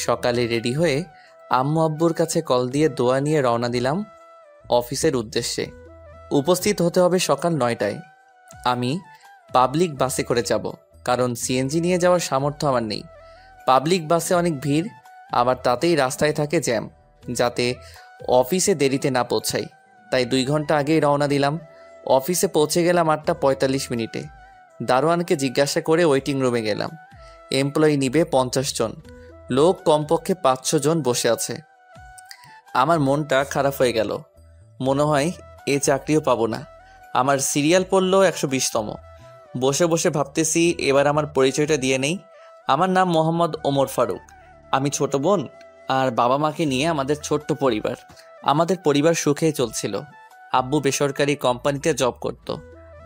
সকালে রেডি হয়ে আম্মু আব্বুর কাছে কল দিয়ে দোয়া নিয়ে রওনা দিলাম অফিসের উদ্দেশ্যে। উপস্থিত হতে হবে সকাল 9টায়। আমি পাবলিক বাসে করে যাব, কারণ সিএনজি নিয়ে যাওয়ার সামর্থ্য আমার নেই। পাবলিক বাসে অনেক ভিড়, আবার তাতেই রাস্তায় থাকে জ্যাম, যাতে অফিসে দেরিতে না পৌঁছাই। তাই 2 ঘন্টা আগেই রওনা দিলাম। অফিসে পৌঁছে গেলাম 8টা 45 মিনিটে। দারোয়ানকে জিজ্ঞাসা করে ওয়েটিং রুমে গেলাম। এমপ্লয়ি নিবে 50 জন, লোক কমপক্ষে 500 জন বসে আছে। আমার মনটা খারাপ হয়ে গেল। মনে হয় এ চাকরিও পাবো না। আমার সিরিয়াল পড়ল 120তম। বসে বসে ভাবতেছি এবার আমার পরিচয়টা দিয়ে নেই। আমার নাম মোহাম্মদ ওমর ফারুক। আমি ছোট বোন আর বাবা মাকে নিয়ে আমাদের ছোট্ট পরিবার। আমাদের পরিবার সুখেই চলছিল। আব্বু বেসরকারি কোম্পানিতে জব করত,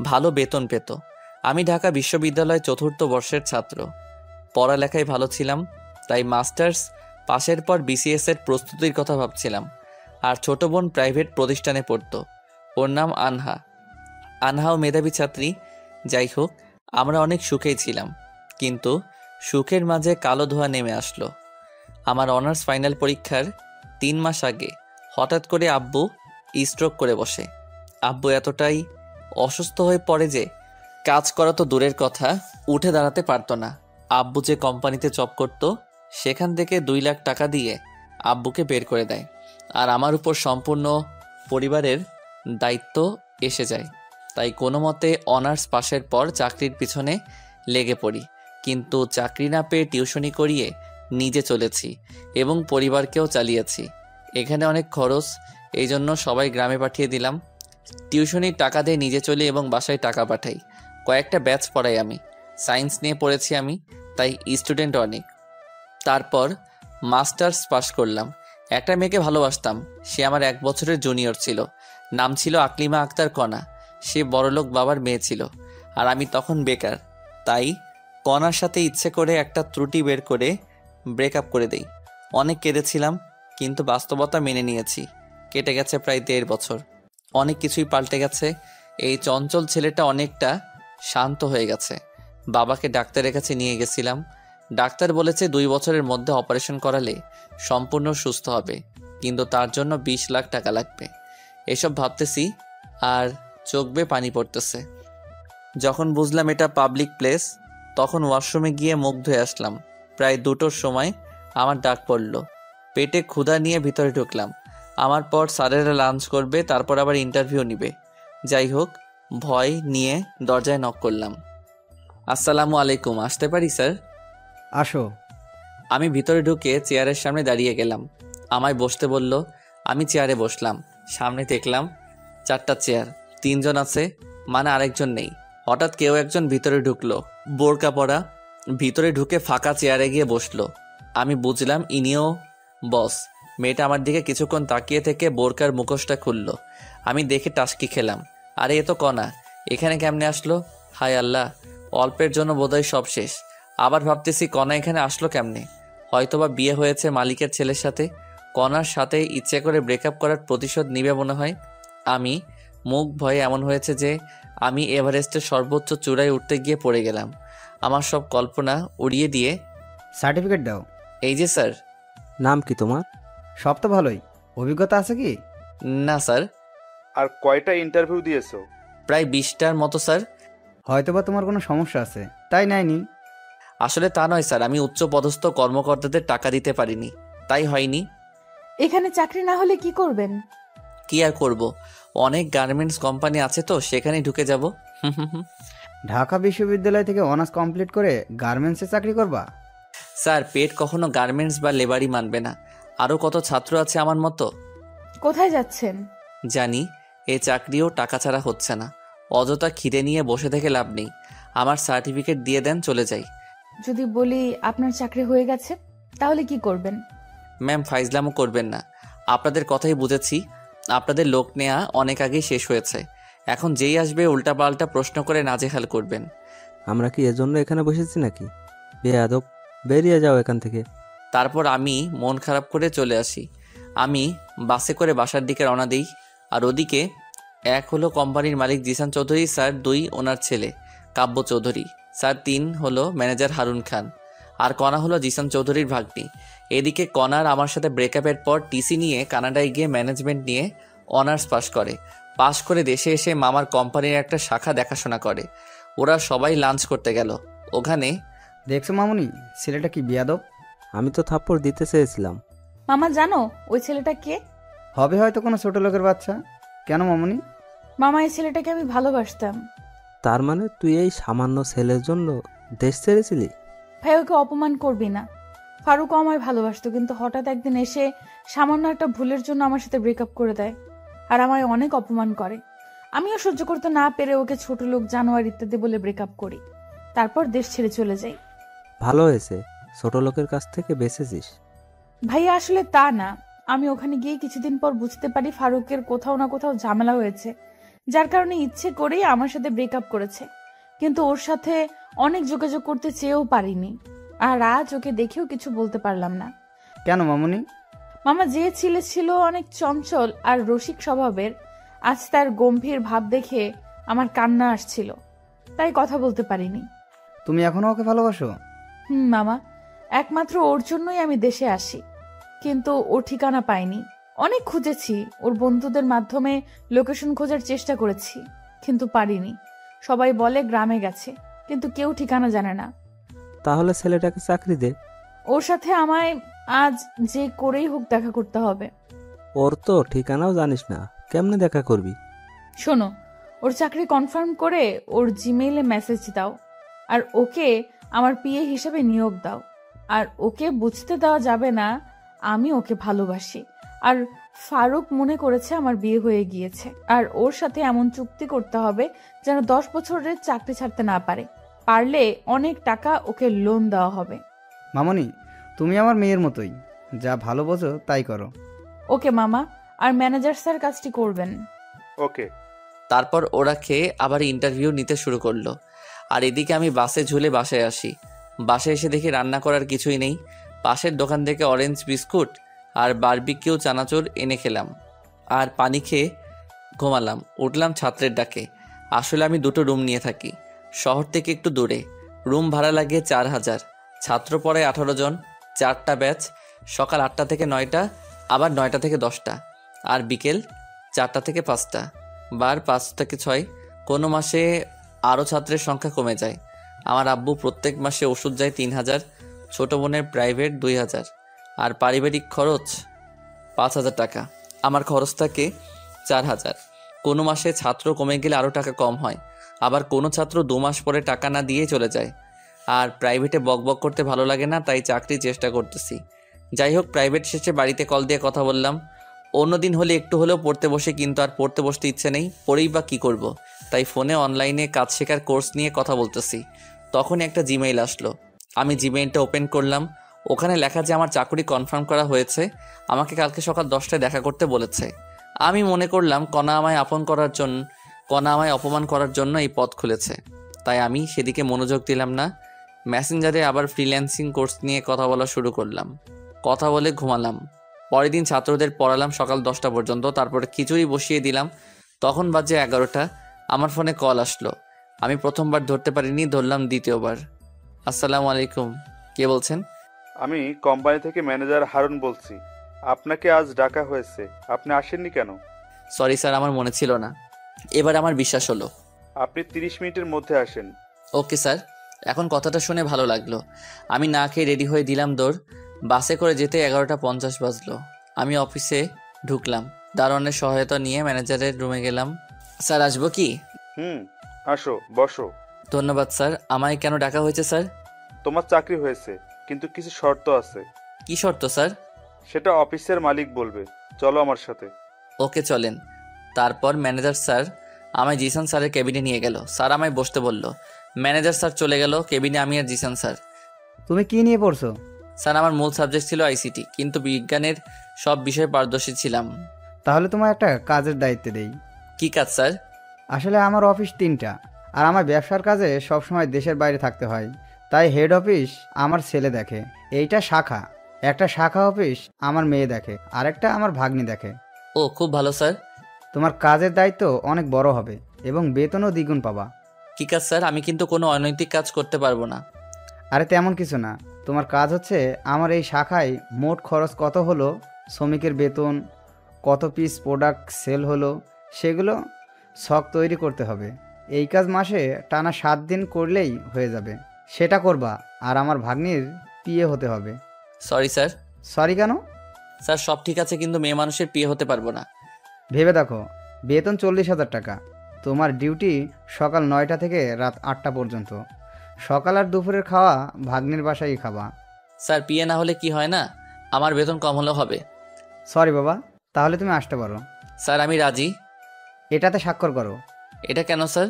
ভালো বেতন পেত। আমি ঢাকা বিশ্ববিদ্যালয় 4র্থ বর্ষের ছাত্র। পড়ালেখায় ভালো ছিলাম, তাই মাস্টার্স পাশের পর বিসিএস এর প্রস্তুতির কথা ভাবছিলাম। আর ছোট বোন প্রাইভেট প্রতিষ্ঠানে পড়তো, ওর নাম আনহা। আনহাও মেধাবী ছাত্রী। যাই হোক, আমরা অনেক সুখেই ছিলাম, কিন্তু সুখের মাঝে কালো ধোঁয়া নেমে আসলো। আমার অনার্স ফাইনাল পরীক্ষার 3 মাস আগে হঠাৎ করে আব্বু স্ট্রোক করে বসে। আব্বু এতটাই অসুস্থ হয়ে পড়ে যে কাজ করা তো দূরের কথা, উঠে দাঁড়াতে পারতো না। আব্বু যে কোম্পানিতে জব করতো সেখান থেকে 2 লাখ টাকা দিয়ে আব্বুকে বের করে দেয়, আর আমার উপর সম্পূর্ণ পরিবারের দায়িত্ব এসে যায়। তাই কোনো মতে অনার্স পাশের পর চাকরির পিছনে লেগে পড়ি, কিন্তু চাকরি না পেয়ে টিউশনি করিয়ে নিজে চলেছি এবং পরিবারকেও চালিয়েছি। এখানে অনেক খরচ, এই জন্য সবাই গ্রামে পাঠিয়ে দিলাম। টিউশনির টাকা দিয়ে নিজে চলি এবং বাসায় টাকা পাঠাই। কয়েকটা ব্যাচ পড়াই আমি। সায়েন্স নিয়ে পড়েছি আমি, তাই স্টুডেন্ট অনেক। তারপর মাস্টার্স পাশ করলাম। একটা মেয়েকে ভালোবাসতাম, সে আমার 1 বছরের জুনিয়র ছিল। নাম ছিল আকলিমা আক্তার কণা। সে বড়লোক বাবার মেয়ে ছিল, আর আমি তখন বেকার। তাই কণার সাথে ইচ্ছে করে একটা ত্রুটি বের করে ব্রেকআপ করে দেই। অনেক কেঁদেছিলাম, কিন্তু বাস্তবতা মেনে নিয়েছি। কেটে গেছে প্রায় 1.5 বছর। অনেক কিছুই পাল্টে গেছে। এই চঞ্চল ছেলেটা অনেকটা শান্ত হয়ে গেছে। বাবাকে ডাক্তারের কাছে নিয়ে গেছিলাম। ডাক্তার বলেছে 2 বছরের মধ্যে অপারেশন করালে সম্পূর্ণ সুস্থ হবে, কিন্তু তার জন্য 20 লাখ টাকা লাগবে। এসব ভাবতেছি আর চোখ বেয়ে পানি পড়তেছে। যখন বুঝলাম এটা পাবলিক প্লেস, তখন ওয়াশরুমে গিয়ে মুখ ধুয়ে আসলাম। প্রায় 2টোর সময় আমার ডাক পড়ল। পেটে ক্ষুধা নিয়ে ভিতরে ঢুকলাম। আমার পর স্যারেরা লাঞ্চ করবে, তারপর আবার ইন্টারভিউ নিবে। যাই হোক, ভয় নিয়ে দরজায় নক করলাম। আসসালামু আলাইকুম, আসতে পারি স্যার? আসো। আমি ভিতরে ঢুকে চেয়ারের সামনে দাঁড়িয়ে গেলাম। আমায় বসতে বলল। আমি চেয়ারে বসলাম। সামনে দেখলাম 4টা চেয়ার, 3 জন আছে, মানে আরেকজন নেই। হঠাৎ কেউ একজন ভিতরে ঢুকলো, বোরকা পরা। ভিতরে ঢুকে ফাঁকা চেয়ারে গিয়ে বসলো। আমি বুঝলাম ইনিও বস। মেয়েটা আমার দিকে কিছুক্ষণ তাকিয়ে থেকে বোরকার মুখোশটা খুললো। আমি দেখে টাসকি খেলাম। আরে এ তো কণা, এখানে কেমনে আসলো? হায় আল্লাহ, অল্পের জন্য বোধহয় সব শেষ। আবার ভাবতেছি কণা এখানে আসলো কেমনে? হয়তোবা বিয়ে হয়েছে মালিকের ছেলের সাথে। কণার সাথে ইচ্ছে করে ব্রেকআপ করার প্রতিশোধ নিবে মনে হয়। আমি মুখ ভয়ে এমন হয়েছে যে আমি এভারেস্টের সর্বোচ্চ চূড়ায় উঠতে গিয়ে পড়ে গেলাম। আমার সব কল্পনা উড়িয়ে দিয়ে, সার্টিফিকেট দাও। এই যে স্যার। নাম কি তোমার? সব তো ভালোই, অভিজ্ঞতা আছে কি? না স্যার। আর কয়টা ইন্টারভিউ দিয়েছো? প্রায় 20টার মতো স্যার। হয়তোবা তোমার কোনো সমস্যা আছে, তাই নেয়নি। আসলে তা নয় স্যার, আমি উচ্চ পদস্থ কর্মকর্তাদের টাকা দিতে পারিনি, তাই হয়নি। এখানে চাকরি না হলে কি করবেন? কি আর করব, অনেক গার্মেন্টস কোম্পানি আছে তো সেখানে ঢুকে যাব। ঢাকা বিশ্ববিদ্যালয় থেকে অনার্স কমপ্লিট করে গার্মেন্টসে চাকরি করবা? স্যার, পেট কখনো গার্মেন্টস বা লেবারই মানবে না। আরও কত ছাত্র আছে আমার মতো। কোথায় যাচ্ছেন? জানি এই চাকরিও টাকা ছাড়া হচ্ছে না। অযথা খিদে নিয়ে বসে থেকে লাভ নেই। আমার সার্টিফিকেট দিয়ে দেন, চলে যাই। যদি বলি আপনার চাকরি হয়ে গেছে, তাহলে কি করবেন? ম্যাম, ফাইজলামও করবেন না। আপনাদের কথাই বুঝেছি। আপনাদের লোক নেওয়া অনেক আগেই শেষ হয়েছে। এখন যেই আসবে উল্টাপাল্টা প্রশ্ন করে নাজেহাল করবেন। আমরা কি এজন্য এখানে বসেছি নাকি? বেয়াদব, বেরিয়ে যাও এখান থেকে। তারপর আমি মন খারাপ করে চলে আসি। আমি বাসে করে বাসার দিকে রওনা দিই। আর ওদিকে 1 হলো কোম্পানির মালিক জিসান চৌধুরী স্যার, 2 ওনার ছেলে কাব্য চৌধুরী। স্যার 3 হলো ম্যানেজার হারুন খান, আর কণা হলো জিসান চৌধুরীর ভাগ্নি। এদিকে কণার আমার সাথে ব্রেকআপের পর টিসি নিয়ে কানাডায় গিয়ে ম্যানেজমেন্ট নিয়ে অনার্স পাশ করে দেশে এসে মামার কোম্পানির একটা শাখা দেখাশোনা করে। ওরা সবাই লাঞ্চ করতে গেল। ওখানে দেখছো মামুনি, ছেলেটা কি বিয়াদব। আমি তো থাপ্পড় দিতে চেয়েছিলাম। মামা জানো ওই ছেলেটা কে? হবে হয়তো কোনো ছোট লোকের বাচ্চা। কেন মামুনি? মামা, এই ছেলেটাকে আমি ভালোবাসতাম। তার মানে তুই এই সামান্য ছেলের জন্য দেশ ছেড়েছিলি? ভাই, ওকে অপমান করবি না। ফারুকও আমায় ভালোবাসতো, কিন্তু হঠাৎ একদিন এসে সামান্য একটা ভুলের জন্য আমার সাথে ব্রেকআপ করে দেয় আর আমায় অনেক অপমান করে। আমিও সহ্য করতে না পেরে ওকে ছোট লোক, জানোয়ার ইত্যাদি বলে ব্রেকআপ করি। তারপর দেশ ছেড়ে চলে যাই। ভালো হয়েছে, ছোট লোকের কাছ থেকে বেঁচেছিস। ভাইয়া, আসলে তা না। আমি ওখানে গিয়ে কিছুদিন পর বুঝতে পারি ফারুকের কোথাও না কোথাও ঝামেলা হয়েছে, যার কারণে ইচ্ছে করেই আমার সাথে ব্রেকআপ করেছে। কিন্তু ওর সাথে অনেক যোগাযোগ করতে চেয়েও পারিনি, আর আজ ওকে দেখেও কিছু বলতে পারলাম না। কেন মামুনি? মামা, যে ছেলে ছিল অনেক চঞ্চল আর রসিক স্বভাবের, আজ তার গম্ভীর ভাব দেখে আমার কান্না আসছিল, তাই কথা বলতে পারিনি। তুমি এখনো ওকে ভালোবাসো? মামা, একমাত্র ওর জন্যই আমি দেশে আসি। কিন্তু ওর ঠিকানা পাইনি। অনেক খুঁজেছি, ওর বন্ধুদের মাধ্যমে লোকেশন খোঁজার চেষ্টা করেছি, কিন্তু পারিনি। সবাই বলে গ্রামে গেছে, কিন্তু কেউ ঠিকানা জানে না। তাহলে ছেলেটাকে চাকরি দে। ওর সাথে আমায় আজ যে করেই হোক দেখা করতে হবে। ওর তো ঠিকানাও জানিস না, কেমনে দেখা করবি? শোনো, ওর চাকরি কনফার্ম করে ওর জিমেইলে মেসেজ দাও, আর ওকে আমার পিএ হিসেবে নিয়োগ দাও। আর ওকে বুঝতে দেওয়া যাবে না আমি ওকে ভালোবাসি, আর ফারুক মনে করেছে আমার বিয়ে হয়ে গিয়েছে। আর ওর সাথে এমন চুক্তি করতে হবে যেন 10 বছরের চাকরি ছাড়তে না পারে। পারলে অনেক টাকা ওকে লোন দেওয়া হবে। মামুনি, তুমি আমার মেয়ের মতোই, যা ভালো বোঝো তাই করো। ওকে মামা, আর ম্যানেজার স্যার কাজটি করবেন। ওকে। তারপর ওরা খেয়ে আবার ইন্টারভিউ নিতে শুরু করলো। আর এদিকে আমি বাসে ঝুলে বাসায় আসি। বাসায় এসে দেখি রান্না করার কিছুই নেই। পাশের দোকান থেকে অরেঞ্জ বিস্কুট আর বারবিকিউ চানাচুর এনে খেলাম, আর পানি খেয়ে ঘুমালাম। উঠলাম ছাত্রের ডাকে। আসলে আমি 2টো রুম নিয়ে থাকি, শহর থেকে একটু দূরে। রুম ভাড়া লাগে 4000। ছাত্র পড়ায় 18 জন, 4টা ব্যাচ, সকাল 8টা থেকে 9টা, আবার 9টা থেকে 10টা, আর বিকেল 4টা থেকে 5টা, বার 5 থেকে 6। কোনো মাসে আরও ছাত্রের সংখ্যা কমে যায়। আমার আব্বু প্রত্যেক মাসে ওষুধ যায় 3000, ছোটো বোনের প্রাইভেট 2000, আর পারিবারিক খরচ 5000 টাকা। আমার খরচ থাকে 4000। কোনো মাসে ছাত্র কমে গেলে আরও টাকা কম হয়, আবার কোনো ছাত্র 2 মাস পরে টাকা না দিয়ে চলে যায়। আর প্রাইভেটে বকবক করতে ভালো লাগে না, তাই চাকরির চেষ্টা করতেছি। যাই হোক, প্রাইভেট শেষে বাড়িতে কল দিয়ে কথা বললাম। অন্যদিন হলে একটু হলেও পড়তে বসে, কিন্তু আর পড়তে বসতে ইচ্ছে নেই, পড়েই বা কী করব। তাই ফোনে অনলাইনে কাজ শেখার কোর্স নিয়ে কথা বলতেছি। তখনই একটা জিমেইল আসলো। আমি জিমেইলটা ওপেন করলাম। ওখানে লেখা যে আমার চাকরি কনফার্ম করা হয়েছে, আমাকে কালকে সকাল 10টায় দেখা করতে বলেছে। আমি মনে করলাম কণা আমায় অপমান করার জন্য এই পথ খুলেছে, তাই আমি সেদিকে মনোযোগ দিলাম না। মেসেঞ্জারে আবার ফ্রিল্যান্সিং কোর্স নিয়ে কথা বলা শুরু করলাম। কথা বলে ঘুমালাম। পরের দিন ছাত্রদের পড়ালাম সকাল 10টা পর্যন্ত, তারপরে খিচুড়ি বসিয়ে দিলাম। তখন বাজে 11টা। আমার ফোনে কল আসলো। আমি প্রথমবার ধরতে পারিনি, ধরলাম দ্বিতীয়বার। আসসালামু আলাইকুম, কে বলছেন? আমি কোম্পানি থেকে ম্যানেজার হারুন বলছি। আপনাকে আজ ডাকা হয়েছে, আপনি আসেননি কেন? সরি স্যার, আমার মনে ছিল না। এবার আমার বিশ্বাস হলো। আপনি 30 মিনিটের মধ্যে আসেন। Okay sir. এখন কথাটা শুনে ভালো লাগলো। আমি না খেয়ে রেডি হয়ে দিলাম দৌড়। বাসে করে যেতে 11টা 50 বাজলো। আমি অফিসে ঢুকলাম। দারোয়ানের সহায়তা নিয়ে ম্যানেজারের রুমে গেলাম। স্যার, আসবো কি? আসো, বসো। ধন্যবাদ স্যার। আমায় কেন ডাকা হয়েছে স্যার? তোমার চাকরি হয়েছে, কিন্তু কিছু শর্ত আছে। কি শর্ত স্যার? সেটা অফিসের মালিক বলবে। চলো আমার সাথে। ওকে, চলেন। তারপর ম্যানেজার স্যার আমায় জিসান স্যারের কেবিনে নিয়ে গেল। স্যার আমায় বসতে বলল। ম্যানেজার স্যার চলে গেল কেবিনে। আমি আর জিসান স্যার। তুমি কি নিয়ে পড়ছো? স্যার, আমার মূল সাবজেক্ট ছিল আইসিটি, কিন্তু বিজ্ঞানের সব বিষয়ে পারদর্শী ছিলাম। তাহলে তোমার একটা কাজের দায়িত্ব দেই। কি কাজ স্যার? আসলে আমার অফিস 3টা, আর আমার ব্যবসার কাজে সবসময় দেশের বাইরে থাকতে হয়, তাই হেড অফিস আমার ছেলে দেখে। এইটা শাখা। একটা শাখা অফিস আমার মেয়ে দেখে, আরেকটা আমার ভাগ্নি দেখে। ও, খুব ভালো স্যার। তোমার কাজের দায়িত্ব অনেক বড় হবে এবং বেতনও দ্বিগুণ পাবা। কি কাজ স্যার? আমি কিন্তু কোনো অনৈতিক কাজ করতে পারবো না। আরে তেমন কিছু না, তোমার কাজ হচ্ছে আমার এই শাখায় মোট খরচ কত হলো, শ্রমিকের বেতন, কত পিস প্রোডাক্ট সেল হলো, সেগুলো ছক তৈরি করতে হবে। এই কাজ মাসে টানা 7 দিন করলেই হয়ে যাবে। সেটা করবা, আর আমার ভাগ্নির পিএ হতে হবে। Sorry sir. সরি কেন? স্যার সব ঠিক আছে, কিন্তু মেয়ে মানুষের বিয়ে হতে পারবো না। ভেবে দেখো, বেতন 40,000 টাকা, তোমার ডিউটি সকাল 9টা থেকে রাত 8টা পর্যন্ত। সকাল আর দুপুরের খাওয়া ভাগ্নির বাসায় খাবা। স্যার বিয়ে না হলে কি হয় না, আমার বেতন কম হলেও হবে। সরি বাবা, তাহলে তুমি আসতে পারো। স্যার আমি রাজি। এটাতে স্বাক্ষর করো। এটা কেন স্যার?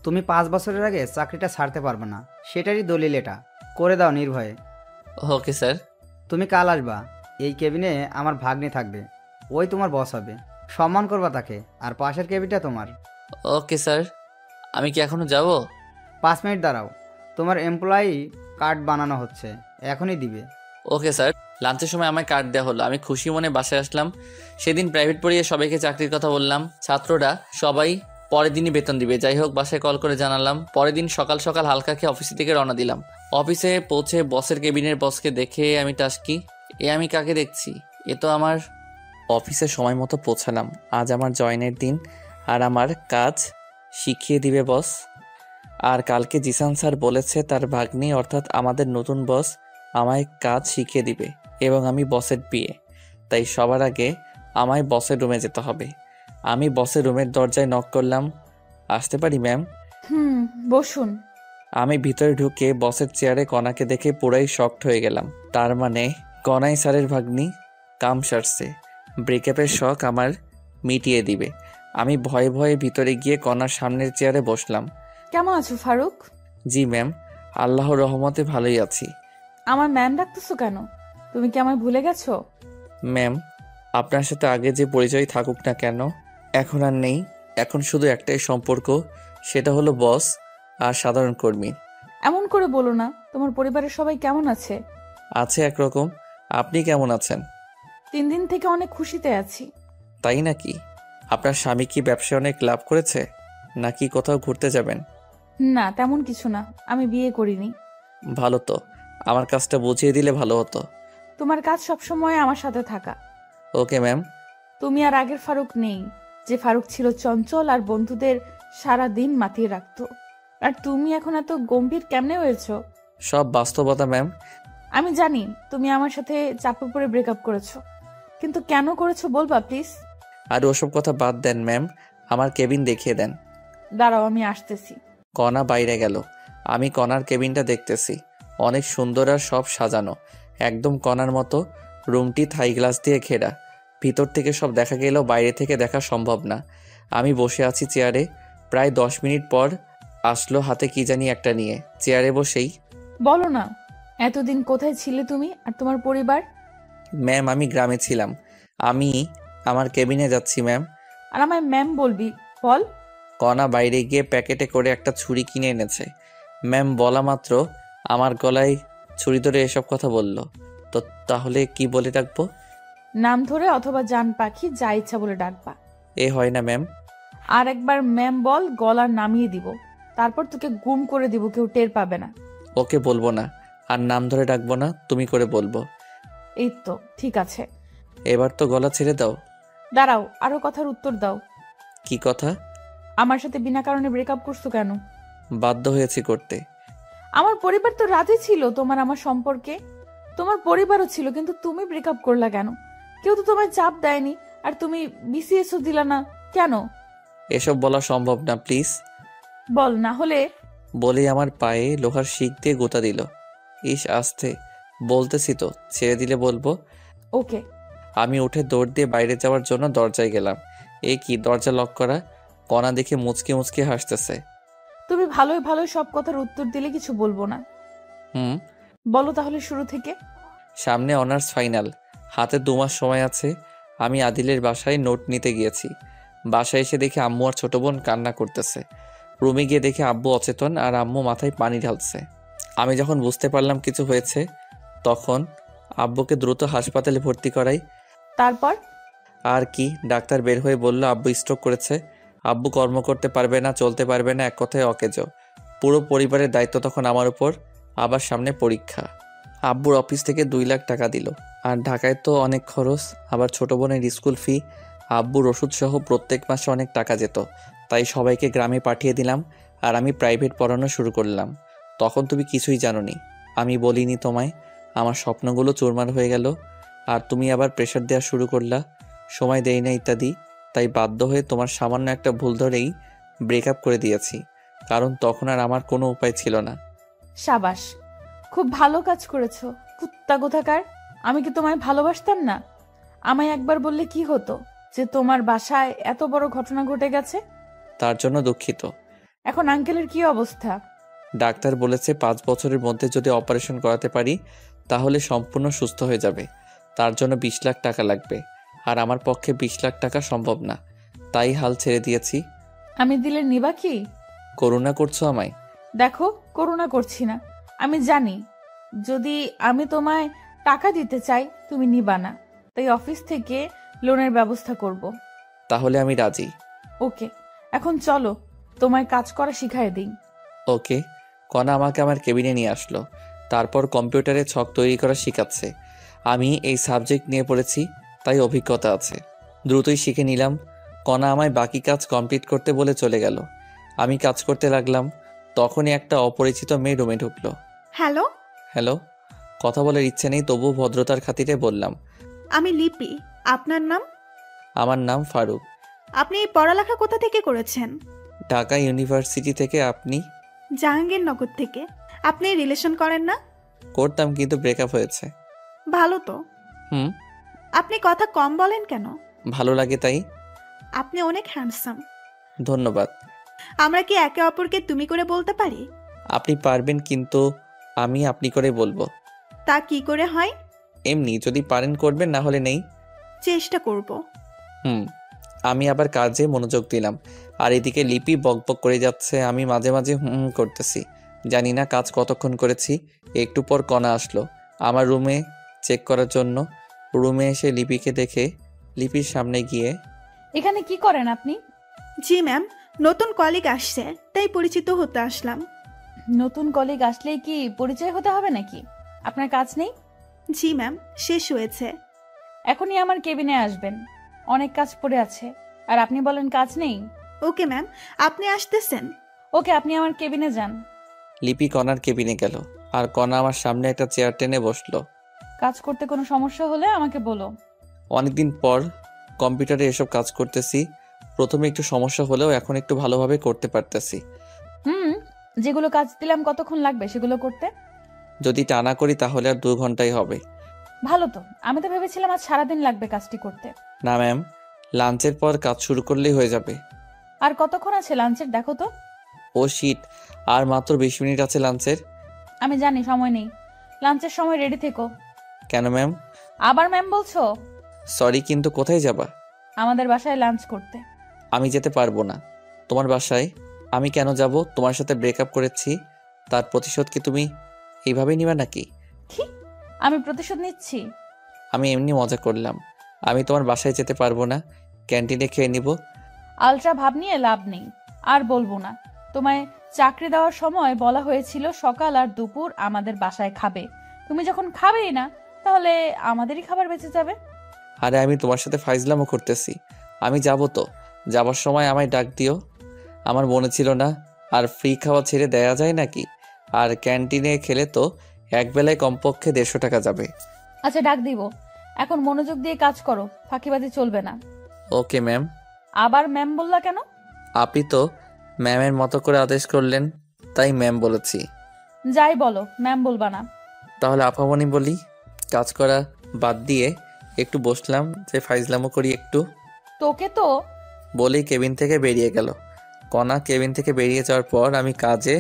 তুমি 5 বছরের আগে চাকরিটা ছাড়তে পারবে না, সেটারই দলিল এটা। করে দাও নির্ভয়ে। Okay sir. তুমি কাল আসবা, এই কেবিনে আমার ভাগ্নি থাকবে, ওই তোমার বস হবে। সম্মান করবা তাকে, আর পাশের কেবিনটা তোমার। Okay sir. আমি কি এখনো যাব? 5 মিনিট দাঁড়াও, তোমার এমপ্লয়ি কার্ড বানানো হচ্ছে, এখনই দিবে। Okay sir. লাঞ্চের সময় আমায় কার্ড দেওয়া হলো, আমি খুশি মনে বাসায় আসলাম। সেদিন প্রাইভেট পড়িয়ে সবাইকে চাকরির কথা বললাম। ছাত্ররা সবাই পরের দিনই বেতন দিবে। যাই হোক, বাসায় কল করে জানালাম। পরের দিন সকাল সকাল হালকা খেয়ে অফিস থেকে রওনা দিলাম। অফিসে পৌঁছে বসের কেবিনের বসকে দেখে আমি টাসকি, আমি কাকে দেখছি? এ তো আমার। অফিসে সময় মতো পৌঁছালাম। আজ আমার জয়েনের দিন, আর আমার কাজ শিখিয়ে দিবে বস। আর কালকে জিসান স্যার বলেছে তার ভাগ্নি অর্থাৎ আমাদের নতুন বস আমায় কাজ শিখিয়ে দিবে, এবং আমি বসের বিয়ে। তাই সবার আগে আমায় বসের রুমে যেতে হবে। আমি বসের রুমের দরজায় নক করলাম। আসতে পারি ম্যাম? বসুন। আমি ভিতরে ঢুকে বসের চেয়ারে কণাকে দেখে পুরাই শকড হয়ে গেলাম। তার মানে কণাই স্যারের ভাগ্নি। কাম সারছে, ব্রেকআপের শখ আমার মিটিয়ে দিবে। আমি ভয়ে ভয়ে ভিতরে গিয়ে কণার সামনের চেয়ারে বসলাম। কেমন আছো ফারুক? জি ম্যাম, আল্লাহর রহমতে ভালোই আছি। আমার ম্যাম ডাকতেছো কেন? তুমি কি আমায় ভুলে গেছো? ম্যাম, আপনার সাথে আগে যে পরিচয় থাকুক না কেন, এখন আর নেই। এখন শুধু একটাই সম্পর্ক, সেটা হলো বস আর সাধারণ কর্মী। এমন করে বলো না। তোমার পরিবারের সবাই কেমন আছে? আছে একরকম। আপনি কেমন আছেন? 3 দিন থেকে অনেক খুশিতে আছি। তাই নাকি? আপনার স্বামী কি ব্যবসায় অনেক লাভ করেছে, নাকি কোথাও ঘুরতে যাবেন? না, তেমন কিছু না, আমি বিয়ে করিনি। ভালো তো, আমার কাজটা বুঝিয়ে দিলে ভালো হতো। তোমার কাজ সবসময় আমার সাথে থাকা। Okay ma'am. তুমি আর আগের ফারুক নেই, যে ফারুক ছিল চঞ্চল আর বন্ধুদের সারা দিন মাতিয়ে রাখতো। আর তুমি এখন এত গম্ভীর কেমনে হয়েছো? সব বাস্তবতা ম্যাম। আমি জানি তুমি আমার সাথে চাপে পড়ে ব্রেকআপ করেছো, কিন্তু কেন করেছো বলবা প্লিজ? আর ওসব কথা বাদ দেন ম্যাম, আমার কেবিন দেখিয়ে দেন। দাঁড়াও, আমি আসতেছি। কণা বাইরে গেল। আমি কণার কেবিনটা দেখতেছি। অনেক সুন্দর আর সব সাজানো, একদম কণার মতো। রুমটি থাই গ্লাস দিয়ে ঘেরা। ভিতর থেকে সব দেখা গেলেও বাইরে থেকে দেখা সম্ভব না। আমি বসে আছি চেয়ারে। প্রায় 10 মিনিট পর আসলো হাতে কি জানি একটা নিয়ে। চেয়ারে বসেই, বলো না, এতদিন কোথায় ছিলে তুমি আর তোমার পরিবার? ম্যাম আমি গ্রামে ছিলাম, আমি আমার কেবিনে যাচ্ছি ম্যাম। আর আমায় ম্যাম বলবি? বল। কণা বাইরে গিয়ে প্যাকেটে করে একটা ছুরি কিনে এনেছে। ম্যাম বলা মাত্র আমার গলায় ছুরি ধরে এসব কথা বলল। তো তাহলে কি বলে ডাকবো? নাম ধরে অথবা জান পাখি, যা ইচ্ছা বলে ডাকবা। এ হয় না ম্যাম। আর একবার ম্যাম বল, গলা নামিয়ে দিব, তারপর তোকে গুম করে দিব, কেউ টের পাবে না। ওকে বলবো না, আর নাম ধরে ডাকবো না, তুমি করে বলবো। এই তো ঠিক আছে। এবার তো গলা ছেড়ে দাও। দাঁড়াও, আরো কথার উত্তর দাও। কি কথা? আমার সাথে বিনা কারণে ব্রেকআপ করছো কেন? বাধ্য হয়েছি করতে। আমার পরিবার তো রাজি ছিল তোমার আমার সম্পর্কে। তোমার পরিবারও ছিল, কিন্তু তুমি ব্রেকআপ করলা কেন? কেউ তো তোমায় চাপ দেয়নি, আর তুমি বিসিএসও দিলা না কেন? এসব বলা সম্ভব না, প্লিজ। বল, না হলে। বলেই আমার পায়ে লোহার শিক দিয়ে গোতা দিল। ইস আস্তে, বলতেছি তো, ছেড়ে দিলে বলবো। ওকে। আমি উঠে দৌড় দিয়ে বাইরে যাওয়ার জন্য দরজায় গেলাম। এ কি, দরজা লক করা। কণা দেখে মুচকে মুচকে হাসতেছে। তুমি ভালোই ভালোই সব কথার উত্তর দিলে কিছু বলবো না। হুম। বলো তাহলে শুরু থেকে। সামনে অনার্স ফাইনাল, হাতে 2 মাস সময় আছে। আমি আদিলের বাসায় নোট নিতে গিয়েছি। বাসায় এসে দেখি আম্মু আর ছোট বোন কান্না করতেছে। রুমে গিয়ে দেখি আব্বু অচেতন আর আম্মু মাথায় পানি ঢালছে। আমি যখন বুঝতে পারলাম কিছু হয়েছে, তখন আব্বুকে দ্রুত হাসপাতালে ভর্তি করাই। তারপর? আর কি, ডাক্তার বের হয়ে বলল আব্বু স্ট্রোক করেছে। আব্বু কর্ম করতে পারবে না, চলতে পারবে না, এক কথায় অকেজো। পুরো পরিবারের দায়িত্ব তখন আমার উপর, আবার সামনে পরীক্ষা। আব্বুর অফিস থেকে 2 লাখ টাকা দিল, আর ঢাকায় তো অনেক খরচ, আবার ছোট বোনের স্কুল ফি, আব্বুর ওষুধ সহ প্রত্যেক মাসে অনেক টাকা যেত। তাই সবাইকে গ্রামে পাঠিয়ে দিলাম, আর আমি প্রাইভেট পড়ানো শুরু করলাম। তখন তুমি কিছুই জানোনি, আমি বলিনি তোমায়। আমার স্বপ্নগুলো চুরমার হয়ে গেল, আর তুমি আবার প্রেশার দেওয়া শুরু করলা, সময় দেই না ইত্যাদি। তাই বাধ্য হয়ে তোমার সামান্য একটা ভুল ধরেই ব্রেকআপ করে দিয়েছি, কারণ তখন আর আমার কোনো উপায় ছিল না। সাবাস, খুব ভালো কাজ করেছো। কুত্তা কোথাকার, আমি কি তোমায় ভালোবাসতাম না? আমায় একবার বললে কি হতো যে তোমার বাসায় এত বড় ঘটনা ঘটে গেছে? তার জন্য দুঃখিত। এখন আঙ্কেলের কি অবস্থা? ডাক্তার বলেছে 5 বছরের মধ্যে যদি অপারেশন করাতে পারি তাহলে সম্পূর্ণ সুস্থ হয়ে যাবে। তার জন্য 20 লাখ টাকা লাগবে, আর আমার পক্ষে 20 লাখ টাকা সম্ভব না, তাই হাল ছেড়ে দিয়েছি। আমি দিলে নিবা কি? করুণা করছো আমায়? দেখো, করুণা করছি না। আমি জানি যদি আমি তোমায় টাকা দিতে চাই তুমি নিবা না, তাই অফিস থেকে লোনের ব্যবস্থা করব। তাহলে আমি রাজি। ওকে, এখন চলো তোমায় কাজ করা শিখাই দিই। ওকে। কণা আমাকে আমার কেবিনে নিয়ে আসলো, তারপর কম্পিউটারে ছক তৈরি করা শেখাচ্ছে। আমি এই সাবজেক্ট নিয়ে পড়েছি, তাই অভিজ্ঞতা আছে, দ্রুতই শিখে নিলাম। কণা আমায় বাকি কাজ কমপ্লিট করতে বলে চলে গেল। আমি কাজ করতে লাগলাম, তখনই একটা অপরিচিত মেয়ে রুমে ঢুকলো। Hello, hello. কথা বলার ইচ্ছে নেই, তবু ভদ্রতার খাতিরে বললাম, আমি লিপি। আপনার নাম? আমার নাম ফারুক। আপনি পড়ালেখা কোথা থেকে করেছেন? ঢাকা ইউনিভার্সিটি থেকে। আপনি? জাহাঙ্গীরনগর থেকে। আপনি রিলেশন করেন না? করতাম, কিন্তু ব্রেকআপ হয়েছে। ভালো তো। হুম। আপনি কথা কম বলেন কেন? ভালো লাগে তাই। আপনি অনেক হ্যান্ডসাম। ধন্যবাদ। আমরা কি একে অপরকে তুমি করে বলতে পারি? আপনি পারবেন, কিন্তু আমি আপনি করে বলবো। তা কি করে হয়? এমনি, যদি পারেন করবেন, না হলে নেই। চেষ্টা করব। হুম। আমি আবার কাজে মনোযোগ দিলাম, আর এদিকে লিপি বকবক করে যাচ্ছে, আমি মাঝে মাঝে হুম করতেছি। জানি না কাজ কতক্ষণ করেছি। একটু পর কণা আসলো আমার রুমে চেক করার জন্য। রুমে এসে লিপিকে দেখে লিপির সামনে গিয়ে, এখানে কি করেন আপনি? জি ম্যাম, নতুন কলিগ আসছে, তাই পরিচিত হতে আসলাম। নতুন কলিগ আসলেই কি পরিচয় হতে হবে নাকি? আপনার কাজ নেই? জি ম্যাম, শেষ হয়েছে। এখনই আমার কেবিনে আসবেন, অনেক কাজ পড়ে আছে। আর আপনি বলেন কাজ নেই? ওকে ম্যাম, আপনি আসতেছেন? ওকে, আপনি আমার কেবিনে যান। লিপি কণার কেবিনে গেল, আর কণা আমার সামনে একটা চেয়ার টেনে বসলো। কাজ করতে কোনো সমস্যা হলে আমাকে বলো। অনেকদিন পর কম্পিউটারে এসব কাজ করতেছি। প্রথমে একটু সমস্যা হলেও এখন একটু ভালোভাবে করতে পারতেছি। যেগুলো কাজ দিলাম কতক্ষণ লাগবে সেগুলো করতে? যদি টানা করি তাহলে আর 2 ঘন্টাই হবে। ভালো তো, আমি তো ভেবেছিলাম আজ সারাদিন লাগবে কাজটি করতে। না ম্যাম, লাঞ্চের পর কাজ শুরু করলেই হয়ে যাবে। আর কতক্ষণ আছে লাঞ্চের দেখো তো। ও শিট, আর মাত্র 20 মিনিট আছে লাঞ্চের। আমি জানি সময় নেই, লাঞ্চের সময় রেডি থেকো। কেন ম্যাম? আবার ম্যাম বলছো? সরি, কিন্তু কোথায় যাবা? আমাদের বাসায় লাঞ্চ করতে। আমি যেতে পারবো না। তোমার বাসায় আমি কেন যাব? তোমার সাথে ব্রেকআপ করেছি, তার প্রতিশোধ কি তুমি এইভাবেই নিবা নাকি? কি? আমি প্রতিশোধ নিচ্ছি? আমি এমনি মজা করলাম। আমি তোমার বাসায় যেতে পারবো না, ক্যান্টিনে খেয়ে নিব। আলট্রা ভাব নিয়ে লাভ নেই, আর বলবো না। তোমায় চাকরি দেওয়ার সময় বলা হয়েছিল সকাল আর দুপুর আমাদের বাসায় খাবে। তুমি যখন খাবেই না, তাহলে আমাদেরই খাবার বেঁচে যাবে। আরে আমি তোমার সাথে ফাইজলামও করতেছি। আমি যাব তো, যাবার সময় আমায় ডাক দিও। আমার মনে ছিল না, আর ফ্রি খাওয়া ছেড়ে দেয়া যায় নাকি? আর ক্যান্টিনে খেলে তো একবেলায় কমপক্ষে 150 টাকা যাবে। আচ্ছা, ডাক দিব। এখন মনোযোগ দিয়ে কাজ করো, ফাঁকিবাজি চলবে না। Okay ma'am. আবার ম্যাম বললা কেন? আপনি তো ম্যামের মতো করে আদেশ করলেন, তাই ম্যাম বলেছি। যাই বলো, ম্যাম বলবা না। তাহলে আপামনি বলি। কাজ করা বাদ দিয়ে একটু বসলাম, যে ফাইজলামও করি একটু। তোকে তো বলেই কেবিন থেকে বেরিয়ে গেল। কণা কেবিন থেকে বেরিয়ে যাওয়ার পর আমি কাজে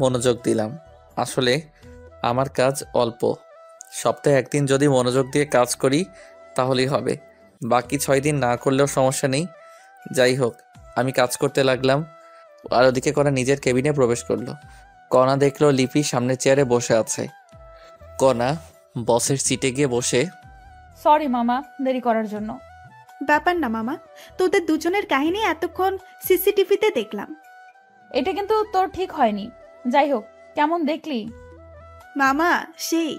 মনোযোগ দিলাম। আসলে আমার কাজ অল্প, সপ্তাহে 1 দিন যদি মনোযোগ দিয়ে কাজ করি তাহলেই হবে। বাকি 6 দিন না করলেও সমস্যা নেই। যাই হোক, আমি কাজ করতে লাগলাম, আর ওদিকে কণা নিজের কেবিনে প্রবেশ করলো। কণা দেখলো লিপি সামনের চেয়ারে বসে আছে। কণা বসের সিটে গিয়ে বসে, সরি মামা দেরি করার জন্য। ব্যাপার না মামা, তোদের দুজনের কাহিনী এতক্ষণ সিসিটিভিতে দেখলাম। এটা কিন্তু তোর ঠিক হয়নি। যাই হোক, কেমন দেখলি? মামা সেই,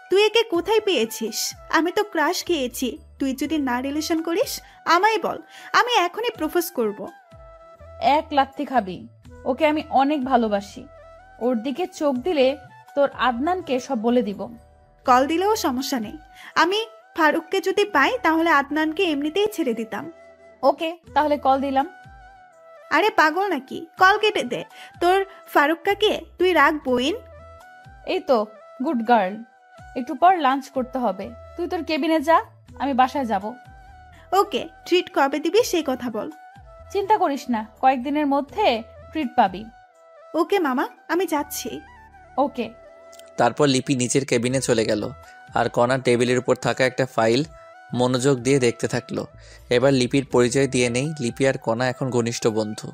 তুই একে কোথায় পেয়েছিস? আমি তো ক্রাশ খেয়েছি। তুই যদি না রিলেশন করিস আমায় বল, আমি এখনই প্রপোজ করব। এক লাত্তি খাবি। ওকে আমি অনেক ভালোবাসি। ওর দিকে চোখ দিলে তোর আদনানকে সব বলে দিব। কল দিলেও সমস্যা নেই। আমি ফারুককে যদি পাই তাহলে আদনানকে এমনিতেই ছেড়ে দিতাম। ওকে, তাহলে কল দিলাম। আরে পাগল নাকি, কল কেটে দে। তোর ফারুক কাকে তুই রাখ বইন। এই তো, গুড গার্ল। একটু পর লাঞ্চ করতে হবে। তুই তোর কেবিনে যা, আমি বাসায় যাব। ওকে, ট্রিট কবে দিবি সেই কথা বল। চিন্তা করিস না, কয়েকদিনের মধ্যে ট্রিট পাবি। ওকে মামা, আমি যাচ্ছি। ওকে। তারপর লিপি নিচের কেবিনে চলে গেল আর কণা টেবিলের উপর থাকা একটা ফাইল মনোযোগ দিয়ে দেখতে থাকলো। এবার লিপির পরিচয় দিয়ে নেই। লিপি আর কণা এখন ঘনিষ্ঠ বন্ধু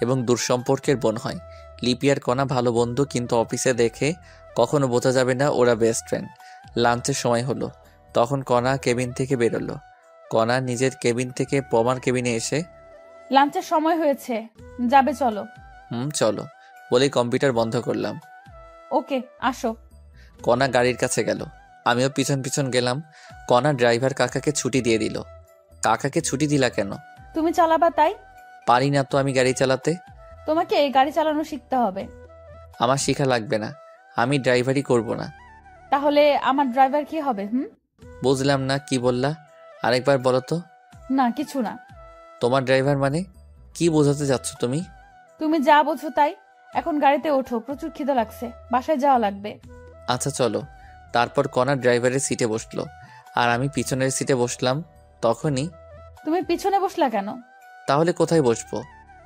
এবং দূরসম্পর্কের বোন হয়। লিপি আর কণা ভালো বন্ধু, কিন্তু অফিসে দেখে কখনো বোঝা যাবে না ওরা বেস্ট ফ্রেন্ড। লাঞ্চের সময় হলো, তখন কণা কেবিন থেকে বেরোলো। কণা নিজের কেবিন থেকে পমার কেবিনে এসে লাঞ্চের সময় হয়েছে, যাবে চলো। চলো বলেই কম্পিউটার বন্ধ করলাম। ওকে, আসো। কণা গাড়ির কাছে গেল, আমিও পিছন পিছন গেলাম। কণা ড্রাইভার কাকাকে ছুটি দিয়ে দিল। কাকাকে ছুটি দিলা কেন? তুমি চালাবা তাই। পারি না তো আমি গাড়ি চালাতে। তোমাকে গাড়ি চালানো শিখতে হবে। আমার শিখা লাগবে না, আমি ড্রাইভারই করব না। তাহলে আমার ড্রাইভার কি হবে? বুঝলাম না, কি বললা? আরেকবার বলো তো। না, কিছু না। তোমার ড্রাইভার মানে কি বোঝাতে যাচ্ছ তুমি? তুমি যা বোঝো তাই। এখন গাড়িতে ওঠো, প্রচুর খিদে লাগছে, বাসায় যাওয়া লাগবে। আচ্ছা চলো। তারপর কণা ড্রাইভারের সিটে বসলো আর আমি পিছনের সিটে বসলাম। তখনই তুমি পিছনে বসলা কেন? তাহলে কোথায় বসবো?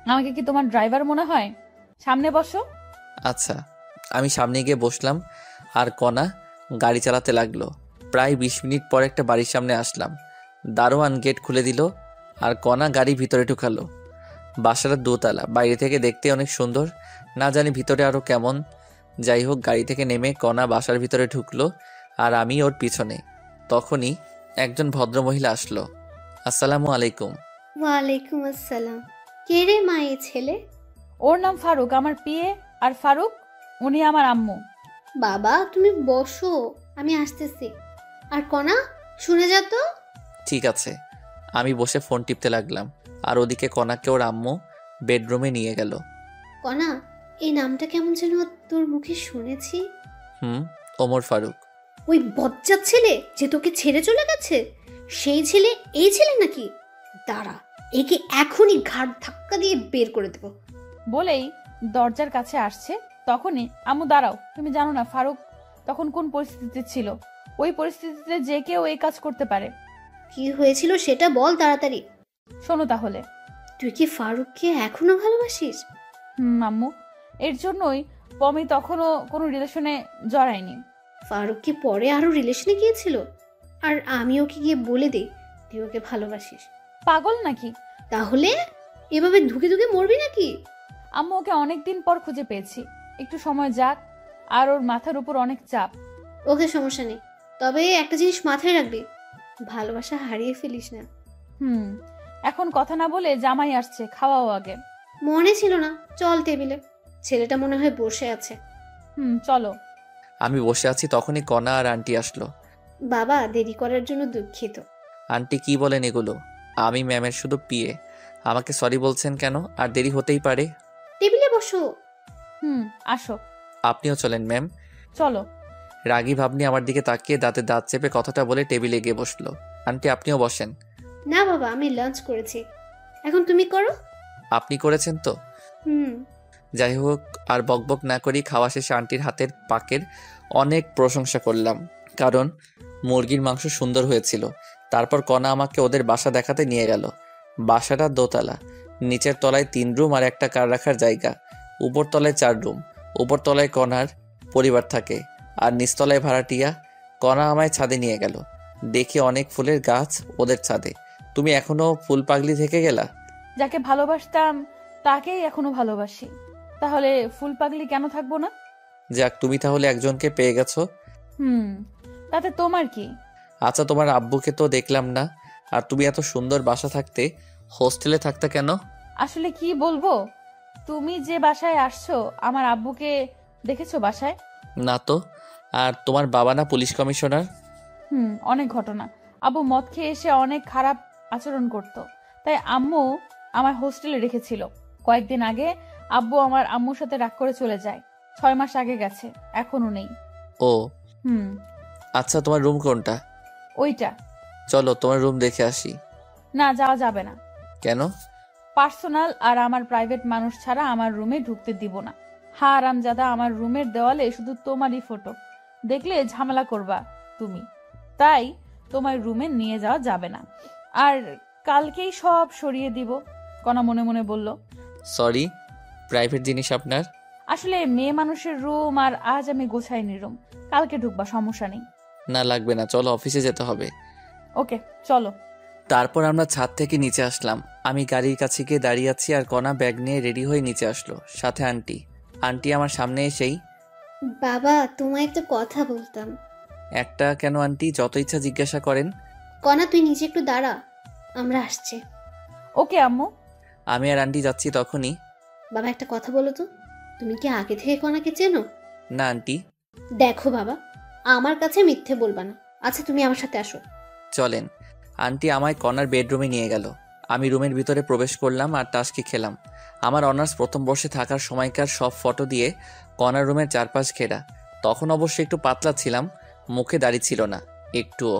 আমাকে কি তোমার ড্রাইভার মনে হয়? সামনে বসো। আচ্ছা, আমি সামনে গিয়ে বসলাম আর কণা গাড়ি চালাতে লাগলো। প্রায় 20 মিনিট পর একটা বাড়ির সামনে আসলাম। দারোয়ান গেট খুলে দিল আর কণা গাড়ি ভিতরে ঢুকালো। বাসাটা দোতলা, বাইরে থেকে দেখতে অনেক সুন্দর, না জানি ভিতরে আরো কেমন। যাই হোক, গাড়ি থেকে নেমে কণা বাসার ভিতরে ঢুকলো আর আমি ওর পিছনে। তখনই একজন ভদ্রমহিলা আসলো। আসসালামু আলাইকুম। ওয়ালাইকুম আসসালাম। কে রে মা এই ছেলে? ওর নাম ফারুক, আমার পিয়ে। আর ফারুক, উনি আমার আম্মু। বাবা তুমি বসো, আমি আসতেছি। আর কণা, শুনে যা তো। ঠিক আছে। আমি বসে ফোন টিপতে লাগলাম আর ওদিকে কণাকে ওর আম্মু বেডরুমে নিয়ে গেল। কণা, এই নামটা কেমন যেন তোর মুখে শুনেছি। ওমর ফারুক। ওই বজ্জাত ছেলে যে তোকে ছেড়ে চলে গেছে, সেই ছেলে এই ছেলে নাকি? দাঁড়া, একে এখনই ঘাড় ধাক্কা দিয়ে বের করে দেব। বলেই দরজার কাছে আসছে। তখনই আম্মু, দাঁড়াও, তুমি জানো না ফারুক তখন কোন পরিস্থিতিতে ছিল? ওই পরিস্থিতিতে যে কেউ এই কাজ করতে পারে। কি হয়েছিল সেটা বল তাড়াতাড়ি। শোনো তাহলে। তুই কি ফারুককে এখনো ভালোবাসিস? আম্মু, এর জন্যই পমি তখনও কোনো রিলেশনে জড়ায়নি। ফারুক কি পরে আরো রিলেশনে গিয়েছিল? আর আমি ওকে গিয়ে বলে দেই তুই ওকে ভালোবাসিস? পাগল নাকি? তাহলে এভাবে ধুকে ধুকে মরবি নাকি? আম্মু, ওকে অনেকদিন পর খুঁজে পেয়েছি, একটু সময় যাক। আর ওর মাথার উপর অনেক চাপ। ওকে, সমস্যা নেই, তবে একটা জিনিস মাথায় রাখবি, ভালোবাসা হারিয়ে ফেলিস না। এখন কথা না বলে জামাই আসছে, খাওয়াও আগে। মনে ছিল না, চল টেবিলে, ছেলেটা মনে হয় বসে আছে। চলো। আমি বসে আছি, তখনই কণা আর আন্টি আসলো। বাবা, দেরি করার জন্য দুঃখিত। আন্টি কি বলেন এগুলো? আমি ম্যামের শুধু পিয়ে, আমাকে সরি বলছেন কেন? আর দেরি হতেই পারে। টেবিলে বসো। আসো। আপনিও চলেন ম্যাম। চলো। রাগী ভাবনি আমার দিকে তাকিয়ে দাঁতে দাঁত চেপে কথাটা বলে টেবিলে গিয়ে বসলো। আন্টি আপনিও বসেন। না বাবা, আমি লাঞ্চ করেছি, এখন তুমি করো। আপনি করেছেন তো? যাই হোক, আর বকবক না করি খাওয়া শেষে আন্টির হাতের পাকের অনেক প্রশংসা করলাম, কারণ মুরগির মাংস সুন্দর হয়েছিল। তারপর কণা আমাকে ওদের বাসা দেখাতে নিয়ে গেল। বাসাটা দোতলা, নিচের তলায় 3 রুম আর একটা কার রাখার জায়গা, উপর তলায় 4 রুম। উপর তলায় কণার পরিবার থাকে আর নিচতলায় ভাড়াটিয়া। কণা আমায় ছাদে নিয়ে গেল, দেখি অনেক ফুলের গাছ ওদের ছাদে। তুমি এখনো ফুল পাগলি থেকে গেলা? যাকে ভালোবাসতাম তাকেই এখনো ভালোবাসি, তাহলে ফুল পাগলি কেন থাকবো না? যাক, তুমি তাহলে একজনকে পেয়ে গেছো। তাতে তোমার কি? আচ্ছা, তোমার আব্বুকে তো দেখলাম না, আর তুমি এত সুন্দর বাসা থাকতে হোস্টেলে থাকতে কেন? আসলে কি বলবো, তুমি যে বাসায় আসছো আমার আব্বুকে দেখেছো বাসায়? না তো। আর তোমার বাবা না পুলিশ কমিশনার? অনেক ঘটনা। আব্বু মদ খেয়ে এসে অনেক খারাপ আচরণ করত, তাই আম্মু আমার হোস্টেলে রেখেছিল। কয়েকদিন আগে আব্বু আমার আম্মুর সাথে রাগ করে চলে যায়। 6 মাস আগে গেছে, এখনো নেই। ও হুম আচ্ছা, তোমার রুম কোনটা? ওইটা। চলো তোমার রুম দেখে আসি। না, যাওয়া যাবে না। কেন? পার্সোনাল আর আমার প্রাইভেট মানুষ ছাড়া আমার রুমে ঢুকতে দিব না। হারামজাদা, আমার রুমের দেওয়ালে শুধু তোমারই ফটো, দেখলে ঝামেলা করবা তুমি, তাই তোমার রুমে নিয়ে যাওয়া যাবে না। আর কালকেই সব সরিয়ে দিব, কণা মনে মনে বলল। সরি, প্রাইভেট জিনিস আপনার। আসলে মেয়ে মানুষের রুম, আর আজ আমি গোছাইনি রুম। কালকে ঢুকবা, সমস্যা নেই। না লাগবে না, চলো অফিসে যেতে হবে। ওকে চলো। তারপর আমরা ছাদ থেকে নিচে আসলাম। আমি গাড়ির কাছে গিয়ে দাঁড়িয়ে আছি আর কণা ব্যাগ নিয়ে রেডি হয়ে নিচে আসলো, সাথে আন্টি। আন্টি আমার সামনে এসেই, বাবা, তোমায় একটা কথা বলতাম। একটা কেন আন্টি? যত ইচ্ছা জিজ্ঞাসা করেন। কণা, তুই নিচে একটু দাঁড়া, আমরা আসছি। ওকে আম্মু। আমি আর আন্টি যাচ্ছি তখনই, বাবা, একটা কথা বলো তো, তুমি কি আগে থেকে কণাকে চেনো? না আন্টি। দেখো বাবা, আমার কাছে মিথ্যে বলবা না। আচ্ছা, তুমি আমার সাথে আসো। চলেন। আন্টি আমায় কণার বেডরুমে নিয়ে গেল। আমি রুমের ভিতরে প্রবেশ করলাম আর টাস্কি খেলাম। আমার অনার্স প্রথম বর্ষে থাকার সময়কার সব ফটো দিয়ে কণার রুমের চারপাশ ঘেরা। তখন অবশ্য একটু পাতলা ছিলাম, মুখে দাড়ি ছিল না একটুও।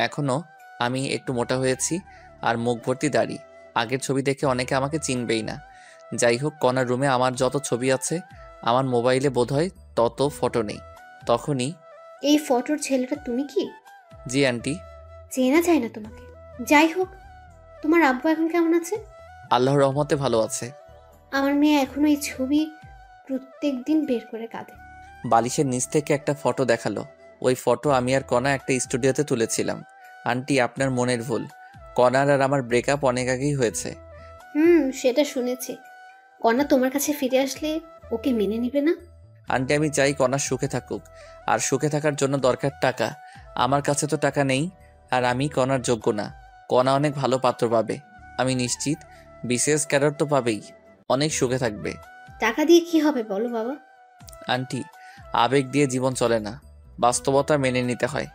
এখনও আমি একটু মোটা হয়েছি আর মুখ ভর্তি দাড়ি। আগের ছবি দেখে অনেকে আমাকে চিনবেই না। যাই হোক, কণার রুমে আমার যত ছবি আছে, আমার মোবাইলে বোধহয় তত ফটো নেই। তখনই, এই ফটোর ছেলেটা তুমি কি? জি আন্টি। চেনা যায় না তোমাকে। যাই হোক, তোমার আব্বু এখন কেমন আছে? আল্লাহর রহমতে ভালো আছে। আমার মেয়ে এখনো এই ছবি প্রত্যেক দিন বের করে কাঁদে। বালিশের নিচ থেকে একটা ফটো দেখালো। ওই ফটো আমি আর কণা একটা স্টুডিওতে তুলেছিলাম। আন্টি, আপনার মনের ভুল। কণার আর আমার ব্রেকআপ অনেক আগেই হয়েছে। সেটা শুনেছি। কণা তোমার কাছে ফিরে আসলে ওকে মেনে নিবে না? আন্টি, আমি চাই কণা সুখে থাকুক, আর সুখে থাকার জন্য দরকার টাকা। আমার কাছে তো টাকা নেই, আর আমি কণার যোগ্য না। কণা অনেক ভালো পাত্র পাবে, আমি নিশ্চিত। বিশেষ ক্যাডার তো পাবেই, অনেক সুখে থাকবে। টাকা দিয়ে কি হবে বলো বাবা? আন্টি, আবেগ দিয়ে জীবন চলে না, বাস্তবতা মেনে নিতে হয়।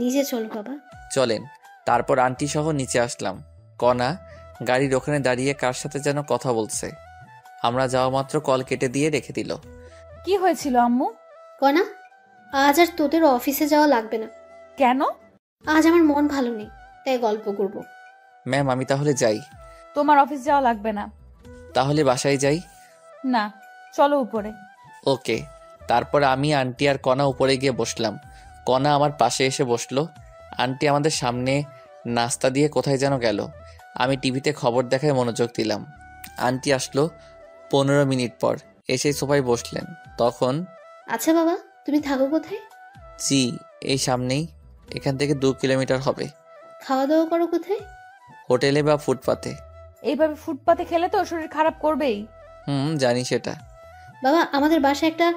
নিজে চলো বাবা। চলেন। তারপর আন্টি সহ নিচে আসলাম। কণা গাড়ির ওখানে দাঁড়িয়ে কার সাথে যেন কথা বলছে। আমরা যাওয়া মাত্র কল কেটে দিয়ে রেখে দিল। কি হয়েছিল আম্মু? কণা, আজ আর তোদের অফিসে যাওয়া লাগবে না। কেন? আজ আমার মন ভালো নেই, তাই গল্প করব। ম্যাম, আমি তাহলে যাই? তোমার অফিস যাওয়া লাগবে না। তাহলে বাসায় যাই? না, চলো উপরে। ওকে। তারপর আমি, আন্টি আর কণা উপরে গিয়ে বসলাম। কণা আমার পাশে এসে বসলো। আন্টি আমাদের সামনে নাস্তা দিয়ে কোথায় যেন গেল। আমি টিভিতে খবর দেখায় মনোযোগ দিলাম। আন্টি আসলো 15 মিনিট পর, এসে সোফায় বসলেন। তখন, আচ্ছা বাবা, তুমি থাকো কোথায়? জি, এই সামনেই, এখান থেকে 2 কিলোমিটার হবে। খাওয়া দাওয়া করো কোথায়? হোটেলে বা ফুটপাতে। এইভাবে ফুটপাতে খেলে তো শরীর খারাপ করবেই। জানি সেটা। বাবা, আমাদের বাসায় একটা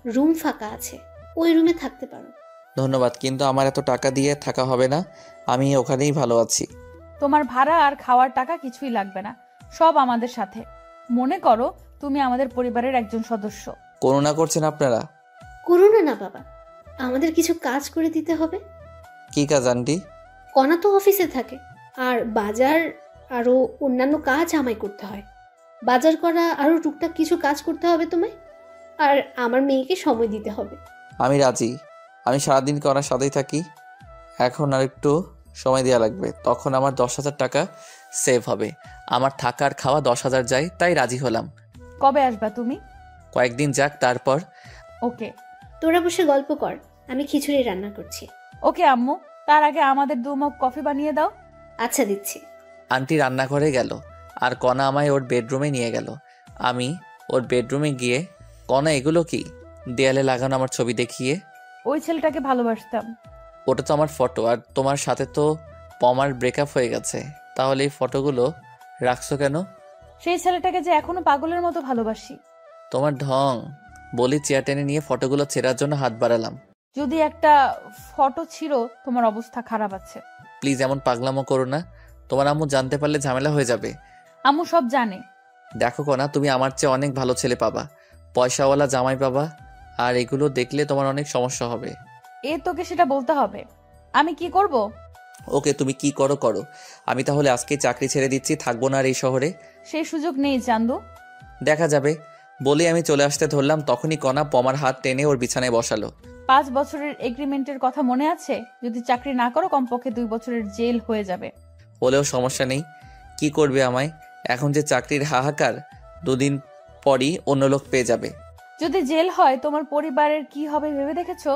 রুম ফাঁকা আছে, ওই রুমে থাকতে পারো। ধন্যবাদ, কিন্তু আমার এত টাকা দিয়ে থাকা হবে না, আমি ওখানেই ভালো আছি। তোমার ভাড়া আর খাওয়ার টাকা কিছুই লাগবে না, সব আমাদের সাথে। মনে করো তুমি আমাদের পরিবারের একজন সদস্য। করুণা করছেন আপনারা? করো না বাবা, আমাদের কিছু কাজ করে দিতে হবে। কি কাজ আন্টি? কণা তো অফিসে থাকে, আর বাজার আরো অন্যান্য কাজ আমায় করতে হয়। বাজার করা আরো টুকটাক কিছু কাজ করতে হবে তোমায়, আর আমার মেয়েকে সময় দিতে হবে। আমি রাজি। আমি সারাদিন করার সাথেই থাকি। এখন আর একটু সময় দেওয়া লাগবে, তখন আমার 10,000 টাকা সেভ হবে। আমার থাকা আর খাওয়া 10,000 যায়, তাই রাজি হলাম। কবে আসবা তুমি? কয়েকদিন যাক, তারপর। ওকে। তোরা বসে গল্প কর, আমি খিচুড়ি রান্না করছি। ওকে আম্মু, তার আগে আমাদের 2 মগ কফি বানিয়ে দাও। আচ্ছা, দিচ্ছি। আন্টি রান্নাঘরে গেল, আর কণা আমায় ওর বেডরুমে নিয়ে গেল। আমি ওর বেডরুমে গিয়ে, কণা এগুলো কি? দেয়ালে লাগানো আমার ছবি দেখিয়ে। ওই ছেলেটাকে ভালোবাসতাম। ওটা তো আমার ফটো, আর তোমার সাথে তো পমার ব্রেকআপ হয়ে গেছে, তাহলে এই ফটোগুলো রাখছো কেন? সেই ছেলেটাকে যে এখনো পাগলের মতো ভালোবাসি। তোমার ঢং। বলি চেয়ার টেনে নিয়ে ফটোগুলো ছেঁড়ার জন্য হাত বাড়ালাম। যদি একটা ফটো ছিল, তোমার অবস্থা খারাপ আছে। প্লিজ এমন পাগলামো করো না, তোমার আম্মু জানতে পারলে ঝামেলা হয়ে যাবে। আম্মু সব জানে। দেখো কণা, তুমি আমার চেয়ে অনেক ভালো ছেলে পাবা, পয়সাওয়ালা জামাই পাবা, আর এগুলো দেখলে তোমার অনেক সমস্যা হবে। তোকে সেটা বলতে হবে। আমি কি করব? ওকে, তুমি কি করো করো। আমি তাহলে আজকে চাকরি ছেড়ে দিচ্ছি, থাকবো না আর এই শহরে। সেই সুযোগ নেই চান্দু। দেখা যাবে। বলে আমি চলে আসতে ধরলাম, তখনই কণা পমার হাত টেনে ওর বিছানায় বসালো। 5 বছরের এগ্রিমেন্টের কথা মনে আছে? যদি চাকরি না করো কমপক্ষে 2 বছরের জেল হয়ে যাবে। হলেও সমস্যা নেই। কি করবে আমায়? এখন যে চাকরির হাহাকার, 2 দিন পরই অন্য লোক পেয়ে যাবে। যদি জেল হয় তোমার পরিবারের কি হবে ভেবে দেখেছো?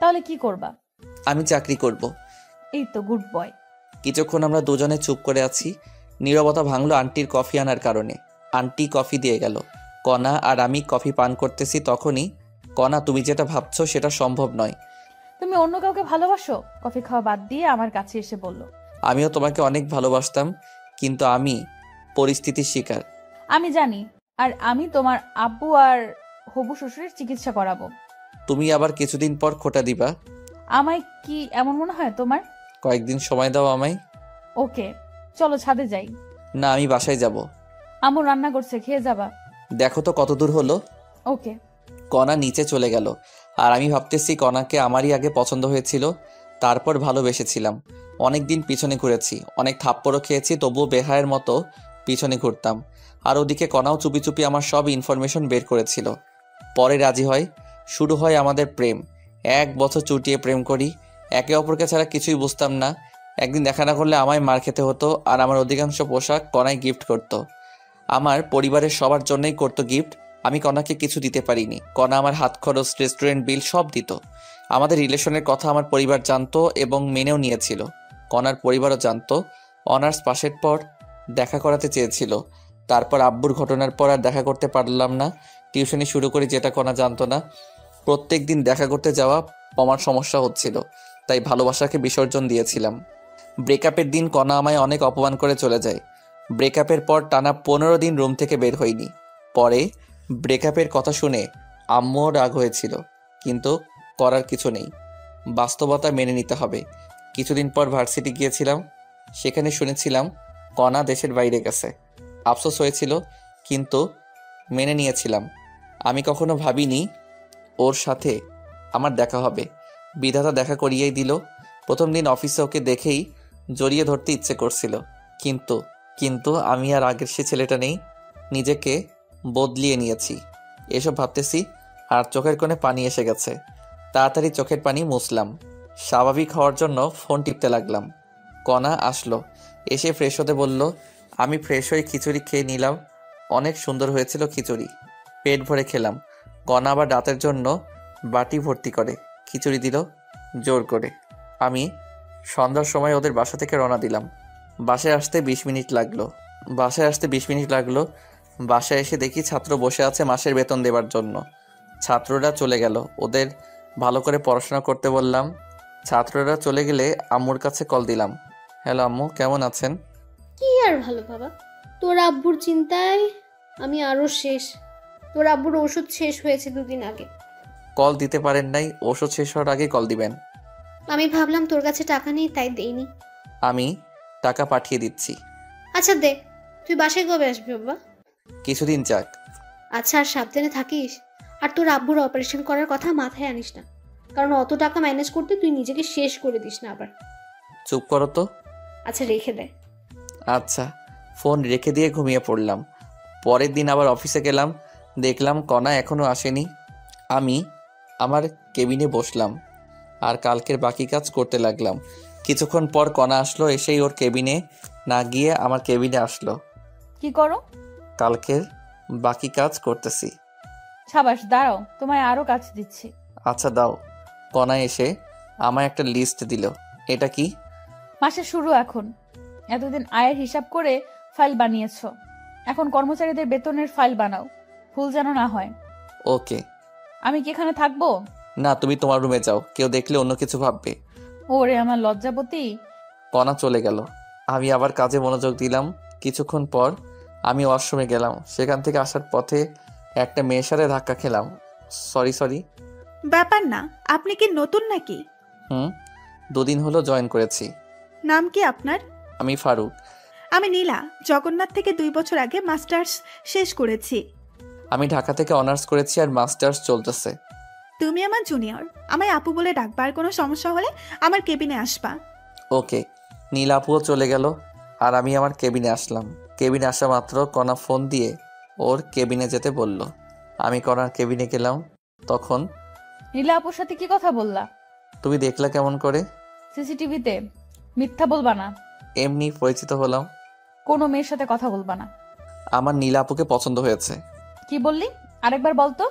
তাহলে কি করবা? আমি চাকরি করব। এই তো গুড বয়। কিছুক্ষণ আমরা দুজনে চুপ করে আছি। নীরবতা ভাঙলো আন্টির কফি আনার কারণে। আন্টি কফি দিয়ে গেল। কণা আর আমি কফি পান করতেছি, তখনই, কণা, তুমি যেটা ভাবছো সেটা সম্ভব নয়। তুমি অন্য কাউকে ভালোবাসো? কফি খাওয়া বাদ দিয়ে আমার কাছে এসে বলল। আমিও তোমাকে অনেক ভালোবাসতাম, কিন্তু আমি পরিস্থিতির শিকার। আমি জানি, আর আমি তোমার আব্বু আর হবু শ্বশুরের চিকিৎসা করাবো। তুমি আবার কিছুদিন পর খোটা দিবা। আমায় কি এমন মনে হয় তোমার? কয়েকদিন সময় দাও আমায়। ওকে, চলো ছাদে যাই। না, আমি বাসায় যাব। আম্মু রান্না করছে, খেয়ে যাবা। দেখো তো কত দূর হলো। ওকে। কণা নিচে চলে গেল। আর আমি ভাবতেছি কণাকে আমারই আগে পছন্দ হয়েছিল, তারপর ভালোবেসেছিলাম। অনেক দিন পিছনে ঘুরেছি, অনেক থাপ্পড়ও খেয়েছি, তবুও বেহায়ের মতো পিছনে ঘুরতাম। আর ওদিকে কণাও চুপি চুপি আমার সব ইনফরমেশন বের করেছিল। পরে রাজি হয়, শুরু হয় আমাদের প্রেম। 1 বছর চুটিয়ে প্রেম করি, একে অপরকে ছাড়া কিছুই বুঝতাম না। একদিন দেখা না করলে আমায় মার খেতে হতো, আর আমার অধিকাংশ পোশাক কণাই গিফট করতো। আমার পরিবারের সবার জন্যই করতো গিফট। আমি কণাকে কিছু দিতে পারিনি। কণা আমার হাত খরচ, রেস্টুরেন্ট বিল সব দিত। আমাদের রিলেশনের কথা আমার পরিবার জানতো এবং মেনেও নিয়েছিল। কণার পরিবারও জানতো। অনার্স পাশের পর দেখা করাতে চেয়েছিল। তারপর আব্বুর ঘটনার পর আর দেখা করতে পারলাম না। টিউশনি শুরু করি, যেটা কণা জানতো না। প্রত্যেক দিন দেখা করতে যাওয়া আমার সমস্যা হচ্ছিল, তাই ভালোবাসাকে বিসর্জন দিয়েছিলাম। ব্রেকআপের দিন কণা আমায় অনেক অপমান করে চলে যায়। ব্রেকআপের পর টানা 15 দিন রুম থেকে বের হইনি। পরে ব্রেকআপের কথা শুনে আম্মুও রাগ হয়েছিল, কিন্তু করার কিছু নেই। বাস্তবতা মেনে নিতে হবে। কিছুদিন পর ভার্সিটি গিয়েছিলাম, সেখানে শুনেছিলাম কণা দেশের বাইরে গেছে। আফসোস হয়েছিল, কিন্তু মেনে নিয়েছিলাম। আমি কখনো ভাবিনি ওর সাথে আমার দেখা হবে। বিধাতা দেখা করিয়েই দিল। প্রথম দিন অফিসে ওকে দেখেই জড়িয়ে ধরতে ইচ্ছে করছিল, কিন্তু আমি আর আগের সে ছেলেটা নেই। নিজেকে বদলিয়ে নিয়েছি। এসব ভাবতেছি আর চোখের কোণে পানি এসে গেছে। তাড়াতাড়ি চোখের পানি মুছলাম। স্বাভাবিক হওয়ার জন্য ফোন টিপতে লাগলাম। কণা আসলো, এসে ফ্রেশ হতে বলল। আমি ফ্রেশ হয়ে খিচুড়ি খেয়ে নিলাম। অনেক সুন্দর হয়েছিল খিচুড়ি, পেট ভরে খেলাম। কণা আবার রাতের জন্য বাটি ভর্তি করে খিচুড়ি দিল জোর করে। আমি সন্ধ্যার সময় ওদের বাসা থেকে রওনা দিলাম। বাসায় আসতে 20 মিনিট লাগলো। বাসায় এসে দেখি ছাত্র বসে আছে মাসের বেতন দেবার জন্য। ছাত্ররা চলে গেল, ওদের ভালো করে পড়াশোনা করতে বললাম। ছাত্ররা চলে গেলে আম্মুর কাছে কল দিলাম। হ্যালো আম্মু, কেমন আছেন? কি আর ভালো বাবা, তোর আব্বুর চিন্তায় আমি আরো শেষ। তোর আব্বুর ওষুধ শেষ হয়েছে 2 দিন আগে। কল দিতে পারেন নাই? ওষুধ শেষ হওয়ার আগে কল দিবেন। আমি ভাবলাম তোর কাছে টাকা নেই, তাই দেইনি। আমি টাকা পাঠিয়ে দিচ্ছি। আচ্ছা দে, তুই বাসায় কবে আসবি বাবা? কিছুদিন যাক। আচ্ছা, আর সাবধানে থাকিস। আর তোর আব্বুর অপারেশন করার কথা মাথায় আনিস না, কারণ অত টাকা ম্যানেজ করতে তুই নিজেকে শেষ করে দিস না আবার। চুপ করো তো। আচ্ছা রেখে দে। আচ্ছা। ফোন রেখে দিয়ে ঘুমিয়ে পড়লাম। পরের দিন আবার অফিসে গেলাম, দেখলাম কণা এখনো আসেনি। আমি আমার কেবিনে বসলাম আর কালকের বাকি কাজ করতে লাগলাম। কিছুক্ষণ পর কণা আসলো, এসেই ওর কেবিনে না গিয়ে আমার কেবিনে আসলো। কি করো? কালকের বাকি কাজ করতেছি। সাবাস, দাঁড়াও, তোমায় আরো কাজ দিচ্ছি। আচ্ছা দাও। কণা এসে আমায় একটা লিস্ট দিল। এটা কি? মাসের শুরু এখন। এতদিন আয়ের হিসাব করে ফাইল বানিয়েছো, এখন কর্মচারীদের বেতনের ফাইল বানাও, ভুল যেন না হয়। ওকে। আমি কি এখানে থাকবো? না, তুমি তোমার রুমে যাও, কেউ দেখলে অন্য কিছু ভাববে। ওরে আমার লজ্জাপতি। কণা চলে গেল। আমি আবার কাজে মনোযোগ দিলাম। কিছুক্ষণ পর আমি ওয়াশরুমে গেলাম। সেখান থেকে আসার পথে একটা মেয়ের সাথে ধাক্কা খেলাম। সরি। ব্যাপার না, আপনি কি নতুন নাকি? 2 দিন হলো জয়েন করেছি। নাম কি আপনার? আমি ফারুক। আমি নীলা, জগন্নাথ থেকে 2 বছর আগে মাস্টার্স শেষ করেছি। আমি ঢাকা থেকে অনার্স করেছি আর মাস্টার্স চলতেছে। তুমি আমার জুনিয়র, আমায় আপু বলে ডাকবা। আর কোনো সমস্যা হলে আমার কেবিনে আসবা। ওকে। নীল আপুও চলে গেল আর আমি আমার কেবিনে আসলাম। কেবিনে আসা মাত্র কণা ফোন দিয়ে ওর কেবিনে যেতে বলল। আমি কণার কেবিনে গেলাম। তখন নীলা আপুর সাথে কি কথা বললা? তুমি দেখলা কেমন করে? সিসিটিভিতে। মিথ্যা বলবা না। এমনি পরিচিত হলাম। কোনো মেয়ের সাথে কথা বলবা না। আমার নীল আপুকে পছন্দ হয়েছে। কি বললি? আরেকবার বলতো।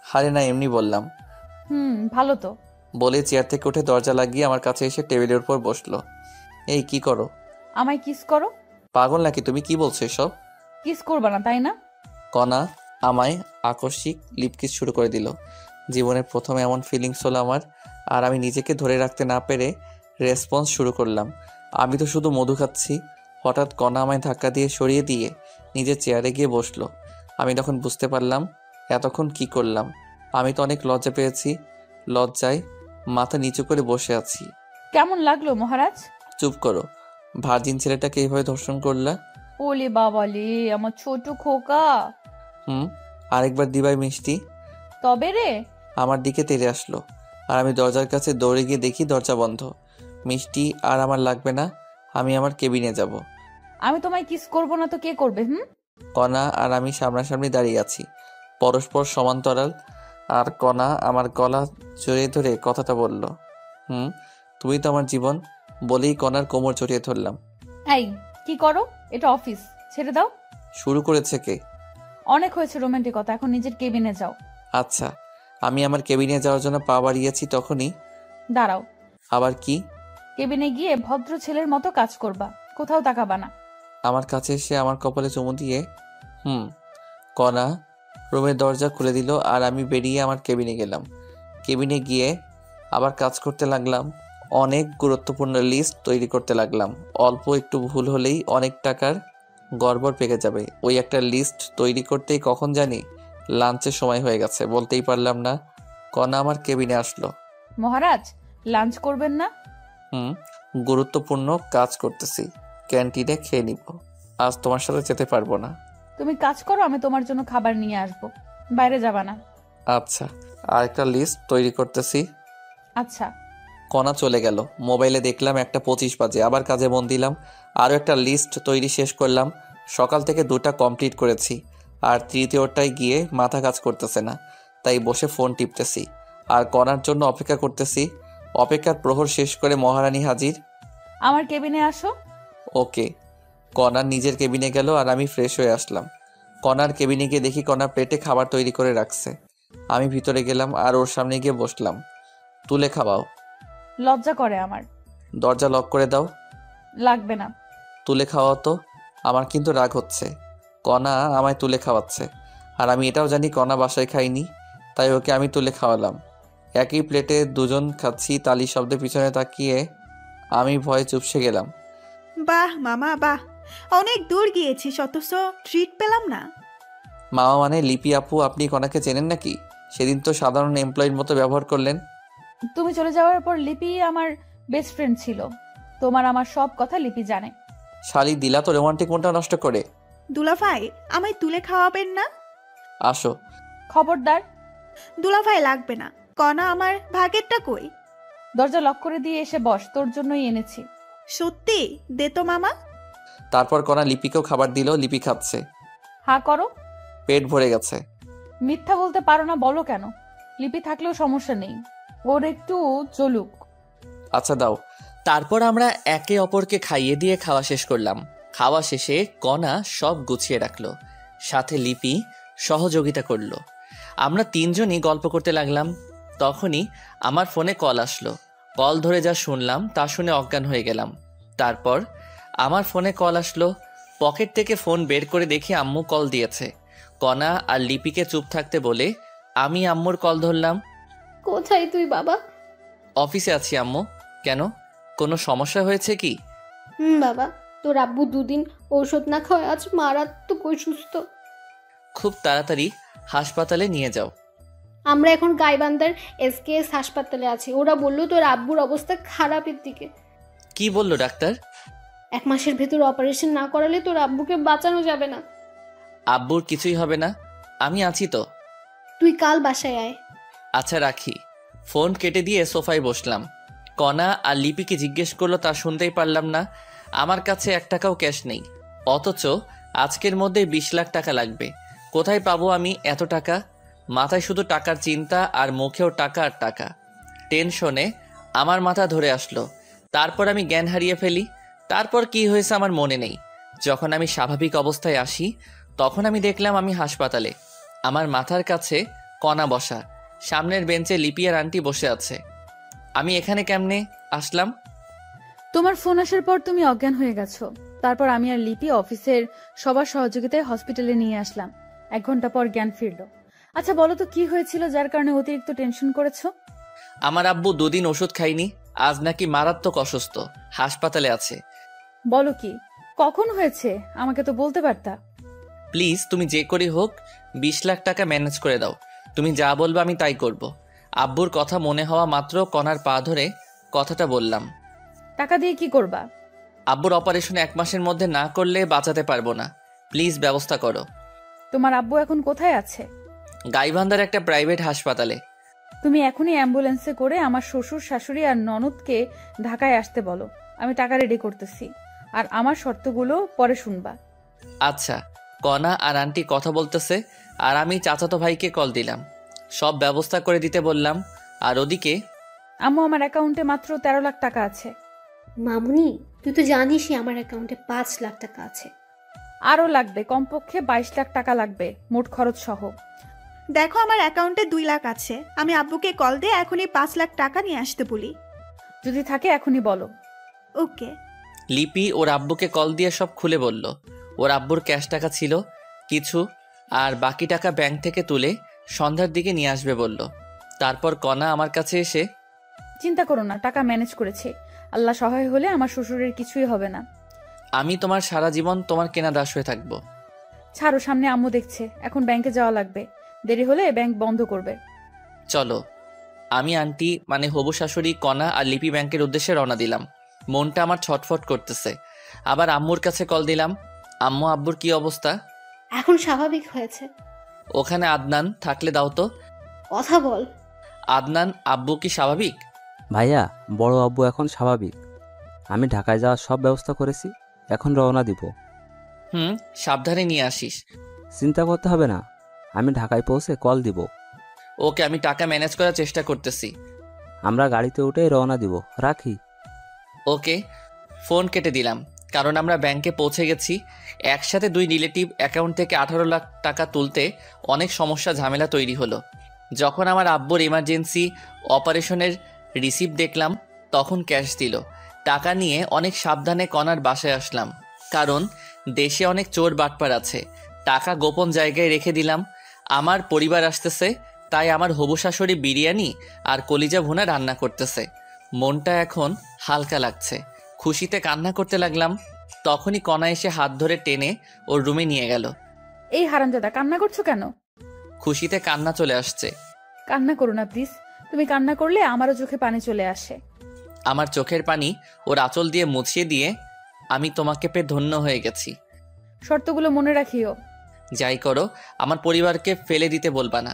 হারে না, এমনি বললাম। ভালো তো। বলে চেয়ার থেকে উঠে দরজা লাগিয়ে আমার কাছে এসে টেবিলের উপর বসলো। এই কি করো? আমায় কিস করো। পাগল নাকি তুমি? কি বলছো এসব? কিস করবা না তাই না? কণা আমায় আকস্মিক লিপকিস শুরু করে দিল। জীবনের প্রথম এমন ফিলিংস হলো আমার। আর আমি নিজেকে ধরে রাখতে না পেরে রেসপন্স শুরু করলাম। আমি তো শুধু মধু খাচ্ছি। হঠাৎ কণা আমায় ধাক্কা দিয়ে সরিয়ে দিয়ে নিজের চেয়ারে গিয়ে বসলো। আমি তখন বুঝতে পারলাম এতক্ষণ কি করলাম। আমি তো অনেক লজ্জা পেয়েছি। লজ্জায় মাথা নিচু করে বসে আছি। কেমন লাগলো মহারাজ? চুপ করো। ভার্জিন ছেলেটাকে এইভাবে ধর্ষণ করলা? ওলে বাবালে, আমার ছোট খোকা। আরেকবার দিবাই মিষ্টি। তবে রে। আমার দিকে তেড়ে আসলো আর আমি দরজার কাছে দৌড়ে গিয়ে দেখি দরজা বন্ধ। মিষ্টি আর আমার লাগবে না, আমি আমার কেবিনে যাব। আমি তোমায় কিস করব না তো কে করবে? কণা আর আমি সামনাসামনি দাঁড়িয়ে আছি, পরস্পর সমান্তরাল। আর কণা আমার গলা জড়িয়ে ধরে কথাটা বলল, তুমি তো আমার জীবন। বলেই কণার কোমর জড়িয়ে ধরলাম। এই কি করো? এটা অফিস, ছেড়ে দাও। শুরু করেছে কে? অনেক হয়েছে রোমান্টিকতা, এখন নিজের কেবিনে যাও। আচ্ছা। আমি আমার কেবিনে যাওয়ার জন্য পা বাড়িয়েছি, তখনই দাঁড়াও। আবার কি? কেবিনে গিয়ে ভদ্র ছেলের মতো কাজ করবা, কোথাও তাকাবা না। আমার কাছে এসে আমার কপালে চুমু দিয়ে কণা রুমের দরজা খুলে দিল আর আমি বেরিয়ে আমার কেবিনে গেলাম। কেবিনে গিয়ে আবার কাজ করতে লাগলাম। অনেক গুরুত্বপূর্ণ লিস্ট তৈরি করতে লাগলাম। অল্প একটু ভুল হলেই অনেক টাকার গড়বড় পেকে যাবে। ওই একটা লিস্ট তৈরি করতেই কখন জানি লাঞ্চের সময় হয়ে গেছে। বলতেই পারলাম না। কণা আমার কেবিনে আসলো। মহারাজ, লাঞ্চ করবেন না? গুরুত্বপূর্ণ কাজ করতেছি, ক্যান্টিনে খেয়ে নিব। আজ তোমার সাথে যেতে পারবো না। তুমি কাজ করো, আমি তোমার জন্য খাবার নিয়ে আসবো। বাইরে যাবা না। আচ্ছা। আরেকটা লিস্ট তৈরি করতেছি। আচ্ছা। কণা চলে গেল। মোবাইলে দেখলাম 1:25 বাজে। আবার কাজে মন দিলাম। আরও একটা লিস্ট তৈরি শেষ করলাম। সকাল থেকে 2টা কমপ্লিট করেছি আর তৃতীয়টায় গিয়ে মাথা কাজ করতেছে না, তাই বসে ফোন টিপতেছি আর কণার জন্য অপেক্ষা করতেছি। অপেক্ষার প্রহর শেষ করে মহারানী হাজির। আমার কেবিনে আসো। ওকে। কণার নিজের কেবিনে গেল আর আমি ফ্রেশ হয়ে আসলাম। কণার কেবিনে গিয়ে দেখি কণা প্লেটে খাবার তৈরি করে রাখছে। আমি ভিতরে গেলাম আর ওর সামনে গিয়ে বসলাম। তুলে খাওয়াও। লজ্জা করে আমার। দরজা লক করে দাও। লাগবে না। তুলে খাওয়াও তো। আমার কিন্তু রাগ হচ্ছে। কণা আমায় তুলে খাওয়াচ্ছে আর আমি এটাও জানি কণা বাসায় খাইনি, তাই ওকে আমি তুলে খাওয়ালাম। একই প্লেটে দুজন খাচ্ছি। তালি শব্দে পিছনে তাকিয়ে আমি ভয়ে চুপসে গেলাম। বাহ মামা বাহ, অনেক দূর গিয়েছিস অথচ ট্রিট পেলাম না। মামা মানে লিপি আপু? আপনি কণাকে চেনেন নাকি? সেদিন তো সাধারণ এমপ্লয়ির মতো ব্যবহার করলেন। তুমি চলে যাওয়ার পর লিপি আমার বেস্ট ফ্রেন্ড ছিল। তোমার আমার সব কথা লিপি জানে। শালি দিলা তো রোমান্টিক মনটা নষ্ট করে। দুলাভাই, আমায় তুলে খাওয়াবেন না? আসো। খবরদার। দুলাভাই লাগবে না, কণা আমার ভাগেরটা কই? দরজা লক করে দিয়ে এসে বস, তোর জন্যই এনেছি। সত্যি দে তো মামা। তারপর কণা লিপিকেও খাবার দিল। লিপি খাচ্ছে। হা করো। পেট ভরে গেছে। মিথ্যা বলতে পারো না, বলো কেন? লিপি থাকলেও সমস্যা নেই, ওর একটু চলুক। আচ্ছা দাও। তারপর আমরা একে অপরকে খাইয়ে দিয়ে খাওয়া শেষ করলাম। খাওয়া শেষে কণা সব গুছিয়ে রাখলো, সাথে লিপি সহযোগিতা করলো। আমরা তিনজনই গল্প করতে লাগলাম। তখনই আমার ফোনে কল আসলো। কল ধরে যা শুনলাম তা শুনে অজ্ঞান হয়ে গেলাম। তারপর আমার ফোনে কল আসলো। পকেট থেকে ফোন বের করে দেখি আম্মু কল দিয়েছে। কণা আর লিপিকে চুপ থাকতে বলে আমি আম্মুর কল ধরলাম। কোথায় তুই বাবা? অফিসে আছি আম্মু। কেন, কোনো সমস্যা হয়েছে কি? বাবা, তোর আব্বু 2 দিন ঔষধ না খাওয়ায় আজ মারাত্মক অসুস্থ। খুব তাড়াতাড়ি হাসপাতালে নিয়ে যাও। আমরা এখন গাইবান্ধার SKS হাসপাতালে আছি। ওরা বললো তোর আব্বুর অবস্থা খারাপের দিকে। কি বললো ডাক্তার? 1 মাসের ভেতর অপারেশন না করালে তোর আব্বুকে বাঁচানো যাবে না। আব্বুর কিছুই হবে না। আমি আছি তো। তুই কাল বাসায় আয়। আচ্ছা রাখি। ফোন কেটে দিয়ে সোফায় বসলাম। কণা আর লিপিকে জিজ্ঞেস করলো, তা শুনতেই পারলাম না। আমার কাছে 1 টাকাও ক্যাশ নেই, অথচ আজকের মধ্যে 20 লাখ টাকা লাগবে। কোথায় পাবো আমি এত টাকা? মাথায় শুধু টাকার চিন্তা আর মুখেও টাকা আর টাকা। টেনশনে আমার মাথা ধরে আসলো। তারপর আমি জ্ঞান হারিয়ে ফেলি। তারপর কি হয়েছে আমার মনে নেই। যখন আমি স্বাভাবিক অবস্থায় আসি তখন আমি দেখলাম আমি হাসপাতালে। আমার মাথার কাছে কণা বসা, সামনের বেঞ্চে লিপি আর আন্টি বসে আছে। আমি এখানে কেমনে আসলাম? তোমার ফোন আসার পর তুমি অজ্ঞান হয়ে গেছো। তারপর আমি আর লিপি অফিসের সবার সহযোগিতায় হসপিটালে নিয়ে আসলাম। 1 ঘন্টা পর জ্ঞান ফিরলো। আচ্ছা বলো তো কি হয়েছিল যার কারণে অতিরিক্ত টেনশন করেছো? আমার আব্বু 2 দিন ওষুধ খাইনি, আজ নাকি মারাত্মক অসুস্থ, হাসপাতালে আছে। বলো কি? কখন হয়েছে? আমাকে তো বলতে পারতা। প্লিজ তুমি যে করেই হোক 20 লাখ টাকা ম্যানেজ করে দাও। তুমি যা বলবে আমি তাই করব। আব্বুর কথা মনে হওয়া মাত্র কণার পা ধরে কথাটা বললাম। টাকা দিয়ে কি করবা? আব্বুর অপারেশন 1 মাসের মধ্যে না করলে বাঁচাতে পারবো না, প্লিজ ব্যবস্থা করো। তোমার আব্বু এখন কোথায় আছে? গাইবান্ধার একটা প্রাইভেট হাসপাতালে। তুমি এখনই অ্যাম্বুলেন্সে করে আমার শ্বশুর শাশুড়ি আর ননদকে ঢাকায় আসতে বলো। আমি টাকা রেডি করতেছি, আর আমার শর্তগুলো পরে শুনবা। আচ্ছা। কণা আর আন্টি কথা বলতেছে আর আমি চাচাতো ভাইকে কল দিলাম, সব ব্যবস্থা করে দিতে বললাম। আর ওদিকে আম্মু, আমার অ্যাকাউন্টে মাত্র 13 লাখ টাকা আছে। মামুনি, তুই তো জানিসই আমার অ্যাকাউন্টে 5 লাখ টাকা আছে। আরও লাগবে, কমপক্ষে 22 লাখ টাকা লাগবে মোট খরচ সহ। দেখো আমার অ্যাকাউন্টে 2 লাখ আছে। আমি আব্বুকে কল দিয়ে এখনই 5 লাখ টাকা নিয়ে আসতে বলি। যদি থাকে এখনই বলো। ওকে। লিপি ওর আব্বুকে কল দিয়ে সব খুলে বলল। ওর আব্বুর ক্যাশ টাকা ছিল কিছু, আর বাকি টাকা ব্যাংক থেকে তুলে সন্ধ্যার দিকে নিয়ে আসবে বলল। তারপর কণা আমার কাছে এসে, চিন্তা করো না, টাকা ম্যানেজ করেছি। আল্লাহ সহায় হলে আমার শ্বশুরের কিছুই হবে না। আমি তোমার সারা জীবন তোমার কেনা দাস হয়ে থাকবো। ছাড়ো, সামনে আম্মু দেখছে। এখন ব্যাংকে যাওয়া লাগবে, দেরি হলে ব্যাংক বন্ধ করবে। চলো। আমি আন্টি মানে হবু শাশুড়ি, কণা আর লিপি ব্যাংকের উদ্দেশ্যে রওনা দিলাম। মনটা আমার ছটফট করতেছে। আবার আম্মুর কাছে কল দিলাম। আম্মু, আব্বুর কি অবস্থা? এখন স্বাভাবিক হয়েছে। ওখানে আদনান থাকলে দাও তো। কথা বল। আদনান, আব্বু কি স্বাভাবিক? ভাইয়া, বড় আব্বু এখন স্বাভাবিক। আমি ঢাকায় যাওয়ার সব ব্যবস্থা করেছি, এখন রওনা দিব। সাবধানে নিয়ে আসিস। চিন্তা করতে হবে না, আমি ঢাকায় পৌঁছে কল দিব। ওকে, আমি টাকা ম্যানেজ করার চেষ্টা করতেছি। আমরা গাড়িতে উঠেই রওনা দিব, রাখি। ওকে। ফোন কেটে দিলাম, কারণ আমরা ব্যাংকে পৌঁছে গেছি। একসাথে 2 রিলেটিভ অ্যাকাউন্ট থেকে 18 লাখ টাকা তুলতে অনেক সমস্যা ঝামেলা তৈরি হলো। যখন আমার আব্বুর ইমার্জেন্সি অপারেশনের রিসিপ্ট দেখলাম তখন ক্যাশ দিল। টাকা নিয়ে অনেক সাবধানে কণার বাসায় আসলাম, কারণ দেশে অনেক চোর বাটপার আছে। টাকা গোপন জায়গায় রেখে দিলাম। আমার পরিবার আসতেছে, তাই আমার হবু শাশুড়ি বিরিয়ানি আর কলিজা ভুনা রান্না করতেছে। মনটা এখন হালকা লাগছে, খুশিতে কান্না করতে লাগলাম। তখনই কণা এসে হাত ধরে টেনে ওর রুমে নিয়ে গেল। এই হারামজাদা, কান্না করছো কেন? খুশিতে কান্না চলে আসছে। কান্না করো না প্লিজ। তুমি কান্না করলে আমারও চোখে পানি চলে আসে। আমার চোখের পানি ওর আঁচল দিয়ে মুছিয়ে দিয়ে, আমি তোমাকে পেয়ে ধন্য হয়ে গেছি। শর্তগুলো মনে রাখিও। যাই করো, আমার পরিবারকে ফেলে দিতে বলবা না।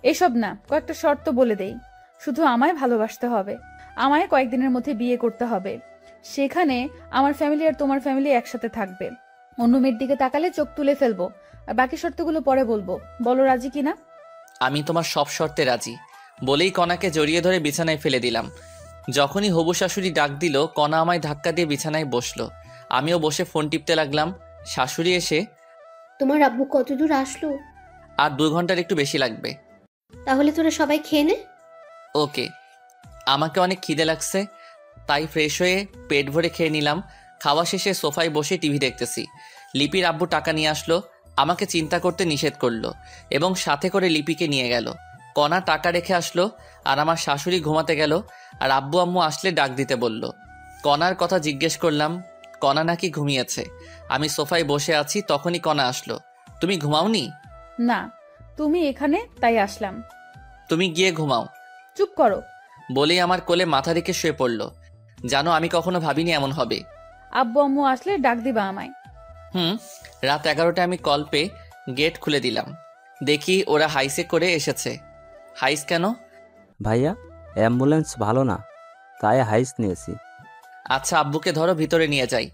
এসব না, কয়েকটা শর্ত বলে দেই। শুধু আমায় ভালোবাসতে হবে, আমায় কয়েকদিনের মধ্যে বিয়ে করতে হবে। সেখানে আমার ফ্যামিলি আর তোমার ফ্যামিলি একসাথে থাকবে। অন্য মেয়ের দিকে তাকালে চোখ তুলে ফেলবো। আর বাকি শর্তগুলো পরে বলবো। বলো রাজি কিনা? আমি তোমার সব শর্তে রাজি বলেই কণাকে জড়িয়ে ধরে বিছানায় ফেলে দিলাম। যখনই হবু শাশুড়ি ডাক দিল, কণা আমায় ধাক্কা দিয়ে বিছানায় বসলো। আমিও বসে ফোন টিপতে লাগলাম। শাশুড়ি এসে, তোমার আব্বু কতদূর আসলো? আর 2 ঘন্টার একটু বেশি লাগবে। তাহলে তোরা সবাই খেয়ে নে। ওকে। আমাকে অনেক খিদে লাগছে, তাই ফ্রেশ হয়ে পেট ভরে খেয়ে নিলাম। খাওয়া শেষে সোফায় বসে টিভি দেখতেছি। লিপির আব্বু টাকা নিয়ে আসলো, আমাকে চিন্তা করতে নিষেধ করলো এবং সাথে করে লিপিকে নিয়ে গেল। কণা টাকা রেখে আসলো আর আমার শাশুড়ি ঘুমাতে গেল। আর আব্বু আম্মু আসলে ডাক দিতে বলল। কণার কথা জিজ্ঞেস করলাম, কণা নাকি ঘুমিয়েছে। আমি সোফায় বসে আছি, তখনই কণা আসলো। তুমি ঘুমাওনি? না, তুমি এখানে তাই আসলাম। তুমি গিয়ে ঘুমাও। চুপ করো। বলেই আমার কোলে মাথা রেখে শুয়ে পড়ল। জানো, আমি কখনো ভাবিনি এমন হবে। আব্বু আম্মু আসলে ডাক দিবা আমায়। রাত 11টায় আমি কল পেয়ে গেট খুলে দিলাম। দেখি ওরা হাইসে করে এসেছে। হাইস কেন? ভাইয়া অ্যাম্বুলেন্স ভালো না, তাই হাইস নিয়েছি। আচ্ছা, আব্বুকে ধরো, ভিতরে নিয়ে যাই।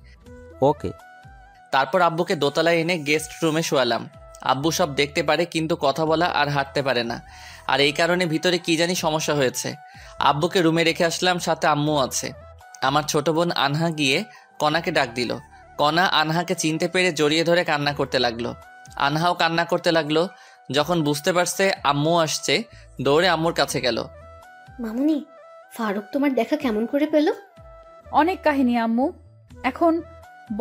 ওকে। তারপর আব্বুকে দোতলায় এনে গেস্ট রুমে শোয়ালাম। আব্বু সব দেখতে পারে কিন্তু কথা বলা আর হাঁটতে পারে না, আর এই কারণে ভিতরে কি জানি সমস্যা হয়েছে। আব্বুকে রুমে রেখে আসলাম, সাথে আম্মু আছে। আমার ছোট বোন আনহা গিয়ে কণাকে ডাক দিল। কণা আনহাকে চিনতে পেরে জড়িয়ে ধরে কান্না করতে লাগলো। আনহাও কান্না করতে লাগলো। যখন বুঝতে পারছে আম্মু আসছে, দৌড়ে আম্মুর কাছে গেল। মামুনি, ফারুক তোমার দেখা কেমন করে পেল? অনেক কাহিনী আম্মু। এখন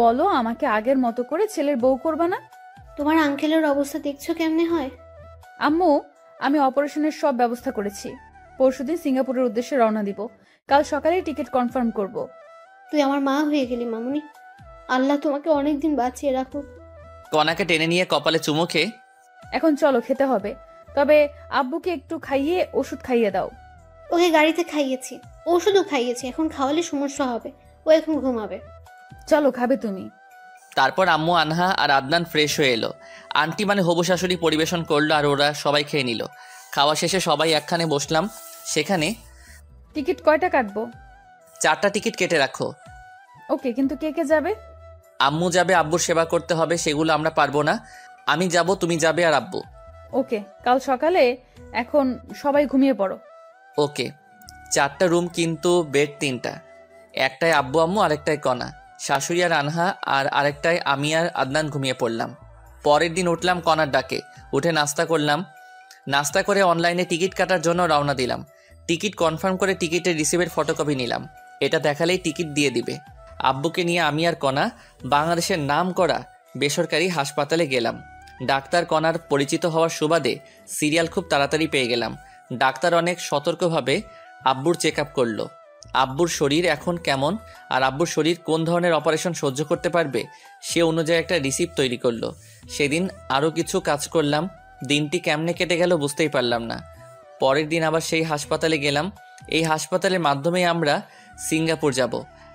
বলো, আমাকে আগের মতো করে ছেলের বউ করবা না? তোমার আঙ্কেলের অবস্থা দেখছো কেমনে হয়? আম্মু, আমি অপারেশনের সব ব্যবস্থা করেছি। পরশুদিন সিঙ্গাপুরের উদ্দেশ্যে রওনা দিব। কাল সকালেই টিকিট কনফার্ম করব। তুই আমার মা হয়ে গেলি মামুনি। আল্লাহ তোমাকে অনেকদিন বাঁচিয়ে রাখুক। কণাকে টেনে নিয়ে কপালে চুমু খেয়ে, এখন চলো, খেতে হবে। তবে আব্বুকে একটু খাইয়ে ওষুধ খাইয়ে দাও। ওকে গাড়িতে খাইয়েছি, ওষুধও খাইয়েছি, এখন খাওয়ালে সমস্যা হবে। ও এখন ঘুমাবে। চলো, খাবে তুমি? তারপর আম্মু, আনহা আর আদনান ফ্রেশ হয়ে এলো। আন্টি মানে হবু শাশুড়ি পরিবেশন করলো আর ওরা সবাই খেয়ে নিল। খাওয়া শেষে সবাই একখানে বসলাম। সেখানে টিকিট কয়টা কাটবো? 4টা টিকিট কেটে রাখো। ওকে, কিন্তু কে কে যাবে? আম্মু যাবে, আব্বুর সেবা করতে হবে, সেগুলো আমরা পারবো না। আমি যাব, তুমি যাবে আর আব্বু। ওকে, কাল সকালে। এখন সবাই ঘুমিয়ে পড়ো। ওকে। 4টা রুম, কিন্তু বেড 3টা। একটায় আব্বু আম্মু, আরেকটায় কণা, শাশুড়ি আর আনহা, আর আরেকটায় আমি আর আদনান ঘুমিয়ে পড়লাম। পরের দিন উঠলাম কণার ডাকে, উঠে নাস্তা করলাম। নাস্তা করে অনলাইনে টিকিট কাটার জন্য রওনা দিলাম। টিকিট কনফার্ম করে টিকিটের রিসিভের ফটোকপি নিলাম। এটা দেখালেই টিকিট দিয়ে দিবে। আব্বুকে নিয়ে আমি আর কণা বাংলাদেশের নাম করা বেসরকারি হাসপাতালে গেলাম। ডাক্তার কণার পরিচিত হওয়ার সুবাদে সিরিয়াল খুব তাড়াতাড়ি পেয়ে গেলাম। ডাক্তার অনেক সতর্কভাবে আব্বুর চেক আপ করলো। আব্বুর শরীর এখন কেমন আর আব্বুর শরীর কোন ধরনের অপারেশন সহ্য করতে পারবে সে অনুযায়ী একটা রিসিপ্ট তৈরি করলো। সেদিন আরও কিছু কাজ করলাম। দিনটি কেমনে কেটে গেল বুঝতেই পারলাম না। পরের দিন আবার সেই হাসপাতালে গেলাম। এই হাসপাতালের মাধ্যমেই আমরা সিঙ্গাপুর যাব,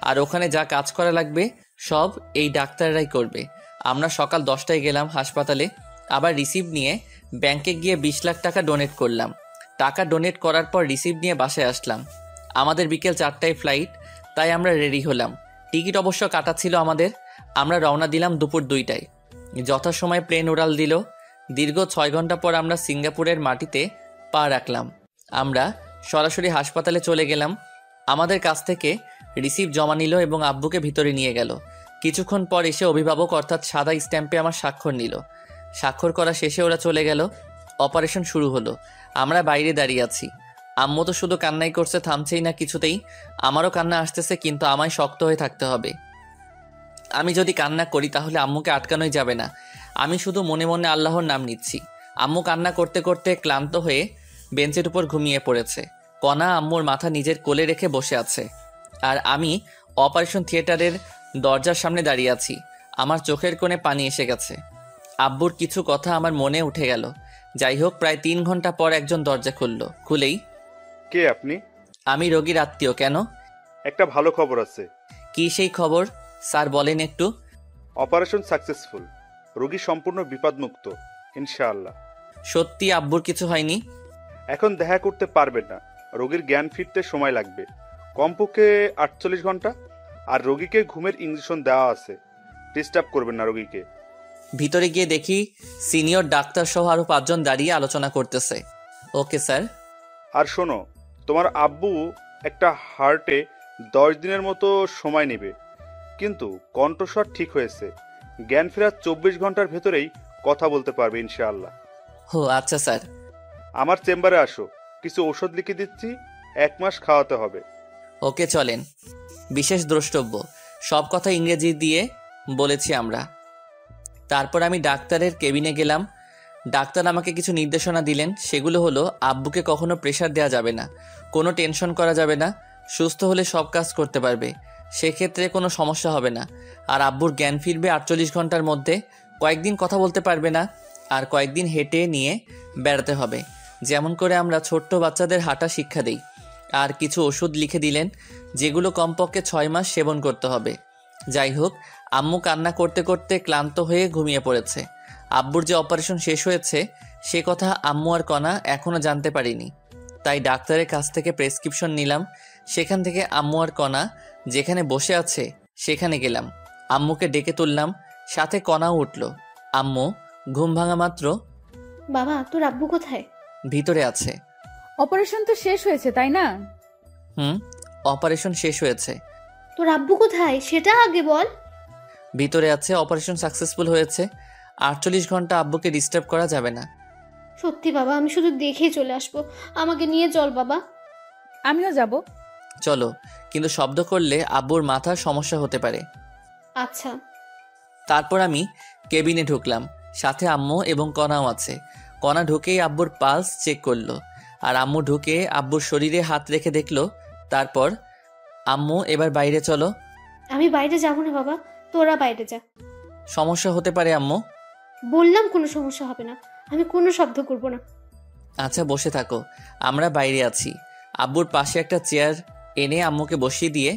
আর ওখানে যা কাজ করা লাগবে সব এই ডাক্তাররাই করবে। আমরা সকাল 10টায় গেলাম হাসপাতালে, আবার রিসিপ্ট নিয়ে ব্যাংকে গিয়ে 20 লাখ টাকা ডোনেট করলাম। টাকা ডোনেট করার পর রিসিপ্ট নিয়ে বাসায় আসলাম। আমাদের বিকেল 4টায় ফ্লাইট, তাই আমরা রেডি হলাম। টিকিট অবশ্য কাটা ছিল আমাদের। আমরা রওনা দিলাম দুপুর 2টায়। যথাসময়ে প্লেন উড়াল দিল। দীর্ঘ 6 ঘন্টা পর আমরা সিঙ্গাপুরের মাটিতে পা রাখলাম। আমরা সরাসরি হাসপাতালে চলে গেলাম। আমাদের কাছ থেকে রিসিপ্ট জমা নিল এবং আব্বুকে ভিতরে নিয়ে গেল। কিছুক্ষণ পর এসে অভিভাবক অর্থাৎ সাদা স্ট্যাম্পে আমার স্বাক্ষর নিল। স্বাক্ষর করা শেষে ওরা চলে গেল। অপারেশন শুরু হলো। আমরা বাইরে দাঁড়িয়ে আছি। আম্মু তো শুধু কান্নাই করছে, থামছেই না কিছুতেই। আমারও কান্না আসতেছে, কিন্তু আমায় শক্ত হয়ে থাকতে হবে। আমি যদি কান্না করি তাহলে আম্মুকে আটকানোই যাবে না। আমি শুধু মনে মনে আল্লাহর নাম নিচ্ছি। আম্মু কান্না করতে করতে ক্লান্ত হয়ে বেঞ্চের উপর ঘুমিয়ে পড়েছে। কণা আম্মুর মাথা নিজের কোলে রেখে বসে আছে, আর আমি অপারেশন থিয়েটারের দরজার সামনে দাঁড়িয়ে আছি। আমার চোখের কোণে পানি এসে গেছে। আব্বুর কিছু কথা আমার মনে উঠে গেল। যাই হোক, প্রায় 3 ঘন্টা পর একজন দরজা খুলেই, কে আপনি? আমি রোগীর আত্মীয়। কেন? একটা ভালো খবর আছে। কি সেই খবর স্যার, বলেন একটু। অপারেশন সাকসেসফুল, রোগী সম্পূর্ণ বিপদমুক্ত ইনশাআল্লাহ। সত্যি আব্বুর কিছু হয়নি? এখন দেখা করতে পারবেন না, রোগীর জ্ঞান ফিরতে সময় লাগবে, কমপক্ষে 48 ঘন্টা। আর রোগীকে ঘুমের ইঞ্জেকশন দেওয়া আছে, ডিস্টার্ব করবেন না রোগীকে। ভিতরে গিয়ে দেখি সিনিয়র ডাক্তার সহ আরো 5 জন দাঁড়িয়ে আলোচনা করতেছে। Okay sir. আর শোনো, তোমার আব্বু একটা হার্টে 10 দিনের মতো সময় নেবে, কিন্তু কণ্ঠস্বর ঠিক হয়েছে। জ্ঞান ফেরার 24 ঘন্টার ভেতরেই কথা বলতে পারবে ইনশাআল্লাহ। ও আচ্ছা স্যার। আমার চেম্বারে আসো, কিছু ওষুধ লিখে দিচ্ছি, 1 মাস খাওয়াতে হবে। ওকে চলেন। বিশেষ দ্রষ্টব্য, সব কথা ইংরেজি দিয়ে বলেছি আমরা। তারপর আমি ডাক্তারের কেবিনে গেলাম। ডাক্তার আমাকে কিছু নির্দেশনা দিলেন। সেগুলো হলো, আব্বুকে কখনো প্রেশার দেওয়া যাবে না, কোনো টেনশন করা যাবে না, সুস্থ হলে সব কাজ করতে পারবে, সেক্ষেত্রে কোনো সমস্যা হবে না। আর আব্বুর জ্ঞান ফিরবে 48 ঘন্টার মধ্যে। কয়েকদিন কথা বলতে পারবে না, আর কয়েকদিন হেঁটে নিয়ে বেড়াতে হবে, যেমন করে আমরা ছোট্ট বাচ্চাদের হাঁটা শিক্ষা দিই। আর কিছু ওষুধ লিখে দিলেন, যেগুলো কমপক্ষে 6 মাস সেবন করতে হবে। যাই হোক, আম্মু কান্না করতে করতে ক্লান্ত হয়ে ঘুমিয়ে পড়েছে। আব্বুর যে অপারেশন শেষ হয়েছে সে কথা আম্মু আর কণা এখনও জানতে পারিনি। তাই ডাক্তারের কাছ থেকে প্রেসক্রিপশন নিলাম। সেখান থেকে আম্মু আর কণা যেখানে বসে আছে সেখানে গেলাম। আম্মুকে ডেকে তুললাম, সাথে কণাও উঠল। আম্মু ঘুম ভাঙা মাত্র, বাবা তোর আব্বু কোথায়? ভিতরে আছে। অপারেশন তো শেষ হয়েছে তাই না? অপারেশন শেষ হয়েছে। তোর আব্বু কোথায় সেটা আগে বল। ভিতরে আছে, অপারেশন সাকসেসফুল হয়েছে। 48 ঘন্টা আব্বুকে ডিস্টার্ব করা যাবে না। সত্যি বাবা, আমি শুধু দেখেই চলে আসবো, আমাকে নিয়ে চল বাবা। আমিও যাব। চলো, কিন্তু শব্দ করলে আব্বুর মাথার সমস্যা হতে পারে। আচ্ছা। তারপর আমি কেবিনে ঢুকলাম, সাথে আম্মু এবং কণাও আছে। কণা ঢুকেই আব্বুর পালস চেক করলো, আর আম্মু ঢুকে আব্বুর শরীরে হাত রেখে দেখলো। তারপর, আম্মু এবার বাইরে চলো। আমি বাইরে যাবো না বাবা, তোরা বাইরে যা। সমস্যা হতে পারে আম্মু। বললাম কোনো সমস্যা হবে না, আমি কোনো শব্দ করব না। আচ্ছা বসে থাকো, আমরা বাইরে আছি। আব্বুর পাশে একটা চেয়ার এনে আম্মুকে বসিয়ে দিয়ে,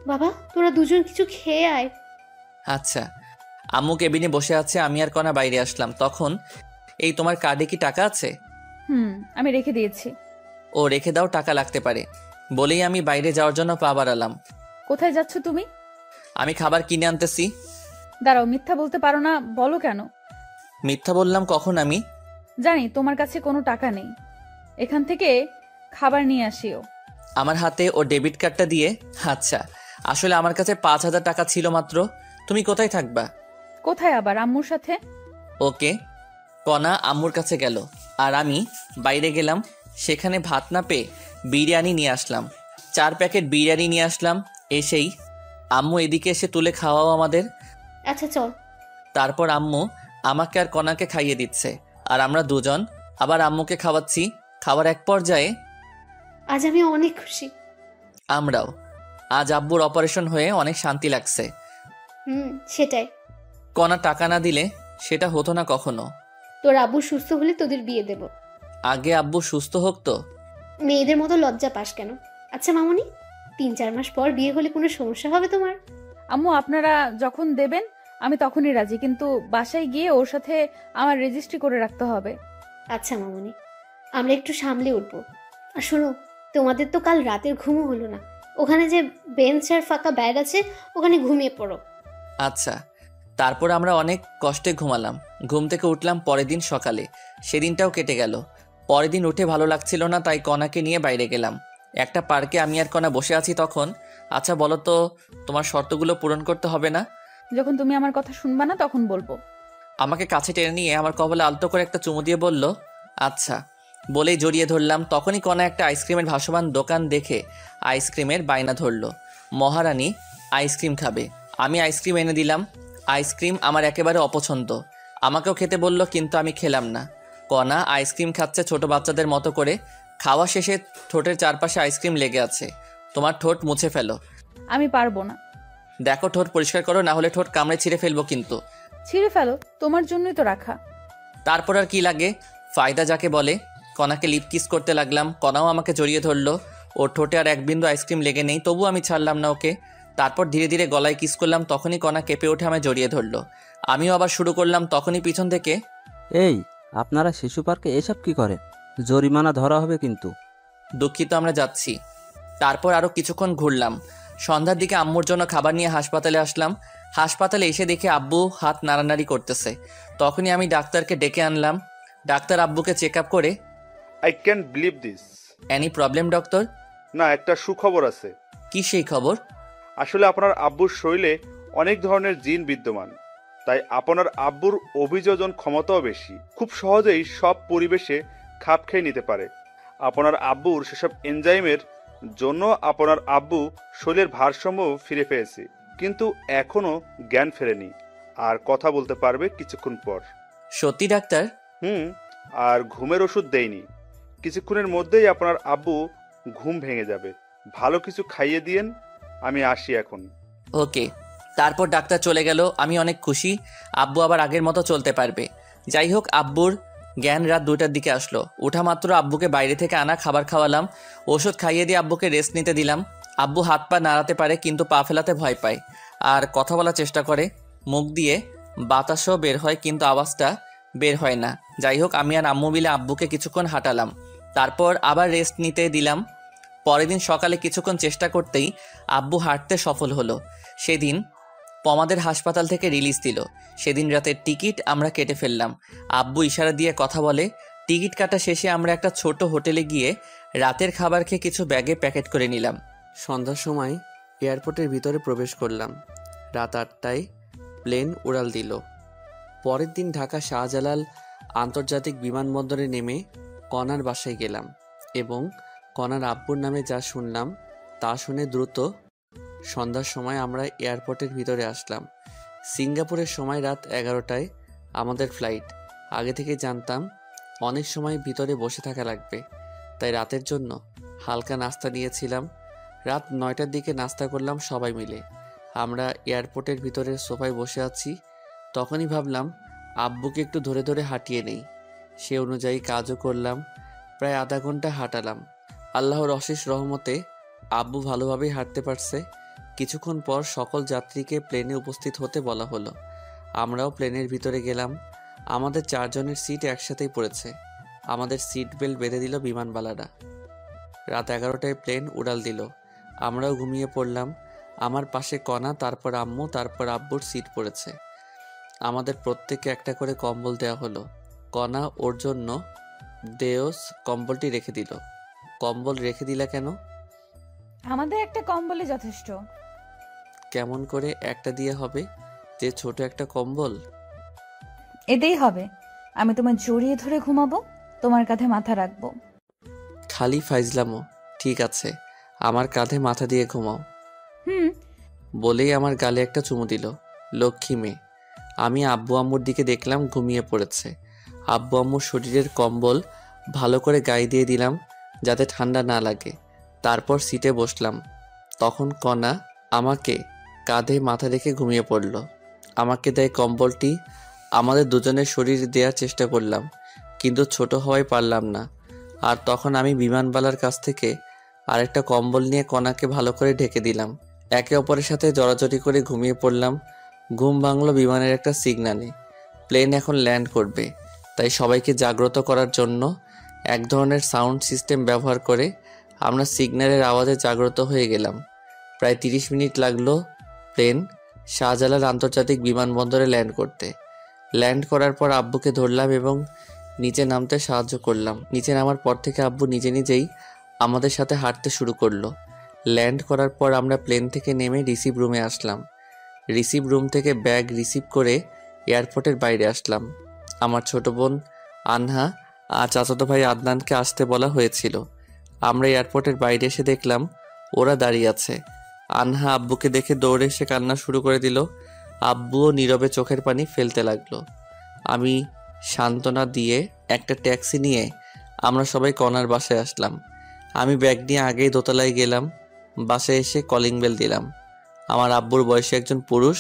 বাবা তোরা দুজন কিছু খেয়ে আয়। আচ্ছা। আম্মু কেবিনে বসে আছে, আমি আর কণা বাইরে আসলাম। তখন, এই তোমার কার্ডে কি টাকা আছে? আমি রেখে দিয়েছি। ও রেখে দাও, টাকা লাগতে পারে। বলেই আমি বাইরে যাওয়ার জন্য পা বাড়ালাম। কোথায় যাচ্ছ তুমি? আমি খাবার কিনে আনতেছি। দাঁড়াও, মিথ্যা বলতে পারো না, বলো কেন? মিথ্যা বললাম কখন আমি? জানি তোমার কাছে কোনো টাকা নেই, এখান থেকে খাবার নিয়ে আসিও। আমার হাতে ও ডেবিট কার্ডটা দিয়ে, আচ্ছা আসলে আমার কাছে 5,000 টাকা ছিল মাত্র। তুমি কোথায় থাকবা? কোথায় আবার? আম্মুর সাথে। ওকে। কণা আম্মুর কাছে গেল, আর আমি বাইরে গেলাম। সেখানে ভাত না পেয়ে বিরিয়ানি নিয়ে আসলাম। 4 প্যাকেট বিরিয়ানি নিয়ে আসলাম। এসেই আম্মু এদিকে এসে তুলে খাওয়াও আমাদের। আচ্ছা চল। তারপর আম্মু আমাকে আর কণাকে খাইয়ে দিচ্ছে, আর আমরা দুজন আবার আম্মুকে খাওয়াচ্ছি। খাওয়ার এক পর্যায়ে, আজ আমি অনেক খুশি। আমরাও। আজ আব্বুর অপারেশন হয়ে অনেক শান্তি লাগছে। সেটাই। কণা টাকা না দিলে সেটা হতো না কখনো। তোর আব্বু সুস্থ হলে তোদের বিয়ে দেব। আগে আব্বু সুস্থ হোক তো। মেয়েদের মতো লজ্জা পাস কেন? আচ্ছা মামুনি, 3-4 মাস পর বিয়ে হলে কোনো সমস্যা হবে তোমার? আম্মু আপনারা যখন দেবেন আমি তখনই রাজি, কিন্তু বাসায় গিয়ে ওর সাথে আমার রেজিস্ট্রি করে রাখতে হবে। আচ্ছা মামুনি, আমরা একটু সামলে উঠবো। আর শোনো, তোমাদের তো কাল রাতের ঘুমও হলো না। ওখানে যে বেঞ্চ আর ফাঁকা ব্যাগ আছে, ওখানে ঘুমিয়ে পড়ো। আচ্ছা। তারপর আমরা অনেক কষ্টে ঘুমালাম। ঘুম থেকে উঠলাম পরের দিন সকালে। সেদিনটাও কেটে গেল। পরের দিন উঠে ভালো লাগছিল না, তাই কণাকে নিয়ে বাইরে গেলাম। একটা পার্কে আমি আর কণা বসে আছি তখন। আচ্ছা বলো তো, তোমার শর্তগুলো পূরণ করতে হবে না? যখন তুমি আমার কথা শুনবা না তখন বলবো। আমাকে কাছে টেনে নিয়ে আমার কপালে আলতো করে একটা চুমু দিয়ে বলল, আচ্ছা। বলেই জড়িয়ে ধরলাম। তখনই কণা একটা আইসক্রিমের ভাসমান দোকান দেখে আইসক্রিমের বায়না ধরলো। মহারানী আইসক্রিম খাবে। আমি আইসক্রিম এনে দিলাম। আইসক্রিম আমার একেবারে অপছন্দ। আমাকেও খেতে বলল, কিন্তু আমি খেলাম না। কণা আইসক্রিম খাচ্ছে ছোট বাচ্চাদের মতো করে। খাওয়া শেষে ঠোঁটের চারপাশে আইসক্রিম লেগে আছে। তোমার ঠোঁট মুছে ফেলো। আমি পারবো না। দেখো ঠোঁট পরিষ্কার করো, না হলে ঠোঁট কামড়ে ছিঁড়ে ফেলবো কিন্তু। ছিঁড়ে ফেলো, তোমার জন্যই তো রাখা। তারপর আর কি লাগে, ফায়দা যাকে বলে। কণাকে লিপ কিস করতে লাগলাম। কণাও আমাকে জড়িয়ে ধরলো। ওর ঠোঁটে আর এক বিন্দু আইসক্রিম লেগে নেই, তবু আমি ছাড়লাম না ওকে। তারপর ধীরে ধীরে গলায় কিস করলাম। তখনই কণা কেঁপে উঠে আমায় জড়িয়ে ধরলো। আমিও আবার শুরু করলাম। তখনই পিছন থেকে, এই আপনারা শিশু পার্কে এসব কি করেন? জরিমানা ধরা হবে কিন্তু। দুঃখিত, আমরা যাচ্ছি। তারপর আরও কিছুক্ষণ ঘুরলাম। সন্ধ্যার দিকে আম্মুর জন্য খাবার নিয়ে হাসপাতালে আসলাম। হাসপাতালে এসে দেখে আব্বু হাত নাড়ানাড়ি করতেছে। তখনই আমি ডাক্তারকে ডেকে আনলাম। ডাক্তার আব্বুকে চেক আপ করে, I can believe this. Any problem doctor? না, একটা সুখবর আছে। কি সেই খবর? আসলে আপনার আব্বুর শরীরে অনেক ধরনের জিন বিদ্যমান, তাই আপনার আব্বুর অভিযোজন ক্ষমতাও বেশি। খুব সহজেই সব পরিবেশে খাপ খেয়ে নিতে পারে। আপনার আব্বুর সেসব এনজাইমের জন্য আপনার আব্বু শরীরের ভারসাম্য ফিরে পেয়েছে, কিন্তু এখনো জ্ঞান ফেরেনি, আর কথা বলতে পারবে কিছুক্ষণ পর। সত্যি ডাক্তার? আর ঘুমের ওষুধ দেয়নি। কিছুক্ষণের মধ্যেই আপনার আব্বু ঘুম ভেঙে যাবে। ভালো কিছু খাইয়ে দিয়েন, আমি আসি এখন। ওকে। তারপর ডাক্তার চলে গেল। আমি অনেক খুশি, আব্বু আবার আগের মতো চলতে পারবে। যাই হোক, আব্বুর জ্ঞান রাত 2টার দিকে আসলো। উঠা মাত্র আব্বুকে বাইরে থেকে আনা খাবার খাওয়ালাম। ওষুধ খাইয়ে দিয়ে আব্বুকে রেস্ট নিতে দিলাম। আব্বু হাত পা নাড়াতে পারে, কিন্তু পা ফেলাতে ভয় পায়, আর কথা বলার চেষ্টা করে। মুখ দিয়ে বাতাসও বের হয়, কিন্তু আওয়াজটা বের হয় না। যাই হোক, আমি আর আম্মু মিলে আব্বুকে কিছুক্ষণ হাঁটালাম, তারপর আবার রেস্ট নিতে দিলাম। পরের দিন সকালে কিছুক্ষণ চেষ্টা করতেই আব্বু হাঁটতে সফল হলো। সেদিন পমাদের হাসপাতাল থেকে রিলিজ দিল। সেদিন রাতের টিকিট আমরা কেটে ফেললাম। আব্বু ইশারা দিয়ে কথা বলে। টিকিট কাটা শেষে আমরা একটা ছোট হোটেলে গিয়ে রাতের খাবার খেয়ে কিছু ব্যাগে প্যাকেট করে নিলাম। সন্ধ্যার সময় এয়ারপোর্টের ভিতরে প্রবেশ করলাম। রাত 8টায় প্লেন উড়াল দিল। পরের দিন ঢাকা শাহজালাল আন্তর্জাতিক বিমানবন্দরে নেমে কনার বাসায় গেলাম এবং কনার আব্বুর নামে যা শুনলাম তা শুনে দ্রুত সন্ধ্যার সময় আমরা এয়ারপোর্টের ভিতরে আসলাম। সিঙ্গাপুরের সময় রাত 11টায় আমাদের ফ্লাইট। আগে থেকে জানতাম অনেক সময় ভিতরে বসে থাকা লাগবে, তাই রাতের জন্য হালকা নাস্তা নিয়েছিলাম। রাত 9টার দিকে নাস্তা করলাম সবাই মিলে। আমরা এয়ারপোর্টের ভিতরের সোফায় বসে আছি। তখনই ভাবলাম আব্বুকে একটু ধরে ধরে হাঁটিয়ে নেই। সে অনুযায়ী কাজও করলাম। প্রায় আধা ঘন্টা হাঁটালাম। আল্লাহর অশেষ রহমতে আব্বু ভালোভাবেই হাঁটতে পারছে। কিছুক্ষণ পর সকল যাত্রীকে প্লেনে উপস্থিত হতে বলা হলো। আমরাও প্লেনের ভিতরে গেলাম। আমাদের 4 জনের সিট একসাথেই পড়েছে। আমাদের সিট বেল্ট বেঁধে দিল বিমানবালারা। রাত 11টায় প্লেন উড়াল দিল। আমরাও ঘুমিয়ে পড়লাম। আমার পাশে কণা, তারপর আম্মু, তারপর আব্বুর সিট পড়েছে। আমাদের প্রত্যেককে একটা করে কম্বল দেওয়া হলো। কণা ওর জন্য দেওস কম্বলটি রেখে দিল। কম্বল রেখে দিলা কেন? আমাদের একটা কম্বলে যথেষ্ট। কেমন করে একটা দিয়ে হবে, যে ছোট একটা কম্বল? এতেই হবে। আমি তোমায় জড়িয়ে ধরে ঘুমাবো, তোমার কাঁধে মাথা রাখবো। খালি ফাইজলামো। ঠিক আছে, আমার কাঁধে মাথা দিয়ে ঘুমাও। হুম। বলেই আমার গালে একটা চুমু দিল। লক্ষ্মী মেয়ে। আমি আব্বু আম্মুর দিকে দেখলাম ঘুমিয়ে পড়েছে। আব্বু আম্মুর শরীরের কম্বল ভালো করে গায়ে দিয়ে দিলাম যাতে ঠান্ডা না লাগে। তারপর সিটে বসলাম। তখন কণা আমাকে কাঁধে মাথা রেখে ঘুমিয়ে পড়ল। আমাকে দেয় কম্বলটি। আমাদের দুজনের শরীর দেওয়ার চেষ্টা করলাম, কিন্তু ছোট হওয়ায় পারলাম না। আর তখন আমি বিমানবালার কাছ থেকে আরেকটা কম্বল নিয়ে কণাকে ভালো করে ঢেকে দিলাম। একে অপরের সাথে জড়াজড়ি করে ঘুমিয়ে পড়লাম। ঘুম ভাঙলো বিমানের একটা সিগন্যালে। প্লেন এখন ল্যান্ড করবে, তাই সবাইকে জাগ্রত করার জন্য এক ধরনের সাউন্ড সিস্টেম ব্যবহার করে আমরা সিগন্যালের আওয়াজে জাগ্রত হয়ে গেলাম। প্রায় 30 মিনিট লাগলো প্লেন শাহজালাল আন্তর্জাতিক বিমানবন্দরে ল্যান্ড করতে। ল্যান্ড করার পর আব্বুকে ধরলাম এবং নিচে নামতে সাহায্য করলাম। নিচে নামার পর থেকে আব্বু নিজে নিজেই আমাদের সাথে হাঁটতে শুরু করলো। ল্যান্ড করার পর আমরা প্লেন থেকে নেমে রিসিভ রুমে আসলাম। রিসিভ রুম থেকে ব্যাগ রিসিভ করে এয়ারপোর্টের বাইরে আসলাম। আমার ছোট বোন আনহা আর চাচাতো ভাই আদনানকে আসতে বলা হয়েছিল। আমরা এয়ারপোর্টের বাইরে এসে দেখলাম ওরা দাঁড়িয়ে আছে। আনহা আব্বুকে দেখে দৌড়ে এসে কান্না শুরু করে দিল। আব্বুও নীরবে চোখের পানি ফেলতে লাগলো। আমি সান্ত্বনা দিয়ে একটা ট্যাক্সি নিয়ে আমরা সবাই কণার বাসায় আসলাম। আমি ব্যাগ নিয়ে আগেই দোতলায় গেলাম। বাসায় এসে কলিং বেল দিলাম। আমার আব্বুর বয়সী একজন পুরুষ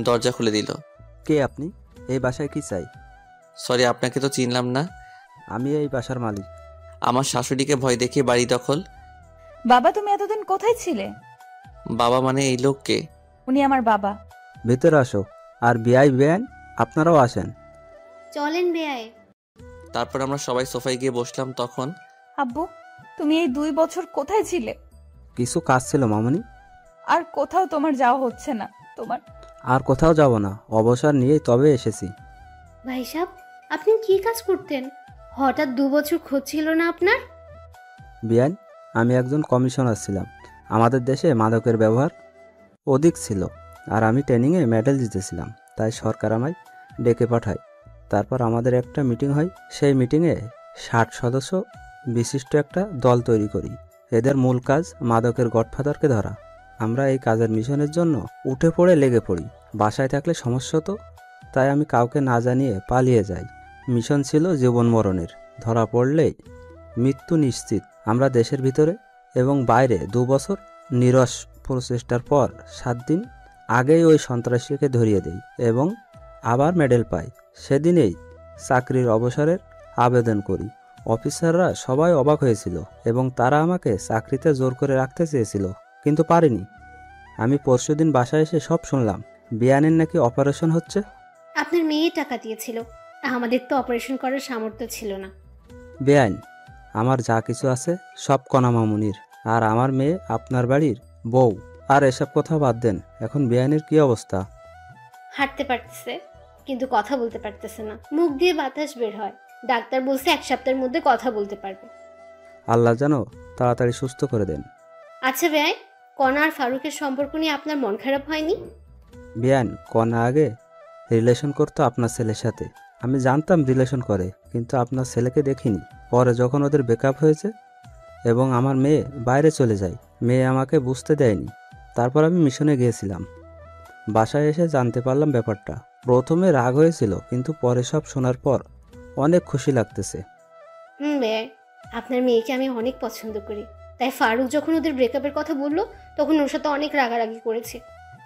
দরজা খুলে দিল। কে আপনি? এই বাসায় কি চাই? সরি, আপনাকে তো চিনলাম না। আমি এই বাসার মালিক। আমার শাশুড়িকে ভয় দেখিয়ে বাড়ি দখল। বাবা, তুমি এতদিন কোথায় ছিলে? বাবা মানে এই লোককে? উনি আমার বাবা। ভেতরে আসো। আর বিআই বেআইন আপনারাও আসেন। চলেন বেয়াই। তারপর আমরা সবাই সোফায় গিয়ে বসলাম। তখন আব্বু, তুমি এই 2 বছর কোথায় ছিলে? কিছু কাজ ছিল মামনি। আর কোথাও তোমার যাওয়া হচ্ছে না? তোমার আর কোথাও যাব না, অবসর নিয়েই তবে এসেছি। ভাই সাহেব, আপনি কি কাজ করতেন? হঠাৎ 2 বছর খোঁজ ছিল না আপনার? বিআইন, আমি একজন কমিশনার ছিলাম। আমাদের দেশে মাদকের ব্যবহার অধিক ছিল, আর আমি ট্রেনিংয়ে মেডেল জিতেছিলাম, তাই সরকার আমায় ডেকে পাঠায়। তারপর আমাদের একটা মিটিং হয়। সেই মিটিংয়ে 60 সদস্য বিশিষ্ট একটা দল তৈরি করি। এদের মূল কাজ মাদকের গডফাদারকে ধরা। আমরা এই কাজের মিশনের জন্য উঠে পড়ে লেগে পড়ি। বাসায় থাকলে সমস্যা হতো, তাই আমি কাউকে না জানিয়ে পালিয়ে যাই। মিশন ছিল জীবন মরণের। ধরা পড়লেই মৃত্যু নিশ্চিত। আমরা দেশের ভিতরে এবং বাইরে 2 বছর নিরস প্রচেষ্টার পর 7 দিন আগেই ওই সন্ত্রাসীকে ধরিয়ে দেই এবং আবার মেডেল পাই। সেদিনেই চাকরির অবসরের আবেদন করি। অফিসাররা সবাই অবাক হয়েছিল এবং তারা আমাকে চাকরিতে জোর করে রাখতে চেয়েছিল, কিন্তু পারিনি। আমি পরশুদিন বাসায় এসে সব শুনলাম, বিয়ানের নাকি অপারেশন হচ্ছে। আপনার মেয়ে টাকা দিয়েছিল আমাদের তো অপারেশন করার সামর্থ্য ছিল না। বেআইন, আমার যা কিছু আছে সব কণা মামুনির, আর আমার মেয়ে আপনার বাড়ির বউ। আর এসব কথা বাদ দেন, এখন বেআইনের কি অবস্থা? হাঁটতে পারতেছে, কিন্তু কথা বলতে পারতেছে না। মুখ দিয়ে বাতাস বের হয়। ডাক্তার বলছে 1 সপ্তাহের মধ্যে কথা বলতে পারবে। আল্লাহ যেন তাড়াতাড়ি সুস্থ করে দেন। আচ্ছা ভাই, কণা আর ফারুকের সম্পর্ক নিয়ে আপনার মন খারাপ হয়নি? বেআইন, কণা আগে রিলেশন করতো আপনার ছেলের সাথে। আমি জানতাম রিলেশন করে, কিন্তু আপনার ছেলেকে দেখিনি। পরে যখন ওদের ব্রেকআপ হয়েছে এবং আমার মেয়ে বাইরে চলে যায়, মেয়ে আমাকে বুঝতে দেয়নি। তারপর আমি মিশনে গিয়েছিলাম। বাসায় এসে জানতে পারলাম ব্যাপারটা। প্রথমে রাগ হয়েছিল, কিন্তু পরে সব শোনার পর অনেক খুশি লাগতেছে। ভাই, আপনার মেয়েকে আমি অনেক পছন্দ করি। তাই ফারুক যখন ওদের ব্রেকআপের কথা বললো, তখন ওর সাথে অনেক রাগারাগি করেছি,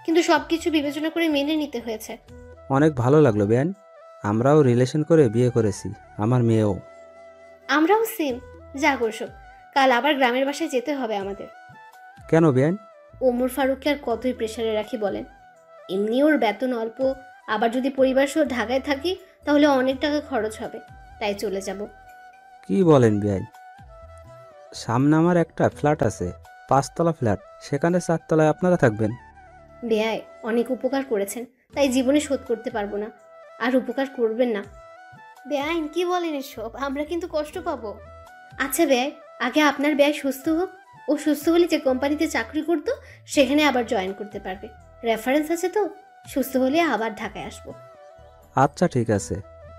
কিন্তু সবকিছু বিবেচনা করে মেনে নিতে হয়েছে। অনেক ভালো লাগলো বেআইন। আমরাও রিলেশন করে বিয়ে করেছি, আমার মেয়েও। আমরাও সেম। যা করছো, কাল আবার গ্রামের বাসায় যেতে হবে আমাদের। কেন বেআইন? ওমর ফারুককে আর কতই প্রেশারে রাখি বলেন? এমনি ওর বেতন অল্প, আবার যদি পরিবার সহ ঢাকায় থাকি তাহলে অনেক টাকা খরচ হবে, তাই চলে যাব। কি বলেন বেআইন? সামনে আমার একটা ফ্ল্যাট আছে, 5 তলা ফ্ল্যাট, সেখানে 4 তলায় আপনারা থাকবেন। বেয়াই অনেক উপকার করেছেন, তাই জীবনে শোধ করতে পারবো না। আর উপকার করবেন না। বেআইন কি বলেন এসব? আমরা কিন্তু কষ্ট পাবো। আচ্ছা বেয়াই, আগে আপনার বেয়াই সুস্থ হোক। ও সুস্থ হলে যে কোম্পানিতে চাকরি করতো সেখানে আবার জয়েন করতে পারবে। রেফারেন্স আছে তো। সুস্থ হলে আবার ঢাকায় আসবো। আচ্ছা ঠিক আছে,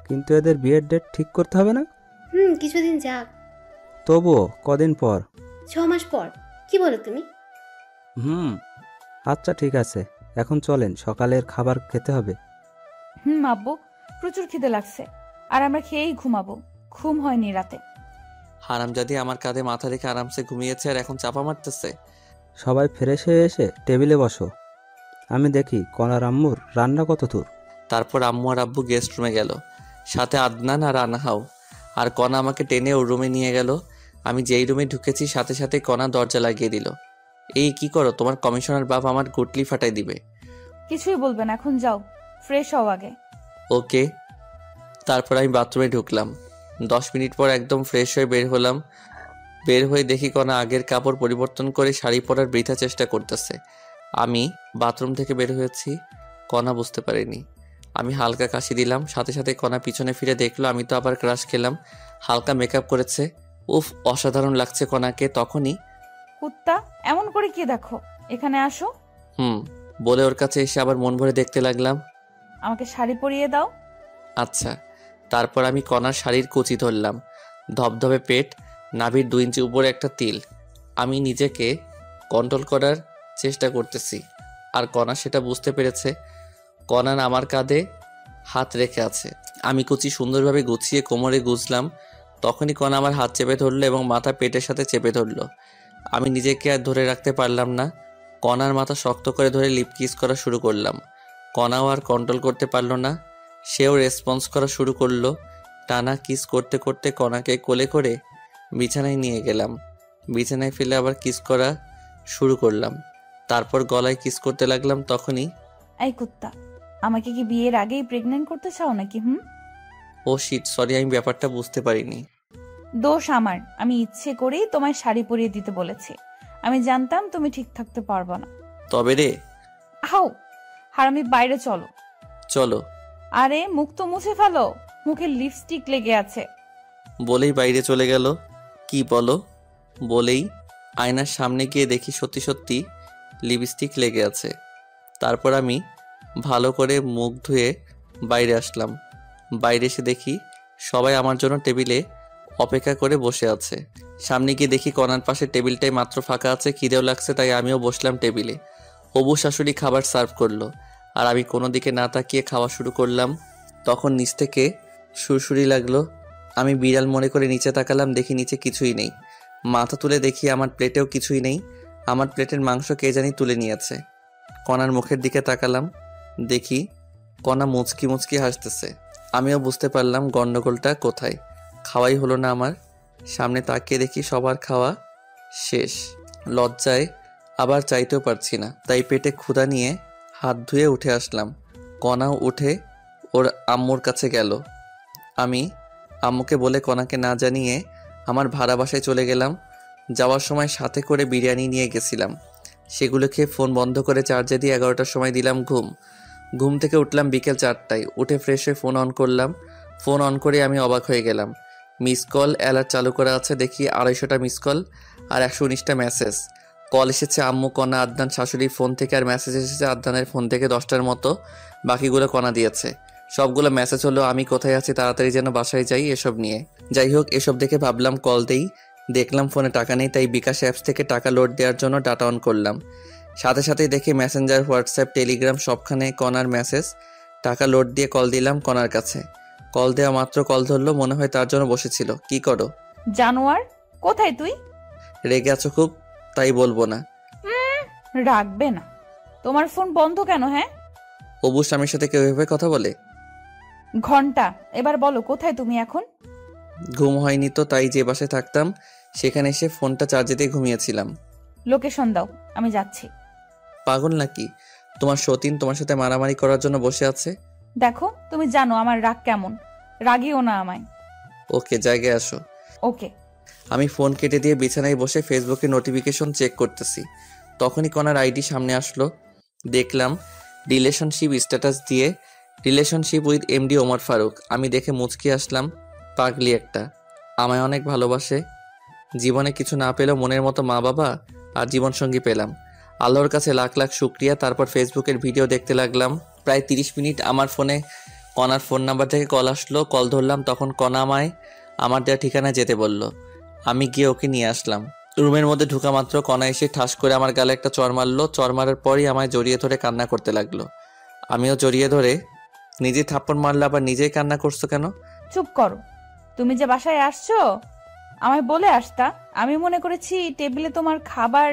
কিন্তু এদের বিয়ের ডেট ঠিক করতে হবে না? কিছুদিন যাক। তবুও কদিন পর? 6 মাস পর। কি বলো তুমি? আচ্ছা ঠিক আছে, এখন চলেন, সকালের খাবার খেতে হবে। আব্বু, প্রচুর খিদে লাগছে, আর আমরা খেয়েই ঘুমাবো। ঘুম হয়নি রাতে। হারামজাদি আমার কাঁধে মাথা রেখে আরামসে ঘুমিয়েছে, আর এখন চাপা মারতেছে। সবাই ফ্রেশ হয়ে এসে টেবিলে বসো। আমি দেখি কনার আম্মুর রান্না কত দূর। তারপর আম্মু আর আব্বু গেস্ট রুমে গেল, সাথে আদনান আর আনাহাও। আর কণা আমাকে টেনে ওর রুমে নিয়ে গেল। আমি যেই রুমে ঢুকেছি সাথে সাথে কণা দরজা লাগিয়ে দিল। এই কি করো? তোমার কমিশনার বাপ আমার গুটলি ফাটাই দিবে। কিছুই বলবেন, এখন যাও, ফ্রেশ হও আগে। ওকে। তারপর আমি বাথরুমে ঢুকলাম। 10 মিনিট পর একদম ফ্রেশ হয়ে বের হলাম। বের হয়ে দেখি কণা আগের কাপড় পরিবর্তন করে শাড়ি পরার বৃথা চেষ্টা করতেছে। আমি বাথরুম থেকে বের হয়েছি, কণা বুঝতে পারিনি। আমি হালকা কাশি দিলাম, সাথে সাথে কণা পিছনে ফিরে দেখলো আমি তো আবার ক্রাশ খেলাম। হালকা মেকআপ করেছে, উফ অসাধারণ লাগছে কণাকে। তখনই কুত্তা, এমন করে কি দেখো? এখানে আসো। বলে ওর কাছে এসে আবার মন ভরে দেখতে লাগলাম। আমাকে শাড়ি পরিয়ে দাও। আচ্ছা। তারপর আমি কণার শাড়ির কুচি ধরলাম। ধবধবে পেট, নাভির 2 ইঞ্চি উপরে একটা তিল। আমি নিজেকে কন্ট্রোল করার চেষ্টা করতেছি, আর কণা সেটা বুঝতে পেরেছে। কণা আমার কাঁধে হাত রেখে আছে। আমি কুচি সুন্দরভাবে গুছিয়ে কোমরে গুজলাম। তখনই কণা আমার হাত চেপে ধরলো এবং মাথা পেটের সাথে চেপে ধরলো। আমি নিজেকে আর ধরে রাখতে পারলাম না। কণার মাথা শক্ত করে ধরে লিপ কিস করা শুরু করলাম। কণাও আর কন্ট্রোল করতে পারলো না, সেও রেসপন্স করা শুরু করলো। টানা কিস করতে করতে কণাকে কোলে করে বিছানায় নিয়ে গেলাম। বিছানায় ফেলে আবার কিস করা শুরু করলাম। তারপর গলায় কিস করতে লাগলাম। তখনই এই কুত্তা, আমাকে কি বিয়ের আগেই প্রেগন্যান্ট করতে চাও নাকি? ও শিট, সরি, আমি ব্যাপারটা বুঝতে পারিনি। দোষ আমার। আমি ইচ্ছে করেই তোমায় শাড়ি পরিয়ে দিতে বলেছি। আমি জানতাম তুমি ঠিক থাকতে পারবো না। তবে রে, হাও হারামি, বাইরে চলো। চলো। আরে মুখ তো মুছে ফেলো, মুখে লিপস্টিক লেগে আছে। বলেই বাইরে চলে গেল। কি বলো? বলেই আয়নার সামনে গিয়ে দেখি সত্যি সত্যি লিপস্টিক লেগে আছে। তারপর আমি ভালো করে মুখ ধুয়ে বাইরে আসলাম। বাইরে এসে দেখি সবাই আমার জন্য টেবিলে অপেক্ষা করে বসে আছে। সামনে গিয়ে দেখি কণার পাশে টেবিলটাই মাত্র ফাঁকা আছে। খিদেও লাগছে, তাই আমিও বসলাম টেবিলে। হবু শাশুড়ি খাবার সার্ভ করলো, আর আমি কোনো দিকে না তাকিয়ে খাওয়া শুরু করলাম। তখন নিচ থেকে সুরসুরি লাগলো। আমি বিড়াল মনে করে নিচে তাকালাম, দেখি নিচে কিছুই নেই। মাথা তুলে দেখি আমার প্লেটেও কিছুই নেই। আমার প্লেটের মাংস কে জানি তুলে নিয়েছে। কণার মুখের দিকে তাকালাম, দেখি কণা মুচকি মুচকি হাসতেছে। আমিও বুঝতে পারলাম গন্ডগোলটা কোথায়। খাওয়াই হলো না আমার। সামনে তাকিয়ে দেখি সবার খাওয়া শেষ। লজ্জায় আবার চাইতেও পারছি না, তাই পেটে ক্ষুধা নিয়ে হাত ধুয়ে উঠে আসলাম। কণাও উঠে ওর আম্মুর কাছে গেল। আমি আম্মুকে বলে কণাকে না জানিয়ে আমার ভাড়া বাসায় চলে গেলাম। যাওয়ার সময় সাথে করে বিরিয়ানি নিয়ে গেছিলাম। সেগুলো খেয়ে ফোন বন্ধ করে চার্জে দিয়ে 11টার সময় দিলাম ঘুম থেকে উঠলাম বিকেল 4টায়। উঠে ফ্রেশ হয়ে ফোন অন করলাম। ফোন অন করে আমি অবাক হয়ে গেলাম। মিস কল অ্যালার্ট চালু করা আছে, দেখি 250টা মিস কল আর 119টা মেসেজ। কল এসেছে আম্মু, কণা, আদনান শাশুড়ির ফোন থেকে, আর মেসেজ এসেছে আদনানের ফোন থেকে 10টার মতো। বাকিগুলো কণা দিয়েছে। সবগুলো মেসেজ হলো আমি কোথায় আছি, তাড়াতাড়ি যেন বাসায় যাই, এসব নিয়ে। যাই হোক, এসব দেখে ভাবলাম কল দেই। দেখলাম ফোনে টাকা নেই, তাই বিকাশ অ্যাপস থেকে টাকা লোড দেওয়ার জন্য ডাটা অন করলাম। সাথে সাথেই দেখি মেসেঞ্জার, হোয়াটসঅ্যাপ, টেলিগ্রাম সবখানে কণার মেসেজ। টাকা লোড দিয়ে কল দিলাম কণার কাছে। কল দেওয়া মাত্র কল ধরলো, মনে হয় তার জন্য বসেছিল। কি করো? জানোয়ার, কোথায় তুই? রেগে আছো খুব? তাই বলবো না। রাখবে না। তোমার ফোন বন্ধ কেন? হ্যাঁ, অবু স্বামীর সাথে কেউ এভাবে কথা বলে? ঘন্টা, এবার বলো কোথায় তুমি এখন? ঘুম হয়নি তো, তাই যে বাসায় থাকতাম সেখানে এসে ফোনটা চার্জে দিয়ে ঘুমিয়েছিলাম। লোকেশন দাও, আমি যাচ্ছি। পাগল নাকি? তোমার সতীন তোমার সাথে মারামারি করার জন্য বসে আছে। দেখো, তুমি জানো আমার রাগ কেমন, রাগিও না আমায়। ওকে, জায়গায় আসো। ওকে। আমি ফোন কেটে দিয়ে বিছানায় বসে ফেসবুকে নোটিফিকেশন চেক করতেছি। তখনই কণার আইডি সামনে আসলো। দেখলাম রিলেশনশিপ স্ট্যাটাস দিয়ে, relationship with MD Omar Faruk. আমি দেখে মুচকি আসলাম। পাগলি একটা, আমায় অনেক ভালোবাসে। জীবনে কিছু না পেলেও মনের মতো মা বাবা আর জীবনসঙ্গী পেলাম। আল্লাহর কাছে লাখ লাখ শুক্রিয়া। তারপর ফেসবুকের ভিডিও দেখতে লাগলাম। প্রায় 30 মিনিট আমার ফোনে কণার ফোন নাম্বার থেকে কল আসলো। কল ধরলাম, তখন কণা আমায় আমার দেওয়া ঠিকানায় যেতে বলল। আমি গিয়ে ওকে নিয়ে আসলাম। রুমের মধ্যে ঢুকা মাত্র কণা এসে ঠাস করে আমার গালে একটা চড় মারলো। চড় মারার পরই আমায় জড়িয়ে ধরে কান্না করতে লাগলো। আমিও জড়িয়ে ধরে, নিজে থাপ্পড় মারলে আবার নিজেই কান্না করছো কেন? চুপ করো। তুমি যে বাসায় আসছো আমায় বলে আসতা। আমি মনে করেছি টেবিলে তোমার খাবার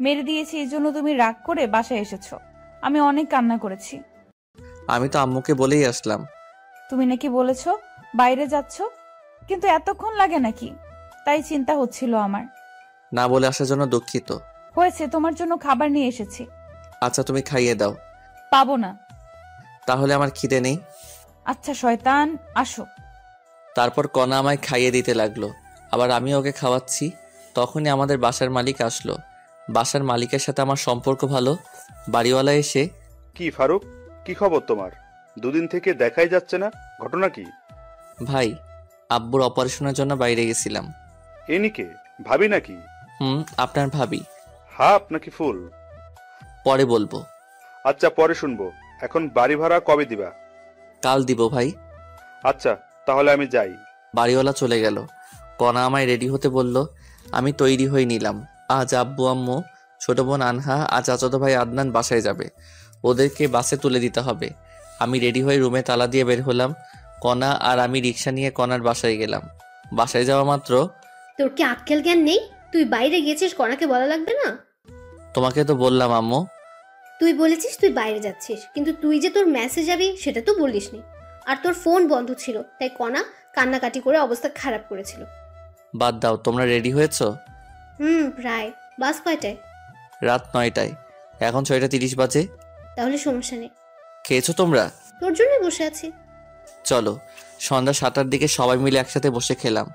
মেরে দিয়েছি, এই জন্য তুমি রাগ করে বাসায় এসেছো। আমি অনেক কান্না করেছি। আমি তো আম্মুকে বলেই আসলাম। তুমি নাকি বলেছো বাইরে যাচ্ছ, কিন্তু এতক্ষণ লাগে নাকি? তাই চিন্তা হচ্ছিল আমার। না বলে আসার জন্য দুঃখিত। হয়েছে, তোমার জন্য খাবার নিয়ে এসেছি। আচ্ছা, তুমি খাইয়ে দাও। পাবো না। তাহলে আমার খিদে নেই। আচ্ছা শয়তান, আসো। তারপর কণা আমায় খাইয়ে দিতে লাগলো, আবার আমি ওকে খাওয়াচ্ছি। তখনই আমাদের বাসার মালিক আসলো। বাসার মালিকের সাথে আমার সম্পর্ক ভালো। বাড়িওয়ালা এসে, কি ফারুক, কি খবর তোমার? দুদিন থেকে দেখাই যাচ্ছে না, ঘটনা কি? ভাই, আব্বুর অপারেশনের জন্য বাইরে গেছিলাম। এনিকে ভাবি নাকি? আপনার ভাবি। হাফ নাকি ফুল? পরে বলবো। আচ্ছা, পরে শুনবো। এখন বাড়ি ভাড়া কবে দিবা? কাল দিব ভাই। আচ্ছা, তাহলে আমি যাই। বাড়িওয়ালা চলে গেল। কণা আমায় রেডি হতে বলল। আমি তৈরি হয়ে নিলাম। আজ আব্বু, আম্মু, ছোট বোন আনহা আর চাচাতো ভাই আদনান বাসায় যাবে। ওদেরকে বাসে তুলে দিতে হবে। আমি রেডি হয়ে রুমে তালা দিয়ে বের হলাম। কণা আর আমি রিক্সা নিয়ে কণার বাসায় গেলাম। বাসায় যাওয়া মাত্র, তোর কি আক্কেল জ্ঞান নেই? তুই বাইরে গেছিস, কণাকে বলা লাগবে না? তোমাকে তো বললাম আম্মু। তুই বলেছিস তুই বাইরে যাচ্ছিস, কিন্তু তুই যে তোর মেসেজ যাবি সেটা তো বলিসনি। আর তোর ফোন বন্ধ ছিল, তাই কণা কান্নাকাটি করে অবস্থা খারাপ করেছিল। বাদ দাও, তোমরা রেডি হয়েছো? প্রায়। বাস কয়টায়? রাত 9টায়। এখন 6:30 বাজে। তাহলে সমস্যা নেই। খেয়েছো তোমরা? তোর জন্যই বসে আছি। চলো। সন্ধ্যা 7টার দিকে সবাই মিলে একসাথে বসে খেলাম।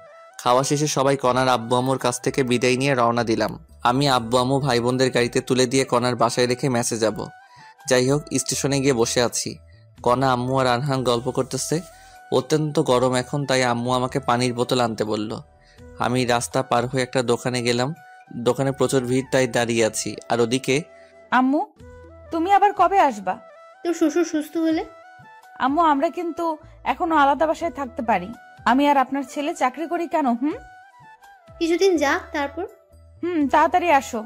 খাওয়া শেষে সবাই কণার আব্বু আম্মুর কাছ থেকে বিদায় নিয়ে রওনা দিলাম। আমি আব্বু আম্মু ভাই বোনদের গাড়িতে তুলে দিয়ে কণার বাসায় রেখে মেসে যাব। যাই হোক, স্টেশনে গিয়ে বসে আছি। কণা, আম্মু আর আনহান গল্প করতেছে। অত্যন্ত গরম এখন, তাই আম্মু আমাকে পানির বোতল আনতে বলল। আমি রাস্তা পার হয়ে একটা দোকানে গেলাম। দোকানে প্রচুর ভিড়, তাই দাঁড়িয়ে আছি। আর ওদিকে, আম্মু তুমি আবার কবে আসবা? তোর শ্বশুর সুস্থ হলে। আম্মু, আমরা কিন্তু এখনো আলাদা বাসায় থাকতে পারি। আমি আর আপনার ছেলে চাকরি করি কেন? কিছুদিন যাক, তারপর। তাড়াতাড়ি আসো।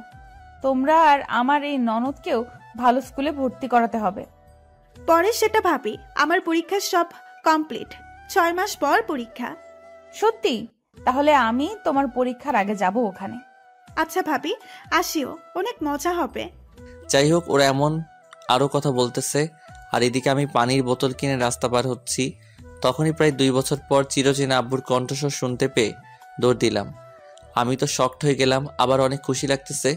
তোমরা আর আমার এই ননদকেও ভালো স্কুলে ভর্তি করাতে হবে। পরে সেটা ভাবি। আমার পরীক্ষা সব কমপ্লিট। 6 মাস পর পরীক্ষা। সত্যি? তাহলে আমি তোমার পরীক্ষার আগে যাব ওখানে। আচ্ছা ভাবি, আসিও, অনেক মজা হবে। যাই হোক, ওরা এমন আরও কথা বলতেছে। আর এদিকে আমি পানির বোতল কিনে রাস্তা পার হচ্ছি। তখনই প্রায় 2 বছর পর চিরচেনা আব্বুর কণ্ঠস্বর শুনতে পেয়ে দৌড় দিলাম। আমি তো শকড হয়ে গেলাম, আবার অনেক খুশি লাগতেছে।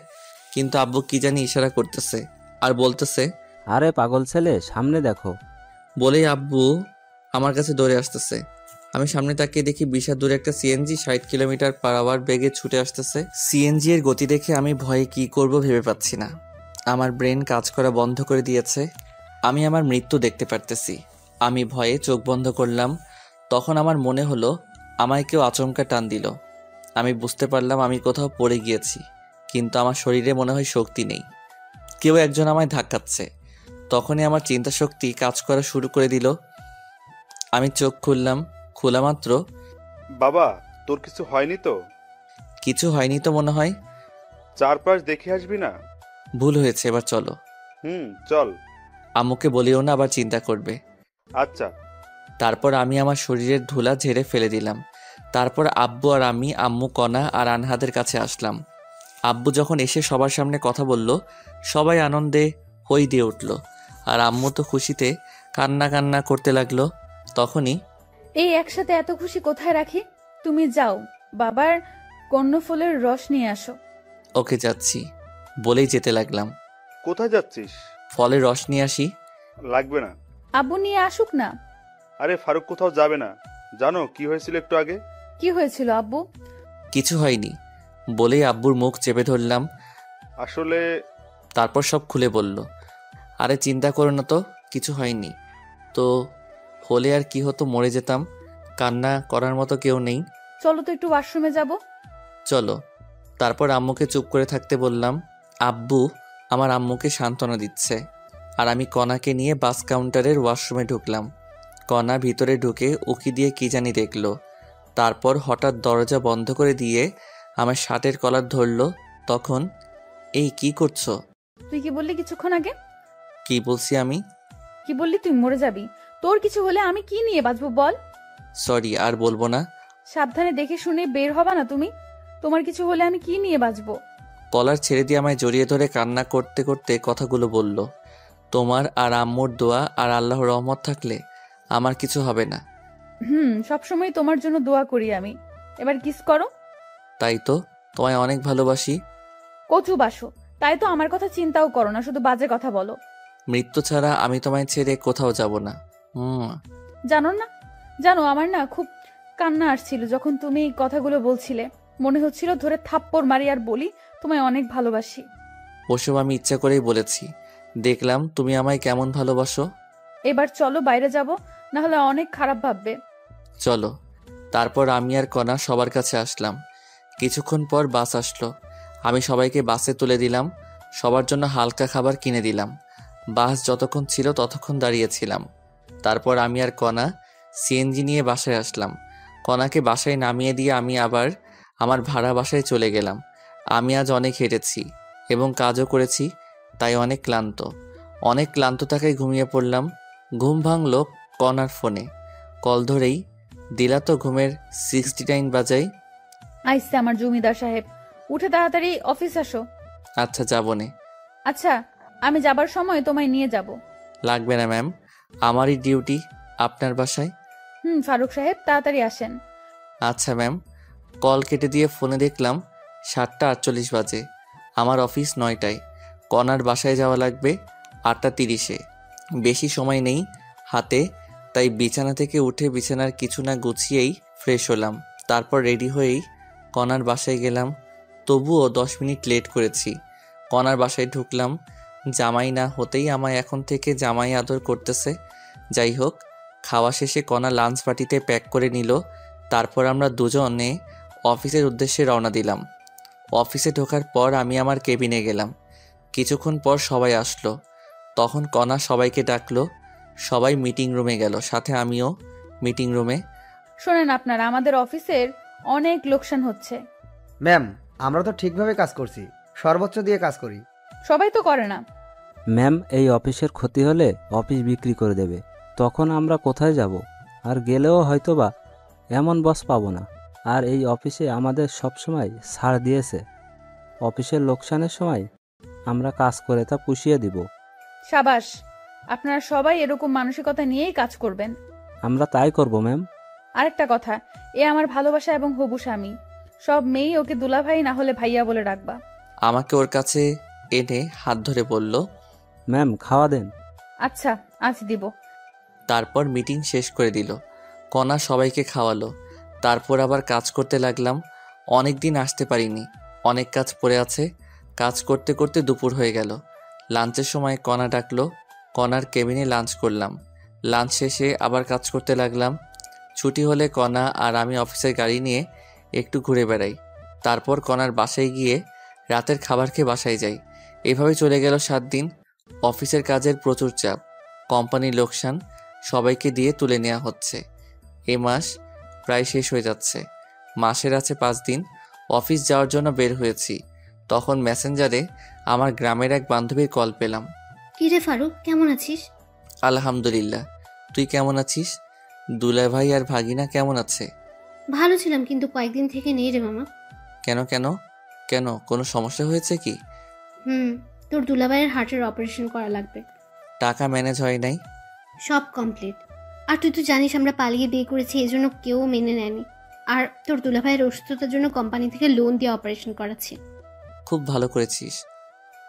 কিন্তু আব্বু কি জানি ইশারা করতেছে আর বলতেছে, আরে পাগল ছেলে, সামনে দেখো। বলেই আব্বু আমার কাছে দৌড়ে আসতেছে। আমি সামনে তাকিয়ে দেখি বিশাল দূরে একটা সিএনজি 60 কিলোমিটার পার আওয়ার বেগে ছুটে আসতেছে। সিএনজি এর গতি দেখে আমি ভয়ে কি করব ভেবে পাচ্ছি না। আমার ব্রেন কাজ করা বন্ধ করে দিয়েছে। আমি আমার মৃত্যু দেখতে পারতেছি। আমি ভয়ে চোখ বন্ধ করলাম। তখন আমার মনে হলো আমায় কেউ আচমকা টান দিল। আমি বুঝতে পারলাম আমি কোথাও পড়ে গিয়েছি, কিন্তু আমার শরীরে মনে হয় শক্তি নেই। কেউ একজন আমায় ধাক্কাচ্ছে। তখনই আমার চিন্তা শক্তি কাজ করা শুরু করে দিল। আমি চোখ খুললাম। খোলা মাত্র, বাবা, তোর কিছু হয়নি তো? কিছু হয়নি তো মনে হয়। চারপাশ দেখে আসবি না? ভুল হয়েছে, এবার চলো। চল। আম্মুকে বলিও না, আবার চিন্তা করবে। আচ্ছা। তারপর আমি আমার শরীরের ধুলা ঝেড়ে ফেলে দিলাম। তারপর আব্বু আর আমি, আম্মু, কণা আর আনহাদের কাছে আসলাম। আব্বু যখন এসে সবার সামনে কথা বলল, সবাই আনন্দে হই দিয়ে উঠল। আর আম্মু তো খুশিতে কান্না কান্না করতে লাগলো। তখনই, এই একসাথে এত খুশি কোথায় রাখি? তুমি যাও বাবার কর্ণফুলের রস নিয়ে আসো। ওকে যাচ্ছি বলেই যেতে লাগলাম। কোথায় যাচ্ছিস? ফলের রস নিয়ে আসি। লাগবে না। আব্বু নিয়ে আসুক না। আরে ফারুক কোথাও যাবে না। জানো কি হয়েছিল একটু আগে? কি হয়েছিল আব্বু? কিছু হয়নি বলেই আব্বুর মুখ চেপে ধরলাম। আসলে তারপর সব খুলে বলল। আরে চিন্তা করো না তো, কিছু হয়নি তো। হলে আর কি হতো, মরে যেতাম। কান্না করার মতো কেউ নেই। চলো তো একটু ওয়াশরুমে যাব। চলো। তারপর আম্মুকে চুপ করে থাকতে বললাম। আব্বু আমার আম্মুকে সান্ত্বনা দিচ্ছে, আর আমি কণাকে নিয়ে বাস কাউন্টারের ওয়াশরুমে ঢুকলাম। কণা ভিতরে ঢুকে উকি দিয়ে কি জানি দেখলো। তারপর হঠাৎ দরজা বন্ধ করে দিয়ে আমার শার্টের কলার ধরলো। তখন, এই কি করছো? তুই কি বললি কিছুক্ষণ আগে? কি বলছি আমি? কি বললি তুই মরে যাবি? তোর কিছু হলে আমি কি নিয়ে বাঁচবো বল? সরি, আর বলবো না। সাবধানে দেখে শুনে বের হবা না তুমি? তোমার কিছু হলে আমি কি নিয়ে বাঁচবো? কলার ছেড়ে দিয়ে আমায় জড়িয়ে ধরে কান্না করতে করতে কথাগুলো বলল। তোমার আর আম্মুর দোয়া আর আল্লাহর রহমত থাকলে আমার কিছু হবে না। সবসময় তোমার জন্য দোয়া করি আমি। এবার কিস করো। তাই তো, তোমায় অনেক ভালোবাসি। কচু বাসো, তাই তো আমার কথা চিন্তাও করো না, শুধু বাজে কথা বলো। মৃত্যু ছাড়া আমি তোমায় ছেড়ে কোথাও যাব না। জানো না, জানো আমার না খুব কান্না আসছিল যখন তুমি এই কথাগুলো বলছিলে। মনে হচ্ছিল ধরে থাপ্পড় মারি আর বলি তোমায় অনেক ভালোবাসি। ওসব আমি ইচ্ছা করেই বলেছি। দেখলাম তুমি আমায় কেমন ভালোবাসো। এবার চলো বাইরে যাব, না হলে অনেক খারাপ ভাববে। চলো। তারপর আমি আর কণা সবার কাছে আসলাম। কিছুক্ষণ পর বাস আসলো। আমি সবাইকে বাসে তুলে দিলাম। সবার জন্য হালকা খাবার কিনে দিলাম। বাস যতক্ষণ ছিল ততক্ষণ দাঁড়িয়েছিলাম। তারপর আমি আর কণা সিএনজি নিয়ে বাসায় আসলাম। কণাকে বাসায় নামিয়ে দিয়ে আমি আবার আমার ভাড়া বাসায় চলে গেলাম। আমি আজ অনেক হেঁটেছি এবং কাজও করেছি, তাই অনেক ক্লান্ত থাকায় ঘুমিয়ে পড়লাম। ঘুম ভাঙল কণার ফোনে। কল ধরেই দিলা তো ঘুমের 69 বাজাই। আইসে আমার জমিদার সাহেব, উঠে তাড়াতাড়ি অফিস আসো। আচ্ছা যাবনে। আচ্ছা, আমি যাবার সময় তোমায় নিয়ে যাব। লাগবে না ম্যাম, আমারই ডিউটি আপনার বাসায়। ফারুক সাহেব তাড়াতাড়ি আসেন। আচ্ছা ম্যাম। কল কেটে দিয়ে ফোনে দেখলাম 7:48 বাজে। আমার অফিস 9টায়। কণার বাসায় যাওয়া লাগবে 8:30-এ। বেশি সময় নেই হাতে, তাই বিছানা থেকে উঠে বিছানার কিছু না গুছিয়েই ফ্রেশ হলাম। তারপর রেডি হয়েই কণার বাসায় গেলাম। তবুও 10 মিনিট লেট করেছি। কণার বাসায় ঢুকলাম। জামাই না হতেই আমায় এখন থেকে জামাই আদর করতেছে। যাই হোক, খাওয়া শেষে কণা লাঞ্চ পার্টিতে প্যাক করে নিল। তারপর আমরা দুজনে অফিসের উদ্দেশ্যে রওনা দিলাম। অফিসে ঢোকার পর আমি আমার কেবিনে গেলাম। কিছুক্ষণ পর সবাই আসলো। তখন কণা সবাইকে ডাকলো। সবাই মিটিং রুমে গেল, সাথে আমিও মিটিং রুমে। শোনেন, আপনারা আমাদের অফিসের অনেক লোকসান হচ্ছে। ম্যাম, আমরা তো ঠিকভাবে কাজ করছি, সর্বোচ্চ দিয়ে কাজ করি। সবাই তো করে না। ম্যাম, এই অফিসের ক্ষতি হলে অফিস বিক্রি করে দেবে, তখন আমরা কোথায় যাব? আর গেলেও হয়তোবা এমন বস পাবো না। আর এই অফিসে আমাদের সবসময় ছাড় দিয়েছে। অফিসের লোকসানের সময় আমরা কাজ করে তা পুষিয়ে দিব। সাবাস, আপনারা সবাই এরকম মানসিকতা নিয়েই কাজ করবেন। আমরা তাই করব ম্যাম। আরেকটা কথা, এ আমার ভালোবাসা এবং হবু স্বামী। সব মেয়েই ওকে দুলাভাই না হলে ভাইয়া বলে ডাকবা। আমাকে ওর কাছে এনে হাত ধরে বলল, ম্যাম খাওয়া দেন। আচ্ছা, আজ দিব। তারপর মিটিং শেষ করে দিল। কণা সবাইকে খাওয়ালো। তারপর আবার কাজ করতে লাগলাম। অনেক দিন আসতে পারিনি, অনেক কাজ পড়ে আছে। কাজ করতে করতে দুপুর হয়ে গেল। লাঞ্চের সময় কণা ডাকলো, কণার কেবিনে লাঞ্চ করলাম। লাঞ্চ শেষে আবার কাজ করতে লাগলাম। ছুটি হলে কণা আর আমি অফিসের গাড়ি নিয়ে একটু ঘুরে বেড়াই। তারপর কণার বাসায় গিয়ে রাতের খাবার খেয়ে বাসায় যাই। এভাবে চলে গেল 7 দিন। অফিসের কাজের প্রচুর চাপ, কোম্পানির লোকসান, সবাইকে দিয়ে তুলে নেওয়া হচ্ছে। এ মাস প্রায় শেষ হয়ে যাচ্ছে। মাসের আছে 5 দিন। অফিস যাওয়ার জন্য বের হয়েছি, তখন মেসেঞ্জারে আমার গ্রামের এক বান্ধবীর কল পেলাম। কি রে ফারুক, কেমন আছিস? আলহামদুলিল্লাহ, তুই কেমন আছিস? দুলা ভাই আর ভাগিনা কেমন আছে? ভালো ছিলাম, কিন্তু কয়েকদিন থেকে নেই রে মামা। কেন কেন কেন কোনো সমস্যা হয়েছে কি? তোর দুলাভাইয়ের হার্টের অপারেশন করা লাগবে। টাকা ম্যানেজ হয় নাই? সব কমপ্লিট। আর তুই তো জানিস আমরা পালিয়ে বিয়ে করেছি, এই জন্য কেউ মেনে নেয়নি। আর তোর দুলাভাইয়ের অসুস্থতার জন্য কোম্পানি থেকে লোন দিয়ে অপারেশন করাচ্ছি। খুব ভালো করেছিস।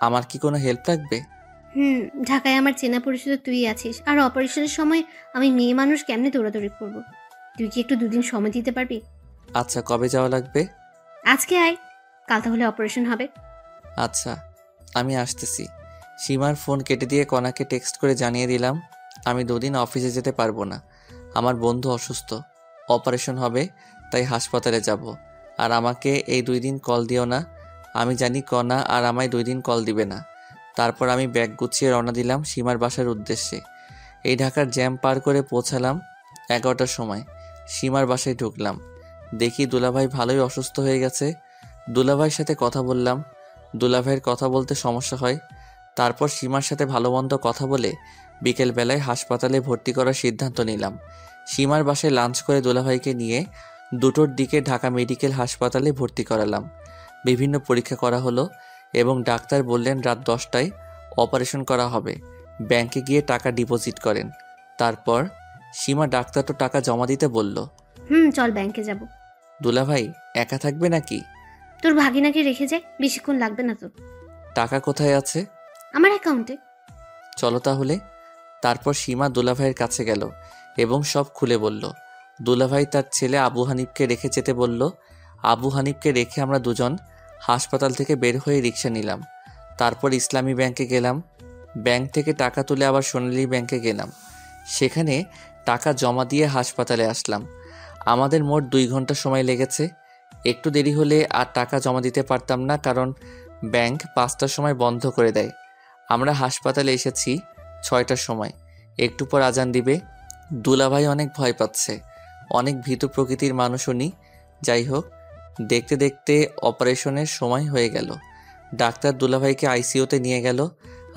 আমার কি কোনো হেল্প লাগবে? ঢাকায় আমার চেনা পরিচিত তুই আছিস, আর অপারেশনের সময় আমি মেয়ে মানুষ কেমনে দৌড়াদৌড়ি করবো। তুই কি একটু 2 দিন সময় দিতে পারবি? আচ্ছা, কবে যাওয়া লাগবে? আজকে আয়, কাল তাহলে অপারেশন হবে। আচ্ছা, আমি আসতেছি। সীমার ফোন কেটে দিয়ে কণাকে টেক্সট করে জানিয়ে দিলাম আমি 2 দিন অফিসে যেতে পারবো না। আমার বন্ধু অসুস্থ, অপারেশন হবে, তাই হাসপাতালে যাব। আর আমাকে এই 2 দিন কল দিও না। আমি জানি কণা আর আমায় 2 দিন কল দিবে না। তারপর আমি ব্যাগ গুছিয়ে রওনা দিলাম সীমার বাসার উদ্দেশ্যে। এই ঢাকার জ্যাম পার করে পৌঁছালাম 11টার সময়। সীমার বাসায় ঢুকলাম, দেখি দুলাভাই ভালোই অসুস্থ হয়ে গেছে। দুলাভাইয়ের সাথে কথা বললাম। দুলাভাইয়ের কথা বলতে সমস্যা হয়। তারপর সীমার সাথে ভালো মন্দ কথা বলে বিকেলবেলায় হাসপাতালে ভর্তি করার সিদ্ধান্ত নিলাম। সীমার বাসায় লাঞ্চ করে দুলাভাইকে নিয়ে 2টোর দিকে ঢাকা মেডিকেল হাসপাতালে ভর্তি করালাম। বিভিন্ন পরীক্ষা করা হলো এবং ডাক্তার বললেন রাত 10টায় অপারেশন করা হবে। ব্যাংকে গিয়ে টাকা ডিপোজিট করেন। তারপর সীমা ডাক্তার তো টাকা জমা দিতে বলল। চল ব্যাংকে যাব। দুলাভাই একা থাকবে নাকি? তোর ভাগিনাকে রেখে যাই, বেশিক্ষণ লাগবে না তো। টাকা কোথায় আছে? আমার অ্যাকাউন্টে। চলো তাহলে। তারপর সীমা দুলাভাইয়ের কাছে গেল এবং সব খুলে বলল। দুলাভাই তার ছেলে আবু হানিফকে রেখে যেতে বলল। আবু হানিফকে রেখে আমরা দুজন হাসপাতাল থেকে বের হয়ে রিক্সা নিলাম। তারপর ইসলামী ব্যাংকে গেলাম। ব্যাংক থেকে টাকা তুলে আবার সোনালী ব্যাংকে গেলাম। সেখানে টাকা জমা দিয়ে হাসপাতালে আসলাম। আমাদের মোট 2 ঘন্টা সময় লেগেছে। একটু দেরি হলে আর টাকা জমা দিতে পারতাম না, কারণ ব্যাংক 5টার সময় বন্ধ করে দেয়। আমরা হাসপাতালে এসেছি 6টার সময়। একটু পর আজান দিবে। দুলাভাই অনেক ভয় পাচ্ছে, অনেক ভীতু প্রকৃতির মানুষ উনি। যাই হোক, দেখতে দেখতে অপারেশনের সময় হয়ে গেল। ডাক্তার দুলাভাইকে আইসিইউতে নিয়ে গেল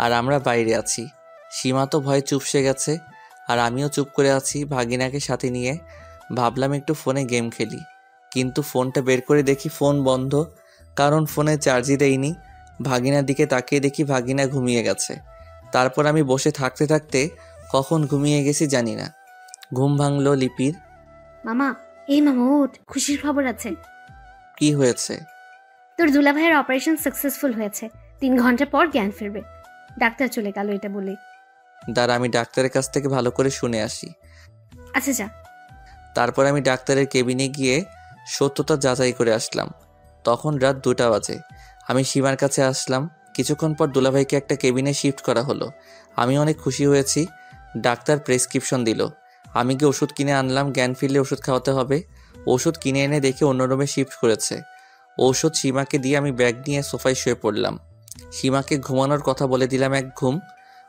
আর আমরা বাইরে আছি। সীমা তো ভয়ে চুপসে গেছে আর আমিও চুপ করে আছি ভাগিনাকে সাথে নিয়ে। ভাবলাম একটু ফোনে গেম খেলি, কিন্তু ফোনটা বের করে দেখি ফোন বন্ধ, কারণ ফোনে চার্জই দেয়নি। ভাগিনার দিকে তাকিয়ে দেখি ভাগিনা ঘুমিয়ে গেছে। তারপর আমি বসে থাকতে থাকতে কখন ঘুমিয়ে গেছি জানি না। ঘুম ভাঙলো লিপির। মামা ওঠ, খুশির খবর আছে। কি হয়েছে? তোর দুলাভাইয়ের অপারেশন সাকসেসফুল হয়েছে। 3 ঘন্টা পর জ্ঞান ফিরবে। ডাক্তার চলে গেল এটা বলে। দাঁড়া, আমি ডাক্তারের কাছ থেকে ভালো করে শুনে আসি। আচ্ছা যা। তারপর আমি ডাক্তারের কেবিনে গিয়ে সত্যতা যাচাই করে আসলাম। তখন রাত 2টা বাজে। আমি সীমার কাছে আসলাম। কিছুক্ষণ পর দুলাভাইকে একটা কেবিনে শিফট করা হলো। আমি অনেক খুশি হয়েছি। ডাক্তার প্রেসক্রিপশন দিল। আমি গিয়ে ওষুধ কিনে আনলাম। জ্ঞান ফিরলে ওষুধ খাওয়াতে হবে। ওষুধ কিনে এনে দেখে অন্য রুমে শিফট করেছে। ঔষধ সীমাকে দিয়ে আমি ব্যাগ নিয়ে সোফায় শুয়ে পড়লাম। সীমাকে ঘুমানোর কথা বলে দিলাম এক ঘুম।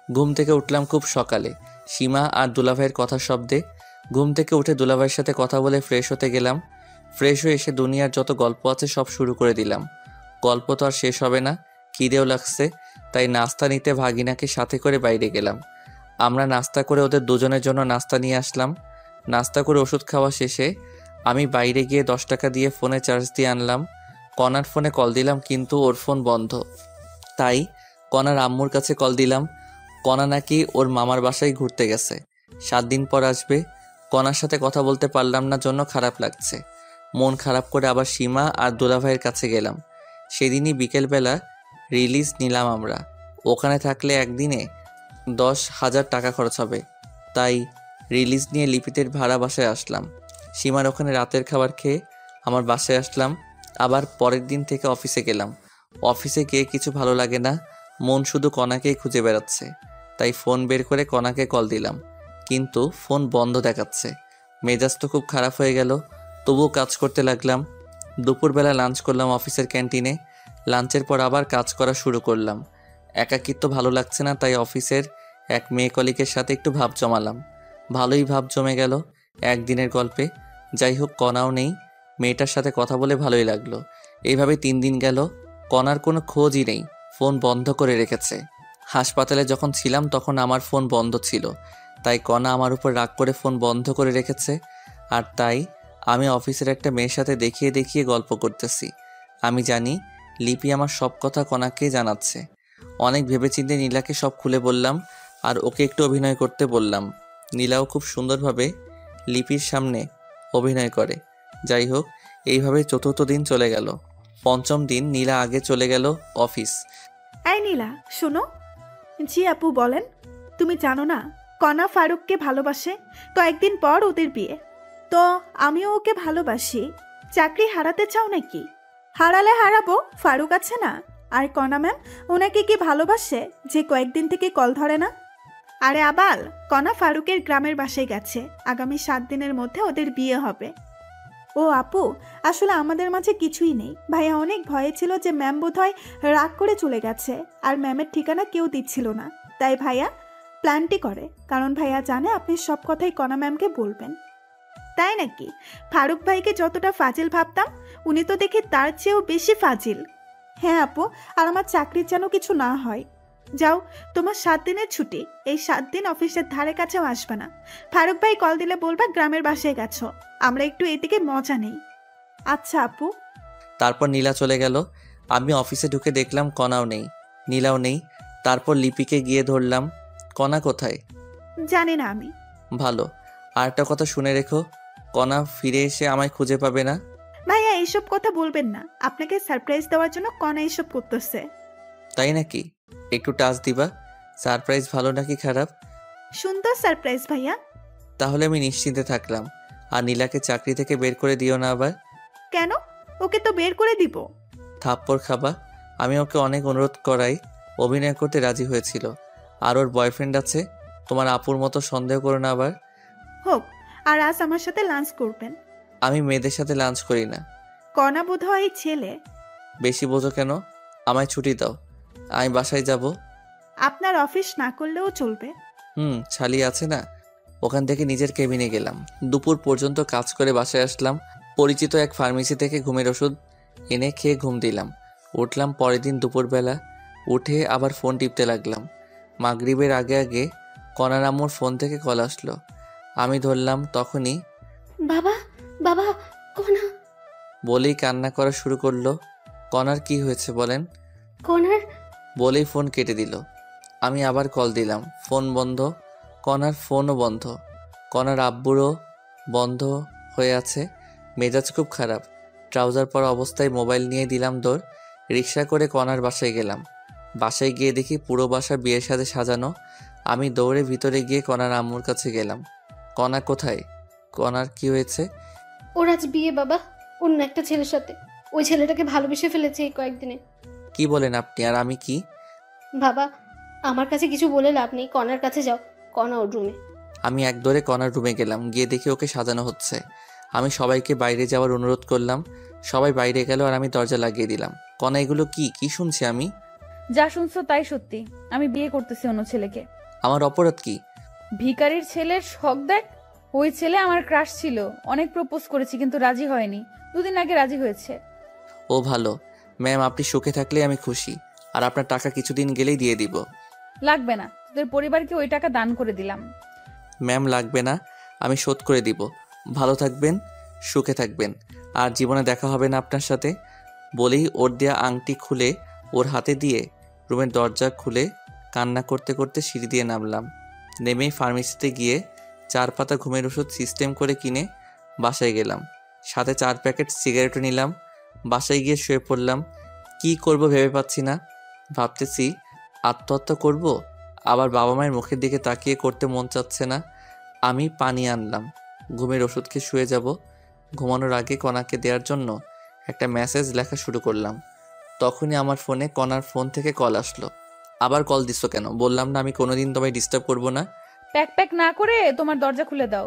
ঘুম থেকে উঠলাম খুব সকালে, সীমা আর দুলাভাইয়ের কথার শব্দে। ঘুম থেকে উঠে দুলাভাইয়ের সাথে কথা বলে ফ্রেশ হতে গেলাম। ফ্রেশ হয়ে এসে দুনিয়ার যত গল্প আছে সব শুরু করে দিলাম। গল্প তো আর শেষ হবে না, খিদেও লাগছে, তাই নাস্তা নিতে ভাগিনাকে সাথে করে বাইরে গেলাম। আমরা নাস্তা করে ওদের দুজনের জন্য নাস্তা নিয়ে আসলাম। নাস্তা করে ওষুধ খাওয়া শেষে আমি বাইরে গিয়ে 10 টাকা দিয়ে ফোনে চার্জ দিয়ে আনলাম। কণার ফোনে কল দিলাম, কিন্তু ওর ফোন বন্ধ। তাই কণার আম্মুর কাছে কল দিলাম। কণা নাকি ওর মামার বাসায় ঘুরতে গেছে, 7 দিন পর আসবে। কণার সাথে কথা বলতে পারলাম না জন্য খারাপ লাগছে। মন খারাপ করে আবার সীমা আর দুলাভাইয়ের কাছে গেলাম। সেদিনই বিকেলবেলা রিলিজ নিলাম আমরা। ওখানে থাকলে একদিনে 10,000 টাকা খরচ হবে, তাই রিলিজ নিয়ে লিপিতের ভাড়া বাসায় আসলাম। সীমার ওখানে রাতের খাবার খেয়ে আমার বাসায় আসলাম। আবার পরের দিন থেকে অফিসে গেলাম। অফিসে গিয়ে কিছু ভালো লাগে না, মন শুধু কণাকেই খুঁজে বেড়াচ্ছে। তাই ফোন বের করে কণাকে কল দিলাম, কিন্তু ফোন বন্ধ দেখাচ্ছে। মেজাজ তো খুব খারাপ হয়ে গেল, তবুও কাজ করতে লাগলাম। দুপুরবেলা লাঞ্চ করলাম অফিসের ক্যান্টিনে। লাঞ্চের পর আবার কাজ করা শুরু করলাম। একাকিত্ব ভালো লাগছে না, তাই অফিসের এক মেয়ে কলিগের সাথে একটু ভাব জমালাম। ভালোই ভাব জমে গেল একদিনের গল্পে। যাই হোক, কণাও নেই, মেয়েটার সাথে কথা বলে ভালোই লাগলো। এইভাবে 3 দিন গেল, কণার কোনো খোঁজই নেই, ফোন বন্ধ করে রেখেছে। হাসপাতালে যখন ছিলাম তখন আমার ফোন বন্ধ ছিল, তাই কণা আমার উপর রাগ করে ফোন বন্ধ করে রেখেছে। আর তাই আমি অফিসের একটা মেয়ের সাথে দেখিয়ে দেখিয়ে গল্প করতেছি। আমি জানি লিপি আমার সব কথা কণাকে জানাচ্ছে। অনেক ভেবেচিন্তে নীলাকে সব খুলে বললাম, আর ওকে একটু অভিনয় করতে বললাম। নীলাও খুব সুন্দরভাবে লিপির সামনে অভিনয় করে। যাই হোক, এইভাবে 4র্থ দিন চলে গেল। 5ম দিন নীলা আগে চলে গেল অফিস। এই নীলা, শোনো। জি আপু, বলেন। তুমি জানো না কণা ফারুককে ভালোবাসে? কয়েকদিন পর ওদের বিয়ে। তো আমিও ওকে ভালোবাসি। চাকরি হারাতে চাও নাকি? হারালে হারাবো, ফারুক আছে না। আর কণা ম্যাম ওনাকে কি ভালোবাসে যে কয়েকদিন থেকে কল ধরে না? আরে আবাল, কণা ফারুকের গ্রামের বাসায় গেছে। আগামী 7 দিনের মধ্যে ওদের বিয়ে হবে। ও আপু, আসলে আমাদের মাঝে কিছুই নেই। ভাইয়া অনেক ভয়ে ছিল যে ম্যাম বোধহয় রাগ করে চলে গেছে, আর ম্যামের ঠিকানা কেউ দিচ্ছিল না। তাই ভাইয়া প্ল্যানটি করে, কারণ ভাইয়া জানে আপনি সব কথাই কণা ম্যামকে বলবেন। তাই নাকি? ফারুক ভাইকে যতটা ফাজিল ভাবতাম, উনি তো দেখি তার চেয়েও বেশি ফাজিল। হ্যাঁ আপু, আর আমার চাকরির যেন কিছু না হয়। যাও, তোমার 7 দিনের ছুটি। এই 7 দিন অফিসের ধারে কাছেও আসবে না। ফারুক ভাই কল দিলে বলবা গ্রামের বাসায় গেছো, আমরা একটু এদিকে মজা নেই। আচ্ছা আপু। তারপর নীলা চলে গেল। আমি অফিসে ঢুকে দেখলাম কণাও নেই, নীলাও নেই। তারপর লিপিকে গিয়ে ধরলাম। কণা কোথায়? জানি না আমি। ভালো। আর একটা কথা শুনে রেখো, কণা ফিরে এসে আমায় খুঁজে পাবে না। ভাইয়া এইসব কথা বলবেন না। আপনাকে সারপ্রাইজ দেওয়ার জন্য কণা এইসব করতেছে। তাই নাকি? একটু টাচ দিবা। সারপ্রাইজ ভালো নাকি খারাপ? সুন্দর সারপ্রাইজ ভাইয়া। তাহলে আমি নিশ্চিন্তে থাকলাম। আর নীলাকে চাকরি থেকে বের করে দিও না আবার। কেন? ওকে তো বের করে দিব। থাপ্পড় খাবা। আমি ওকে অনেক অনুরোধ করাই অভিনয় করতে রাজি হয়েছিল। আর ওর বয়ফ্রেন্ড আছে। তোমার আপুর মতো সন্দেহ করো না আবার। হোক, আর আজ আমার সাথে লাঞ্চ করবেন। আমি মেয়েদের সাথে লাঞ্চ করি না। কণা বোধহয় ছেলে। বেশি বোঝো কেন? আমায় ছুটি দাও, আমি বাসায় যাব। আপনার অফিস না করলেও চলবে। ছালি আছে না, ওখান থেকে নিজের কেবিনে গেলাম। দুপুর পর্যন্ত কাজ করে বাসায় আসলাম। পরিচিত এক ফার্মেসি থেকে ঘুমের ওষুধ এনে খেয়ে ঘুম দিলাম। উঠলাম পরের দিন দুপুরবেলা। উঠে আবার ফোন টিপতে লাগলাম। মাগরিবের আগে আগে কণার আম্মুর ফোন থেকে কল আসলো। আমি ধরলাম। তখনই বাবা, বাবা, কণা। বলেই কান্না করা শুরু করলো। কণার কি হয়েছে বলেন? কণার। বলেই ফোন কেটে দিল। আমি আবার কল দিলাম, ফোন বন্ধ। কণার ফোনও বন্ধ। কণার আব্বুরও বন্ধ হয়ে আছে। মেজাজ খুব খারাপ। ট্রাউজার পরা অবস্থায় মোবাইল নিয়ে দিলাম দৌড়। রিক্সা করে কণার বাসায় গেলাম। বাসায় গিয়ে দেখি পুরো বাসা বিয়ের সাথে সাজানো। আমি দৌড়ে ভিতরে গিয়ে কণার আম্মুর কাছে গেলাম। কণা কোথায়? কণার কি হয়েছে? ওর আজ বিয়ে বাবা, অন্য একটা ছেলের সাথে। ওই ছেলেটাকে ভালোবেসে ফেলেছে এই কয়েকদিনে। কি বলেন আপনি? আর আমি কি? বাবা, আমার কাছে কিছু বলে লাভ নেই। কণার কাছে যাও, কণা ওর রুমে। আমি এক দৌড়ে কণার রুমে গেলাম। গিয়ে দেখি ওকে সাজানো হচ্ছে। আমি সবাইকে বাইরে যাওয়ার অনুরোধ করলাম। সবাই বাইরে গেল আর আমি দরজা লাগিয়ে দিলাম। কণা, এগুলো কি কি শুনছি আমি? যা শুনছো তাই সত্যি। আমি বিয়ে করতেছি অন্য ছেলেকে। আমার অপরাধ কি? ভিখারির ছেলের শখ দেখ। ওই ছেলে আমার ক্রাশ ছিল, অনেক প্রপোজ করেছি কিন্তু রাজি হয়নি। 2 দিন আগে রাজি হয়েছে। ও ভালো। ম্যাম, আপনি সুখে থাকলে আমি খুশি। আর আপনার টাকা কিছুদিন গেলেই দিয়ে দিব। লাগবে না, তোদের পরিবারকে ওই টাকা দান করে দিলাম। ম্যাম, লাগবে না, আমি শোধ করে দিব। ভালো থাকবেন, সুখে থাকবেন, আর জীবনে দেখা হবে না আপনার সাথে। বলেই ওর দেয়া আংটি খুলে ওর হাতে দিয়ে রুমের দরজা খুলে কান্না করতে করতে সিঁড়ি দিয়ে নামলাম। নেমেই ফার্মেসিতে গিয়ে 4 পাতা ঘুমের ওষুধ সিস্টেম করে কিনে বাসায় গেলাম। সাথে 4 প্যাকেট সিগারেটও নিলাম। বাসায় গিয়ে শুয়ে পড়লাম। কি করব ভেবে পাচ্ছি না। ভাবতেছি আত্মহত্যা করব, আবার বাবা মায়ের মুখের দিকে তাকিয়ে করতে মন চাচ্ছে না। আমি পানি আনলাম। ঘুমের ওষুধ খেয়ে শুয়ে যাব। ঘুমানোর আগে কণাকে দেওয়ার জন্য একটা মেসেজ লেখা শুরু করলাম। তখনই আমার ফোনে কণার ফোন থেকে কল আসলো। আবার কল দিছো কেন? বললাম না আমি কোনোদিন তোমায় ডিস্টার্ব করব না। প্যাক প্যাক না করে তোমার দরজা খুলে দাও।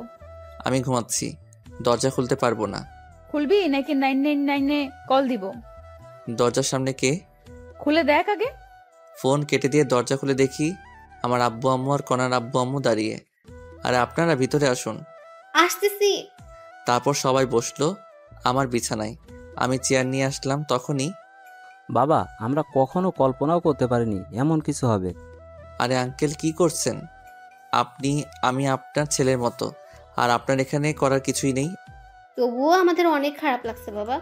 আমি ঘুমাচ্ছি, দরজা খুলতে পারবো না। খুলবি নাকি 999-এ কল দিব? দরজার সামনে কে? খুলে দেখ আগে। ফোন কেটে দিয়ে দরজা খুলে দেখি আমার আব্বু আম্মু আর কণার আব্বু আম্মু দাঁড়িয়ে। আরে আপনারা ভিতরে আসুন। আসতেছি। তারপর সবাই বসলো আমার বিছানায়। আমি চেয়ার নিয়ে আসলাম। তখনই বাবা, আমরা কখনো কল্পনাও করতে পারিনি এমন কিছু হবে। আরে আঙ্কেল কি করছেন আপনি? আমি আপনার ছেলের মতো, আর আপনার এখানে করার কিছুই নেই। তবুও আমাদের অনেক খারাপ লাগছে বাবা।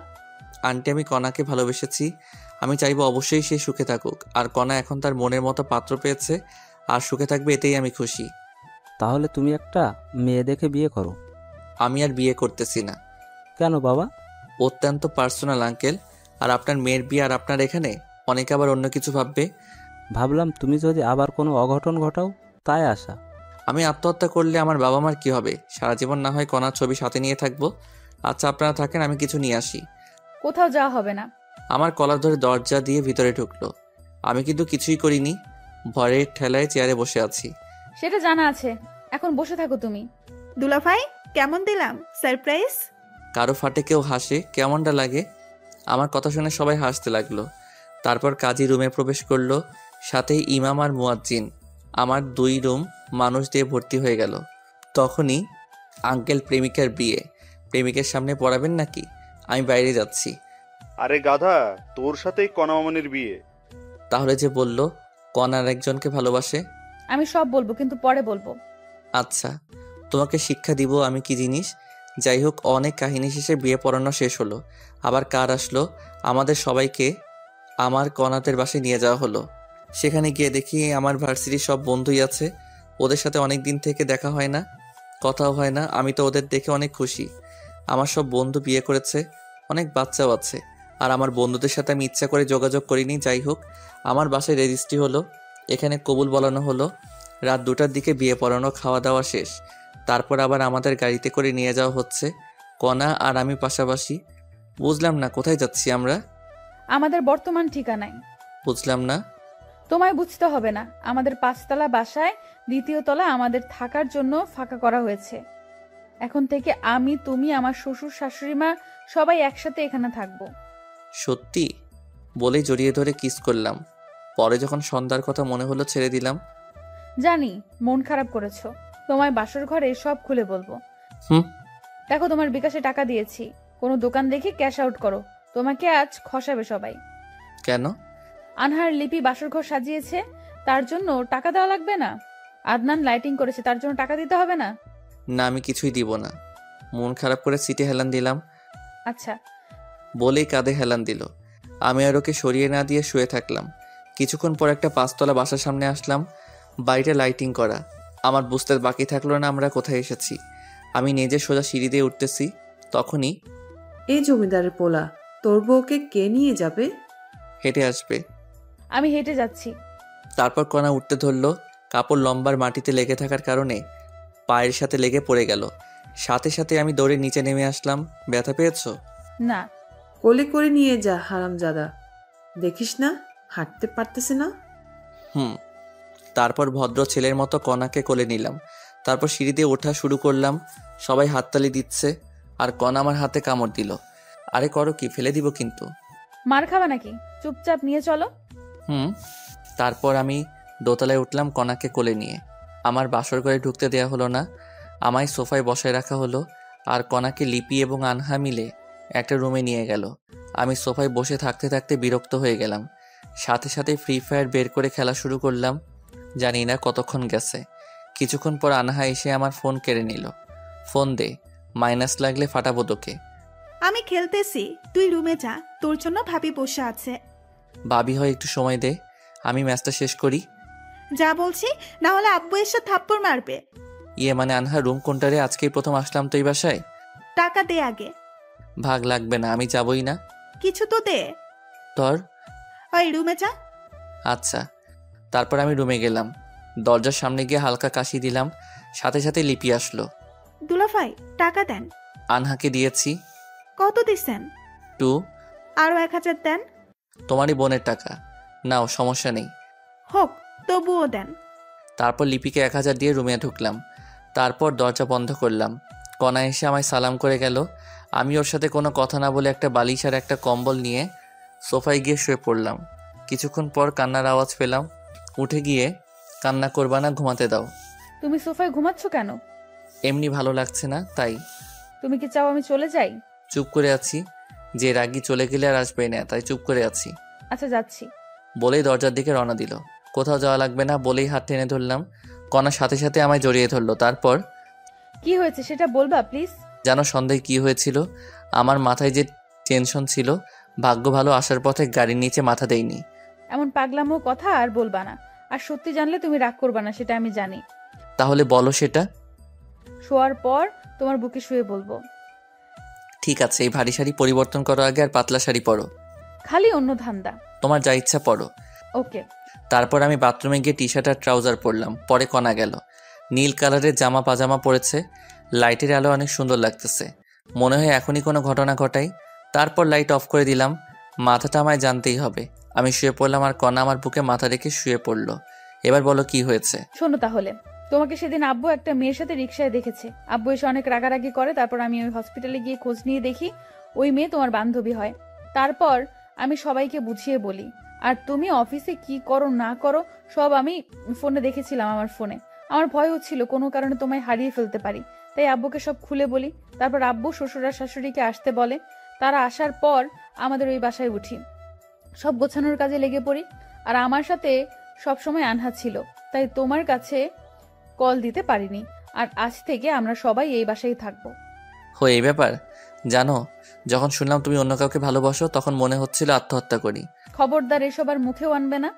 আন্টি, আমি কণাকে ভালোবেসেছি। আমি চাইবো অবশ্যই সে সুখে থাকুক। আর কণা এখন তার মনের মতো পাত্র পেয়েছে আর সুখে থাকবে, এতেই আমি খুশি। তাহলে তুমি একটা মেয়ে দেখে বিয়ে করো। আমি আর বিয়ে করতেছি না। কেন বাবা? অত্যন্ত পার্সোনাল আঙ্কেল। আর আপনার মেয়ের বিয়ে আর আপনার এখানে অনেকে আবার অন্য কিছু ভাববে। ভাবলাম তুমি যদি আবার কোনো অঘটন ঘটাও, তাই আশা। আমি আত্মহত্যা করলে আমার বাবা মার কি হবে? সারা জীবন না হয় কণার ছবি সাথে নিয়ে থাকবো। আচ্ছা আপনারা থাকেন, আমি কিছু নিয়ে আসি। কোথাও যাওয়া হবে না। আমার কলার ধরে দরজা দিয়ে ভিতরে ঢুকলো। আমি কিন্তু কিছুই করিনি, ভয়ের ঠেলায় চেয়ারে বসে আছি। সেটা জানা আছে, এখন বসে থাকো তুমি। দুলাভাই, কেমন দিলাম সারপ্রাইজ? কারো ফাটে কেউ হাসে, কেমনটা লাগে? আমার কথা শুনে সবাই হাসতে লাগলো। তারপর কাজী রুমে প্রবেশ করলো, সাথেই ইমাম আর মুয়াজ্জিন। আমার 2 রুম মানুষ দিয়ে ভর্তি হয়ে গেল। তখনই আঙ্কেল, প্রেমিকার বিয়ে, প্রেমিকের সামনে পড়াবেন নাকি? আমি বাইরে যাচ্ছি। আরে গাধা, তোর সাথেই কণা মামনির বিয়ে। তাহলে যে বলল কণার একজনকে ভালোবাসে? আমি সব বলবো, কিন্তু পরে বলবো। আচ্ছা, তোমাকে শিক্ষা দিব আমি কি জিনিস। যাই হোক, অনেক কাহিনী শেষে বিয়ে পড়ানো শেষ হলো। আবার কার আসলো, আমাদের সবাইকে আমার কণাদের বাসায় নিয়ে যাওয়া হলো। সেখানে গিয়ে দেখি আমার ভার্সিটির সব বন্ধুই আছে। ওদের সাথে অনেক দিন থেকে দেখা হয় না, কথাও হয় না। আমি তো ওদের দেখে অনেক খুশি। আমার সব বন্ধু বিয়ে করেছে, অনেক বাচ্চাও আছে। আর আমার বন্ধুদের সাথে আমি ইচ্ছা করে যোগাযোগ করিনি। যাই হোক, আমার বাসায় রেজিস্ট্রি হলো, এখানে কবুল বলানো হলো। রাত 2টার দিকে বিয়ে পড়ানো, খাওয়া দাওয়া শেষ। তারপর আবার আমাদের গাড়িতে করে নিয়ে যাওয়া হচ্ছে, কণা আর আমি পাশাপাশি। বুঝলাম না কোথায় যাচ্ছি আমরা? আমাদের বর্তমান ঠিকানায়। বুঝলাম না। তোমায় বুঝতে হবে না। আমাদের 5তলা বাসায় 2য় তলা আমাদের থাকার জন্য ফাঁকা করা হয়েছে। এখন থেকে আমি, তুমি, আমার শ্বশুর শাশুড়ি মা সবাই একসাথে এখানে থাকবো। সত্যি? বলেই জড়িয়ে ধরে কিস করলাম। পরে যখন সন্ধ্যার কথা মনে হলো ছেড়ে দিলাম। জানি মন খারাপ করেছো, তোমায় বাসর ঘরে সব খুলে বলবো। হুম। দেখো, তোমার বিকাশে টাকা দিয়েছি, কোনো দোকান দেখে ক্যাশ আউট করো। তোমাকে আজ খসাবে সবাই। কেন? আনহার লিপি বাসর ঘর সাজিয়েছে, তার জন্য টাকা দেওয়া লাগবে না? আদনান লাইটিং করেছে, তার জন্য টাকা দিতে হবে না? না, আমি কিছুই দিব না। মন খারাপ করে সিটে হেলান দিলাম। আচ্ছা। বলেই কাঁধে হেলান দিল। আমি আর ওকে সরিয়ে না দিয়ে শুয়ে থাকলাম। কিছুক্ষণ পর একটা 5তলা বাসার সামনে আসলাম। বাড়িটা লাইটিং করা। আমার বুঝতে বাকি থাকলো না আমরা কোথায় এসেছি। আমি নিজে সোজা সিঁড়ি দিয়ে উঠতেছি, তখনই এই জমিদারের পোলা, তোর বউকে কে নিয়ে যাবে? হেঁটে আসবে। আমি হেঁটে যাচ্ছি। তারপর কণা উঠতে ধরলো। কাপড় লম্বার মাটিতে লেগে থাকার কারণে পায়ের সাথে লেগে পড়ে গেল। সাথে সাথে আমি দৌড়ে নিচে নেমে আসলাম। ব্যথা পেয়েছো? না। কোলে করে নিয়ে যা হারামজাদা, দেখিস না হাঁটতে পারতেছে না। হুম। তারপর ভদ্র ছেলের মতো কণাকে কোলে নিলাম। তারপর সিঁড়ি দিয়ে ওঠা শুরু করলাম। সবাই হাততালি দিচ্ছে, আর কণা আমার হাতে কামড় দিল। আরে করো কি, ফেলে দিব কিন্তু। মার খাবা নাকি? চুপচাপ নিয়ে চলো। হুম। তারপর আমি দোতলায় উঠলাম কণাকে কোলে নিয়ে। আমার বাসর ঘরে ঢুকতে দেওয়া হলো না, আমায় সোফায় বসায় রাখা হলো। আর কণাকে লিপি এবং আনহা মিলে একটা রুমে নিয়ে গেল। আমি সোফায় বসে থাকতে থাকতে বিরক্ত হয়ে গেলাম। সাথে সাথে ফ্রি ফায়ার বের করে খেলা শুরু করলাম। জানি না কতক্ষণ গেছে। কিছুক্ষণ পর আনহা এসে আমার ফোন কেড়ে নিল। ফোন দে, মাইনাস লাগলে ফাটাবো তোকে। আমি খেলতেছি, তুই রুমে যা, তোর জন্য ভাবি বসে আছে। ভাবি হয় একটু সময় দে, আমি ম্যাচটা শেষ করি। যা বলছি, না হলে আব্বু এসে থাপ্পড় মারবে। ইয়ে মানে আনহা, রুম কোনটারে? আজকেই প্রথম আসলাম তো এই বাসায়। টাকা দে আগে। ভাগ লাগবে না, আমি যাবই না। কিছু তো দে। তোর ওই রুমে যা। আচ্ছা। তারপর আমি রুমে গেলাম। দরজার সামনে গিয়ে হালকা কাশি দিলাম, সাথে সাথে লিপি আসলো। দুলাভাই টাকা দেন। আনহাকে দিয়েছি। কত দিচ্ছেন? 2। আরো 1000 দেন। তোমারই বোনের টাকা, নাও, সমস্যা নেই। হোক, তবুও দেন। তারপর লিপিকে 1000 দিয়ে রুমে ঢুকলাম। তারপর দরজা বন্ধ করলাম। কণা এসে আমায় সালাম করে গেল। আমি ওর সাথে কোনো কথা না বলে একটা বালিশ আর একটা কম্বল নিয়ে সোফায় গিয়ে শুয়ে পড়লাম। কিছুক্ষণ পর কান্নার আওয়াজ পেলাম। উঠে গিয়ে, কান্না করবা না, ঘুমাতে দাও। তুমি সোফায় ঘুমাচ্ছ কেন? এমনি ভালো লাগছে না, তাই। তুমি কি চাও আমি চলে যাই? চুপ করে আছি, যে রাগী চলে গেলে আর আসবে না, তাই চুপ করে আছি। আচ্ছা, যাচ্ছি। বলেই দরজার দিকে রওনা দিল। কোথাও যাওয়া লাগবে না বলেই হাত টেনে ধরলাম। কণার সাথে সাথে আমায় জড়িয়ে ধরলো। তারপর, কি হয়েছে সেটা বলবা প্লিজ? জানো সন্ধ্যায় কি হয়েছিল? আমার মাথায় যে টেনশন ছিল, ভাগ্য ভালো আসার পথে গাড়ির নিচে মাথা দেইনি। এমন পাগলামো কথা আর বলবা না। আর সত্যি জানলে তুমি রাগ করবা না, সেটা আমি জানি। তাহলে বলো সেটা। শোয়ার পর তোমার বুকে শুয়ে বলবো। ঠিক আছে, এই ভারী শাড়ি পরিবর্তন করো আগে, আর পাতলা শাড়ি পরো। খালি অন্য ধান্দা। তোমার যা ইচ্ছা পরো। ওকে। তারপর আমি বাথরুমে গিয়ে টি শার্ট আর ট্রাউজার পরলাম। পরে কণা গেল। নীল কালারের জামা পাজামা পরেছে। লাইটের আলো অনেক সুন্দর লাগতেছে, মনে হয় এখনই কোনো ঘটনা ঘটাই। তারপর লাইট অফ করে দিলাম। মাথাটা আমায় জানতেই হবে। আমি শুয়ে পড়লাম আর কণা আমার বুকে মাথা রেখে শুয়ে পড়লো। এবার বলো কি হয়েছে। শোনো তাহলে, তোমাকে সেদিন আব্বু একটা মেয়ের সাথে রিকশায় দেখেছে। আব্বু এসে অনেক রাগারাগি করে। তারপর আমি ওই হসপিটালে গিয়ে খোঁজ নিয়ে দেখি ওই মেয়ে তোমার বান্ধবী হয়। তারপর আমি সবাইকে বুঝিয়ে বলি। আর তুমি অফিসে কি করো না করো সব আমি ফোনে দেখেছিলাম। আমার ফোনে আমার ভয় হচ্ছিল কোনো কারণে তোমায় হারিয়ে ফেলতে পারি, তাই আব্বুকে সব খুলে বলি। তারপর আব্বু শ্বশুর আর শাশুড়িকে আসতে বলে। তারা আসার পর আমাদের ওই বাসায় উঠি, সব গোছানোর কাজে লেগে পড়ি। আর আমার সাথে সবসময় আনহা ছিল, তাই তোমার কাছে কল দিতে পারিনি। আর আজ থেকে আমরা সবাই এই বাসায় থাকবো। এই ব্যাপার। জানো, যখন শুনলাম তুমি অন্য কাউকে ভালোবাসো, তখন মনে হচ্ছিল আত্মহত্যা করি। খবরদার এসব আর মুখেও আনবে না।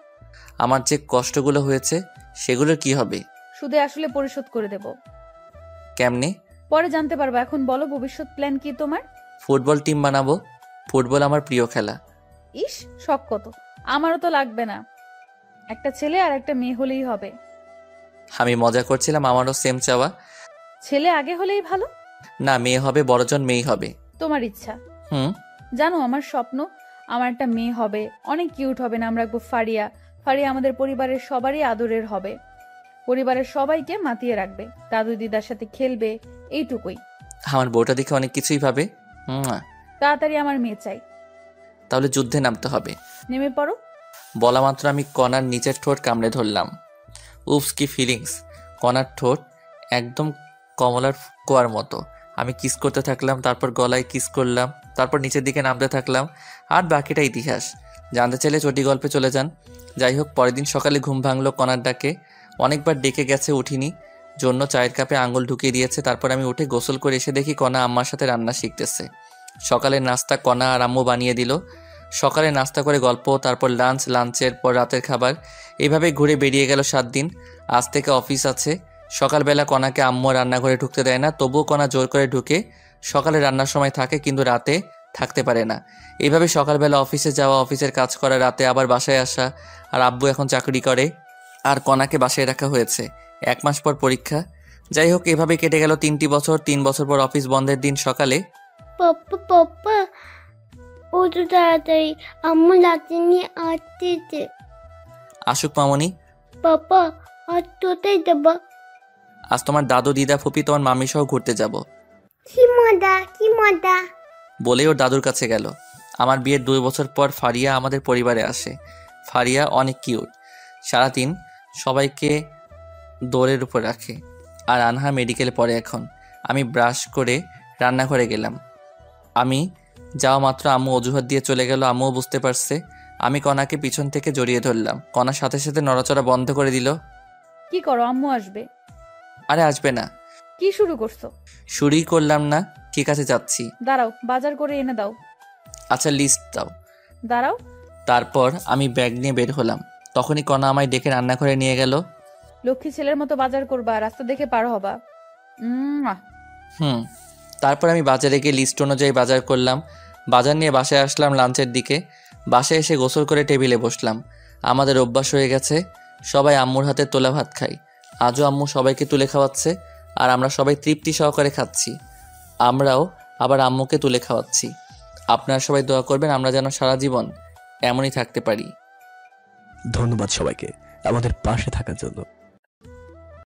আমার যে কষ্টগুলো হয়েছে সেগুলোর কি হবে? সুদে আসলে পরিশোধ করে দেব। কেমনে? পরে জানতে পারবো। এখন বলো ভবিষ্যৎ প্ল্যান কি তোমার? ফুটবল টিম বানাবো। ফুটবল আমার প্রিয় খেলা। ইস, শখ কত! আমারও তো লাগবে না, একটা ছেলে আর একটা মেয়ে হলেই হবে। আমি মজা করছিলাম, আমারও সেম চাওয়া। ছেলে আগে হলেই ভালো। না, মেয়ে হবে, বড়জন মেয়ে হবে। তোমার ইচ্ছা। জানো আমার স্বপ্ন আমার একটা মেয়ে হবে, অনেক কিউট হবে। নাম রাখবো ফারিয়া। ফারিয়া আমাদের পরিবারের সবারই আদরের হবে, পরিবারের সবাইকে মাতিয়ে রাখবে, দাদু দিদার সাথে খেলবে, এইটুকুই। আমার বউটা দেখে অনেক কিছুই ভাবে। তাড়াতাড়ি আমার মেয়ে চাই। তাহলে যুদ্ধে নামতে হবে। নেমে পড়ো। বলা মাত্র আমি কণার নিচের ঠোঁট কামড়ে ধরলাম। উফস, কি ফিলিংস! কণার ঠোঁট একদম কমলার কোয়ার মতো। আমি কিস করতে থাকলাম, তারপর গলায় কিস করলাম, তারপর নিচের দিকে নামতে থাকলাম। আর বাকিটা ইতিহাস। জানতে চাইলে চটি গল্পে চলে যান। যাই হোক, পরের দিন সকালে ঘুম ভাঙলো কণার ডাকে। অনেকবার ডেকে গেছে, উঠিনি, জন্য চায়ের কাপে আঙুল ঢুকিয়ে দিয়েছে। তারপর আমি উঠে গোসল করে এসে দেখি কণা আম্মার সাথে রান্না শিখতেছে। সকালের নাস্তা কণা আর আম্মু বানিয়ে দিল। সকালে নাস্তা করে গল্প, তারপর লাঞ্চ, লাঞ্চের পর রাতের খাবার। এইভাবে ঘুরে বেরিয়ে গেল 7 দিন। আজ থেকে অফিস আছে। সকালবেলা কণাকে আম্মু রান্নাঘরে ঢুকতে দেয় না, তবুও কণা জোর করে ঢুকে। সকালে রান্নার সময় থাকে, কিন্তু রাতে থাকতে পারে না। এইভাবে সকালবেলা অফিসে যাওয়া, অফিসের কাজ করা, রাতে আবার বাসায় আসা। আর আব্বু এখন চাকরি করে, আর কণাকে বাসায় রাখা হয়েছে। 1 মাস পর পরীক্ষা। যাই হোক, এভাবে কেটে গেল 3টি বছর। 3 বছর পর অফিস বন্ধের দিন সকালে, পাপ্পা ও তো তাড়াতাড়ি, আম্মু লাঠি নিয়ে আসতেছে। আসুক মামনি। পাপ্পা আজ কোথায় যাবা? আজ তোমার দাদু, দিদা, ফুপি, তোমার মামি সহ ঘুরতে যাব। কি মজা, কি মজা! বলে ওর দাদুর কাছে গেল। আমার বিয়ের 2 বছর পর ফারিয়া আমাদের পরিবারে আসে। ফারিয়া অনেক কিউট, সারাদিন সবাইকে দৌড়ের উপর রাখে। আর আনহা মেডিকেলে পড়ে এখন। আমি ব্রাশ করে রান্নাঘরে গেলাম। আমি যাওয়া মাত্র আম্মু অজুহাত দিয়ে চলে গেল। আম্মুও বুঝতে পারছে। আমি কণাকে পিছন থেকে জড়িয়ে ধরলাম। কণার সাথে সাথে নড়াচড়া বন্ধ করে দিল। কি করো? আম্মু আসবে। আরে আসবে না। কি শুরু করছো? শুরুই করলাম না। ঠিক আছে, যাচ্ছি। দাঁড়াও, বাজার করে এনে দাও। আচ্ছা, লিস্ট দাও। দাঁড়াও। তারপর আমি ব্যাগ নিয়ে বের হলাম। তখনই কণা আমায় ডেকে রান্নাঘরে নিয়ে গেল। লক্ষ্মী ছেলের মতো বাজার করবা, রাস্তা দেখে পার হবা। তারপর আমি বাজারে গিয়ে লিস্ট অনুযায়ী বাজার করলাম। বাজার নিয়ে বাসায় আসলাম লাঞ্চের দিকে। বাসায় এসে গোসল করে টেবিলে বসলাম। আমাদের অভ্যাস হয়ে গেছে সবাই আম্মুর হাতে তোলা ভাত খাই। আজও আম্মু সবাইকে তুলে খাওয়াচ্ছে, আর আমরা সবাই তৃপ্তি সহকারে খাচ্ছি। আমরাও আবার আম্মুকে তুলে খাওয়াচ্ছি। আপনারা সবাই দোয়া করবেন আমরা যেন সারা জীবন এমনই থাকতে পারি। ধন্যবাদ সবাইকে আমাদের পাশে থাকার জন্য।